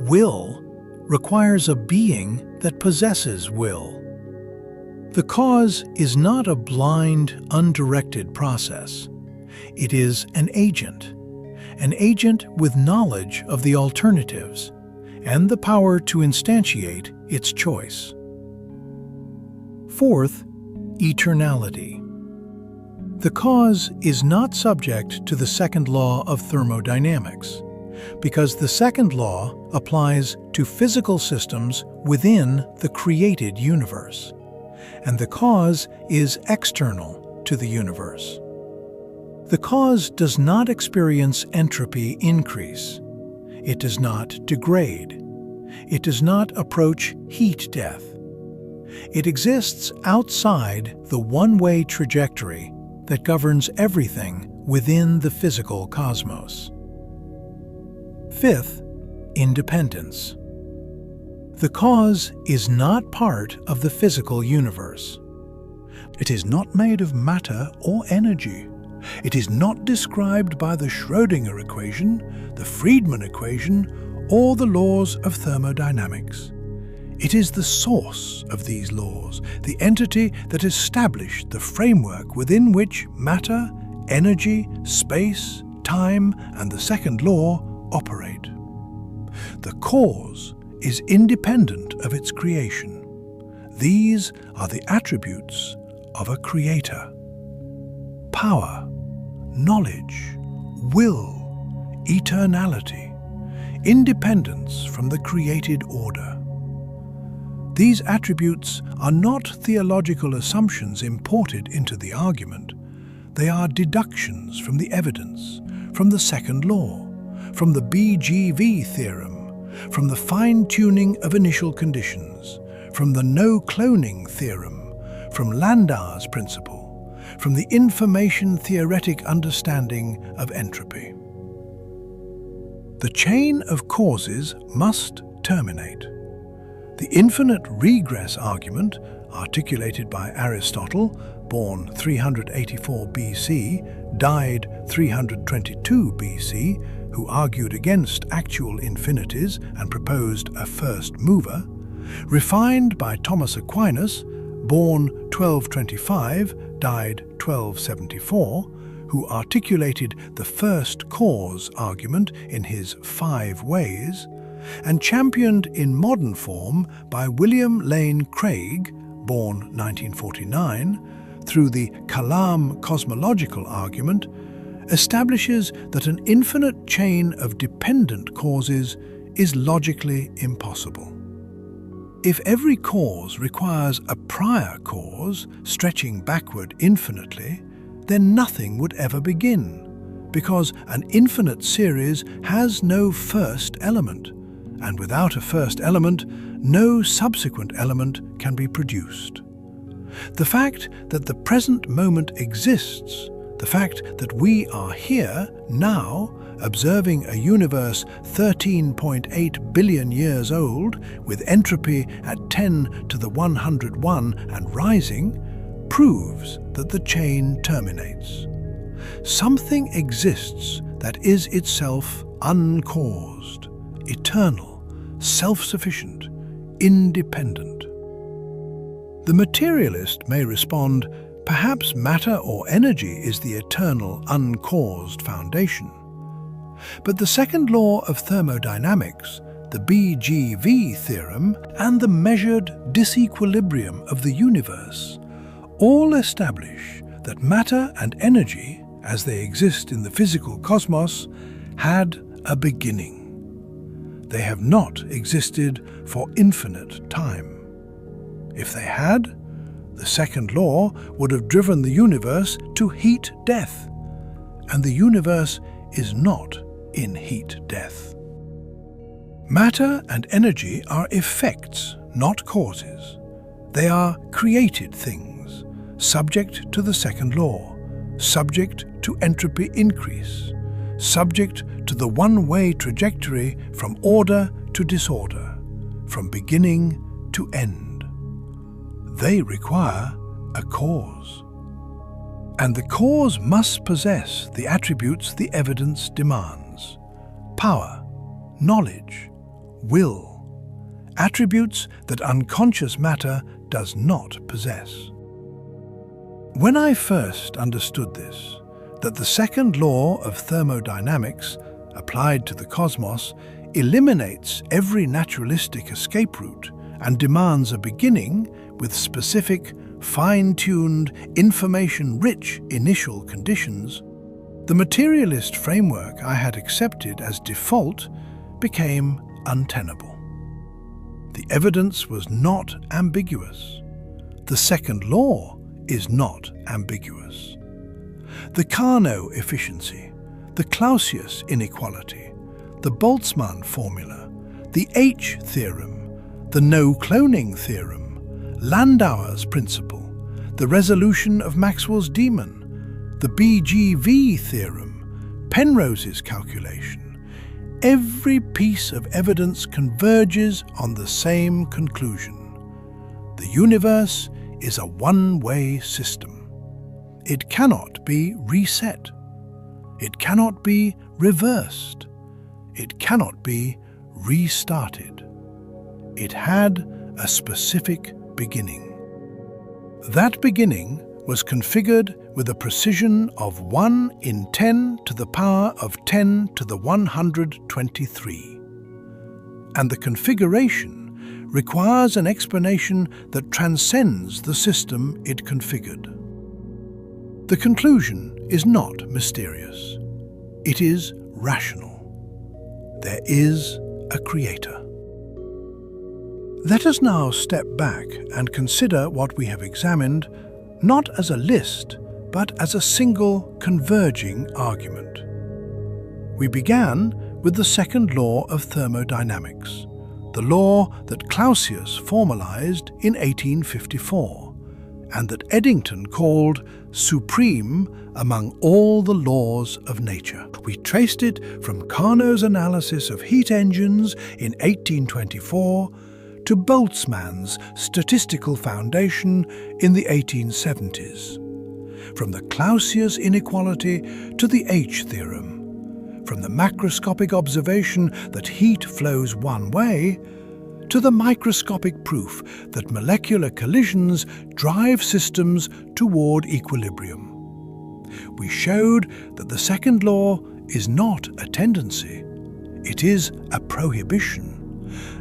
Will requires a being that possesses will. The cause is not a blind, undirected process. It is an agent with knowledge of the alternatives and the power to instantiate its choice. Fourth, eternality. The cause is not subject to the second law of thermodynamics, because the second law applies to physical systems within the created universe, and the cause is external to the universe. The cause does not experience entropy increase. It does not degrade. It does not approach heat death. It exists outside the one-way trajectory that governs everything within the physical cosmos. Fifth, independence. The cause is not part of the physical universe. It is not made of matter or energy. It is not described by the Schrödinger equation, the Friedmann equation, or the laws of thermodynamics. It is the source of these laws, the entity that established the framework within which matter, energy, space, time, and the second law operate. The cause is independent of its creation. These are the attributes of a creator: power, knowledge, will, eternality, independence from the created order. These attributes are not theological assumptions imported into the argument. They are deductions from the evidence, from the second law, from the BGV theorem, from the fine-tuning of initial conditions, from the no-cloning theorem, from Landauer's principle, from the information-theoretic understanding of entropy. The chain of causes must terminate. The infinite regress argument, articulated by Aristotle, born 384 BC, died 322 BC, who argued against actual infinities and proposed a first mover, refined by Thomas Aquinas, born 1225, died 1274, who articulated the first cause argument in his 5 ways, and championed in modern form by William Lane Craig, born 1949, through the Kalam cosmological argument, establishes that an infinite chain of dependent causes is logically impossible. If every cause requires a prior cause stretching backward infinitely, then nothing would ever begin, because an infinite series has no first element, and without a first element, no subsequent element can be produced. The fact that the present moment exists, the fact that we are here, now, observing a universe 13.8 billion years old, with entropy at 10 to the 101 and rising, proves that the chain terminates. Something exists that is itself uncaused, eternal, self-sufficient, independent. The materialist may respond, perhaps matter or energy is the eternal, uncaused foundation. But the second law of thermodynamics, the BGV theorem, and the measured disequilibrium of the universe all establish that matter and energy, as they exist in the physical cosmos, had a beginning. They have not existed for infinite time. If they had, the second law would have driven the universe to heat death, and the universe is not in heat death. Matter and energy are effects, not causes. They are created things, subject to the second law, subject to entropy increase, subject to the one-way trajectory from order to disorder, from beginning to end. They require a cause. And the cause must possess the attributes the evidence demands: power, knowledge, will, attributes that unconscious matter does not possess. When I first understood this, that the second law of thermodynamics, applied to the cosmos, eliminates every naturalistic escape route and demands a beginning with specific, fine-tuned, information-rich initial conditions, the materialist framework I had accepted as default became untenable. The evidence was not ambiguous. The second law is not ambiguous. The Carnot efficiency, the Clausius inequality, the Boltzmann formula, the H theorem, the no-cloning theorem, Landauer's principle, the resolution of Maxwell's demon, the BGV theorem, Penrose's calculation. Every piece of evidence converges on the same conclusion. The universe is a one-way system. It cannot be reset. It cannot be reversed. It cannot be restarted. It had a specific beginning. That beginning was configured with a precision of 1 in 10 to the power of 10 to the 123. And the configuration requires an explanation that transcends the system it configured. The conclusion is not mysterious. It is rational. There is a creator. Let us now step back and consider what we have examined, not as a list, but as a single converging argument. We began with the second law of thermodynamics, the law that Clausius formalized in 1854, and that Eddington called supreme among all the laws of nature. We traced it from Carnot's analysis of heat engines in 1824 to Boltzmann's statistical foundation in the 1870s, from the Clausius inequality to the H theorem, from the macroscopic observation that heat flows one way to the microscopic proof that molecular collisions drive systems toward equilibrium. We showed that the second law is not a tendency, It is a prohibition.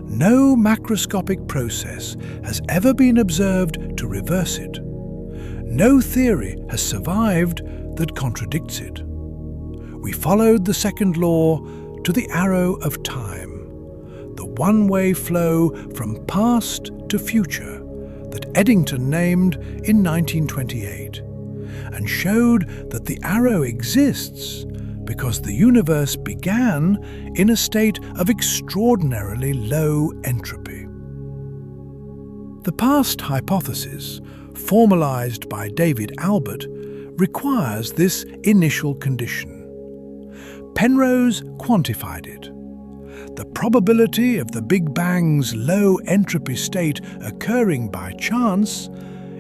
No macroscopic process has ever been observed to reverse it. No theory has survived that contradicts it. We followed the second law to the arrow of time, the one-way flow from past to future that Eddington named in 1928, and showed that the arrow exists because the universe began in a state of extraordinarily low entropy. The past hypothesis, formalized by David Albert, requires this initial condition. Penrose quantified it. The probability of the Big Bang's low entropy state occurring by chance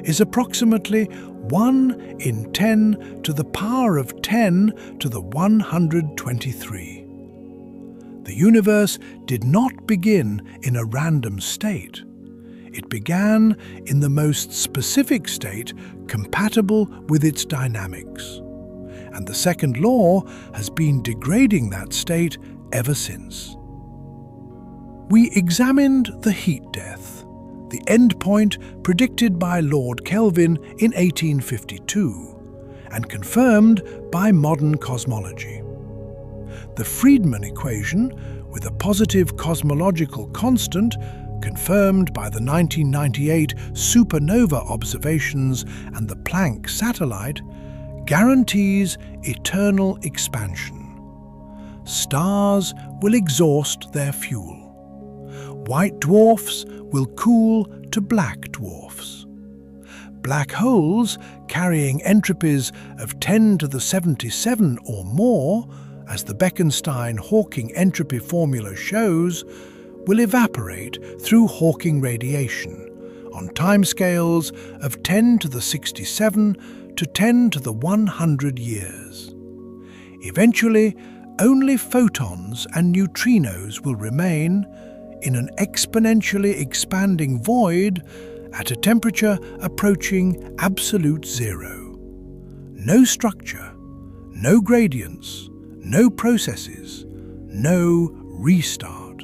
is approximately 1 in 10 to the power of 10 to the 123. The universe did not begin in a random state. It began in the most specific state compatible with its dynamics. And the second law has been degrading that state ever since. We examined the heat death, the endpoint predicted by Lord Kelvin in 1852 and confirmed by modern cosmology. The Friedmann equation, with a positive cosmological constant, confirmed by the 1998 supernova observations and the Planck satellite, guarantees eternal expansion. Stars will exhaust their fuel. White dwarfs will cool to black dwarfs. Black holes carrying entropies of 10 to the 77 or more, as the Bekenstein-Hawking entropy formula shows, will evaporate through Hawking radiation on timescales of 10 to the 67 to 10 to the 100 years. Eventually, only photons and neutrinos will remain in an exponentially expanding void at a temperature approaching absolute zero. No structure, no gradients, no processes, no restart.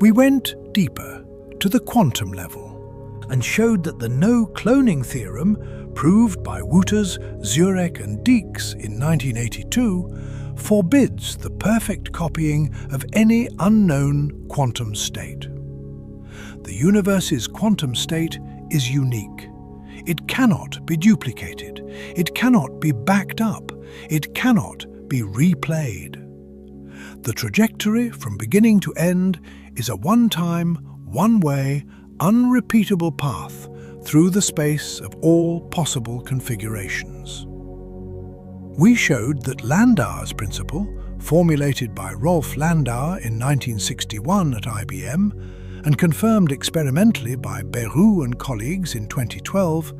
We went deeper to the quantum level and showed that the no-cloning theorem, proved by Wouters, Zurek and Dieks in 1982, forbids the perfect copying of any unknown quantum state. The universe's quantum state is unique. It cannot be duplicated. It cannot be backed up. It cannot be replayed. The trajectory from beginning to end is a one-time, one-way, unrepeatable path through the space of all possible configurations. We showed that Landauer's principle, formulated by Rolf Landauer in 1961 at IBM and confirmed experimentally by Beroux and colleagues in 2012,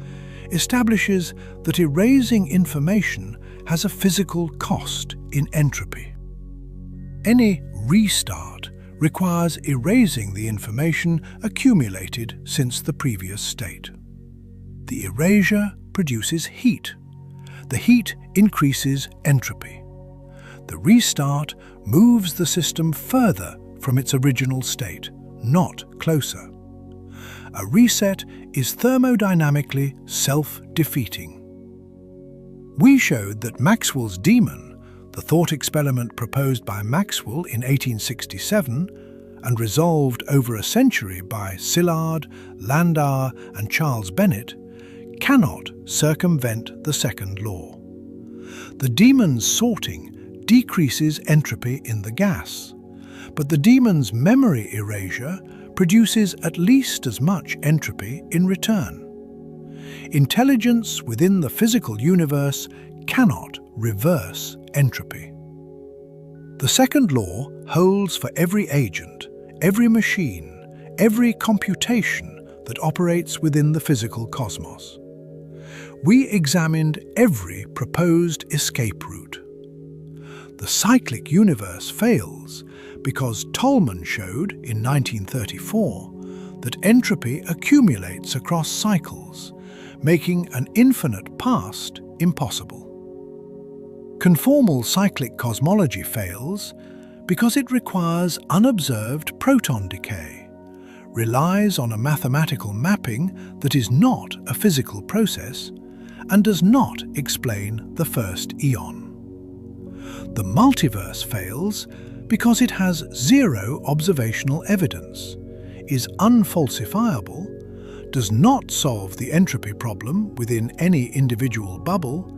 establishes that erasing information has a physical cost in entropy. Any restart requires erasing the information accumulated since the previous state. The erasure produces heat. The heat increases entropy. The restart moves the system further from its original state, not closer. A reset is thermodynamically self-defeating. We showed that Maxwell's demon, the thought experiment proposed by Maxwell in 1867 and resolved over a century by Szilard, Landauer and Charles Bennett, cannot circumvent the second law. The demon's sorting decreases entropy in the gas, but the demon's memory erasure produces at least as much entropy in return. Intelligence within the physical universe cannot reverse entropy. The second law holds for every agent, every machine, every computation that operates within the physical cosmos. We examined every proposed escape route. The cyclic universe fails because Tolman showed in 1934 that entropy accumulates across cycles, making an infinite past impossible. Conformal cyclic cosmology fails because it requires unobserved proton decay, relies on a mathematical mapping that is not a physical process, and does not explain the first eon. The multiverse fails because it has zero observational evidence, is unfalsifiable, does not solve the entropy problem within any individual bubble,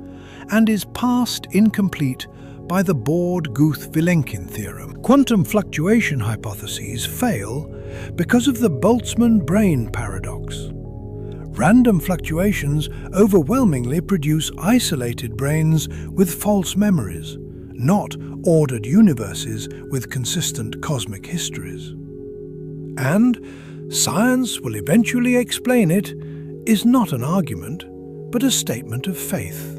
and is passed incomplete by the Born-Guth-Vilenkin theorem. Quantum fluctuation hypotheses fail because of the Boltzmann brane paradox. Random fluctuations overwhelmingly produce isolated branes with false memories, not ordered universes with consistent cosmic histories. And science will eventually explain it is not an argument, but a statement of faith,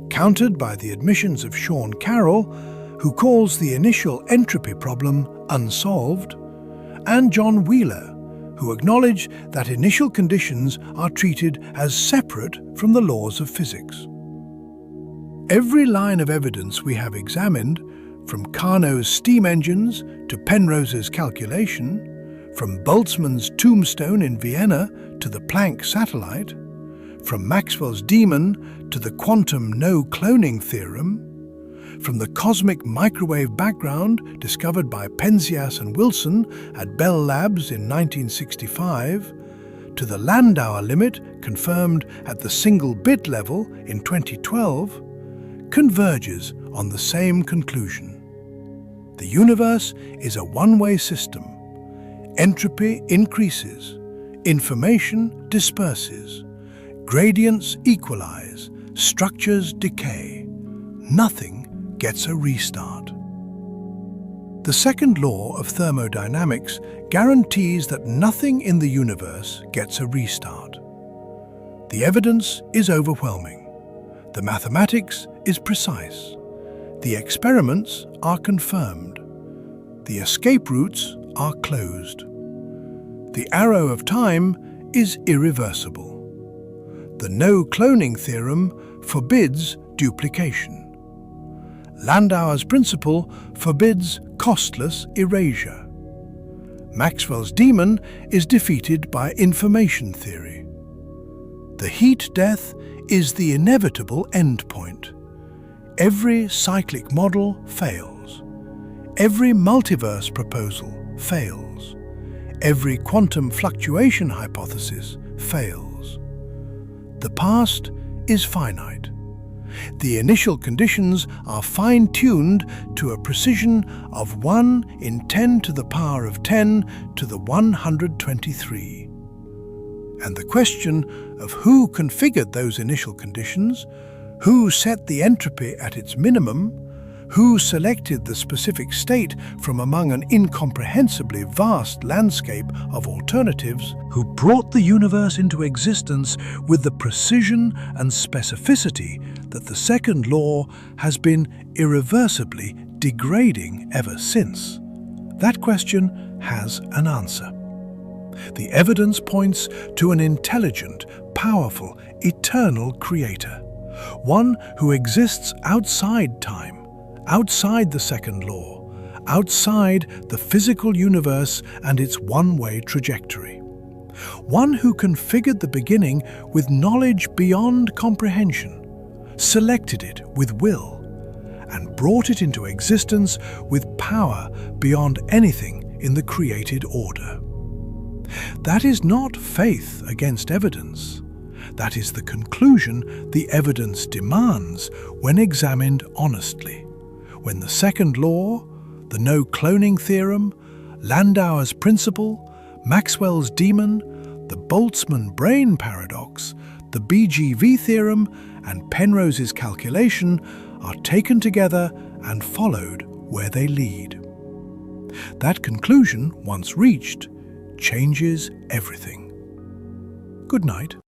countered by the admissions of Sean Carroll, who calls the initial entropy problem unsolved, and John Wheeler, who acknowledge that initial conditions are treated as separate from the laws of physics. Every line of evidence we have examined, from Carnot's steam engines to Penrose's calculation, from Boltzmann's tombstone in Vienna to the Planck satellite, from Maxwell's demon to the quantum no-cloning theorem, from the cosmic microwave background discovered by Penzias and Wilson at Bell Labs in 1965, to the Landauer limit confirmed at the single-bit level in 2012, converges on the same conclusion. The universe is a one-way system. Entropy increases, information disperses, gradients equalize, structures decay. Nothing gets a restart. The second law of thermodynamics guarantees that nothing in the universe gets a restart. The evidence is overwhelming. The mathematics is precise. The experiments are confirmed. The escape routes are closed. The arrow of time is irreversible. The no-cloning theorem forbids duplication. Landauer's principle forbids costless erasure. Maxwell's demon is defeated by information theory. The heat death is the inevitable endpoint. Every cyclic model fails. Every multiverse proposal fails. Every quantum fluctuation hypothesis fails. The past is finite. The initial conditions are fine-tuned to a precision of 1 in 10 to the power of 10 to the 123. And the question of who configured those initial conditions, who set the entropy at its minimum, who selected the specific state from among an incomprehensibly vast landscape of alternatives, who brought the universe into existence with the precision and specificity that the second law has been irreversibly degrading ever since. That question has an answer. The evidence points to an intelligent, powerful, eternal creator, one who exists outside time, outside the second law, outside the physical universe and its one-way trajectory. One who configured the beginning with knowledge beyond comprehension, selected it with will, and brought it into existence with power beyond anything in the created order. That is not faith against evidence. That is the conclusion the evidence demands when examined honestly. When the second law, the no-cloning theorem, Landauer's principle, Maxwell's demon, the Boltzmann brane paradox, the BGV theorem, and Penrose's calculation are taken together and followed where they lead. That conclusion, once reached, changes everything. Good night.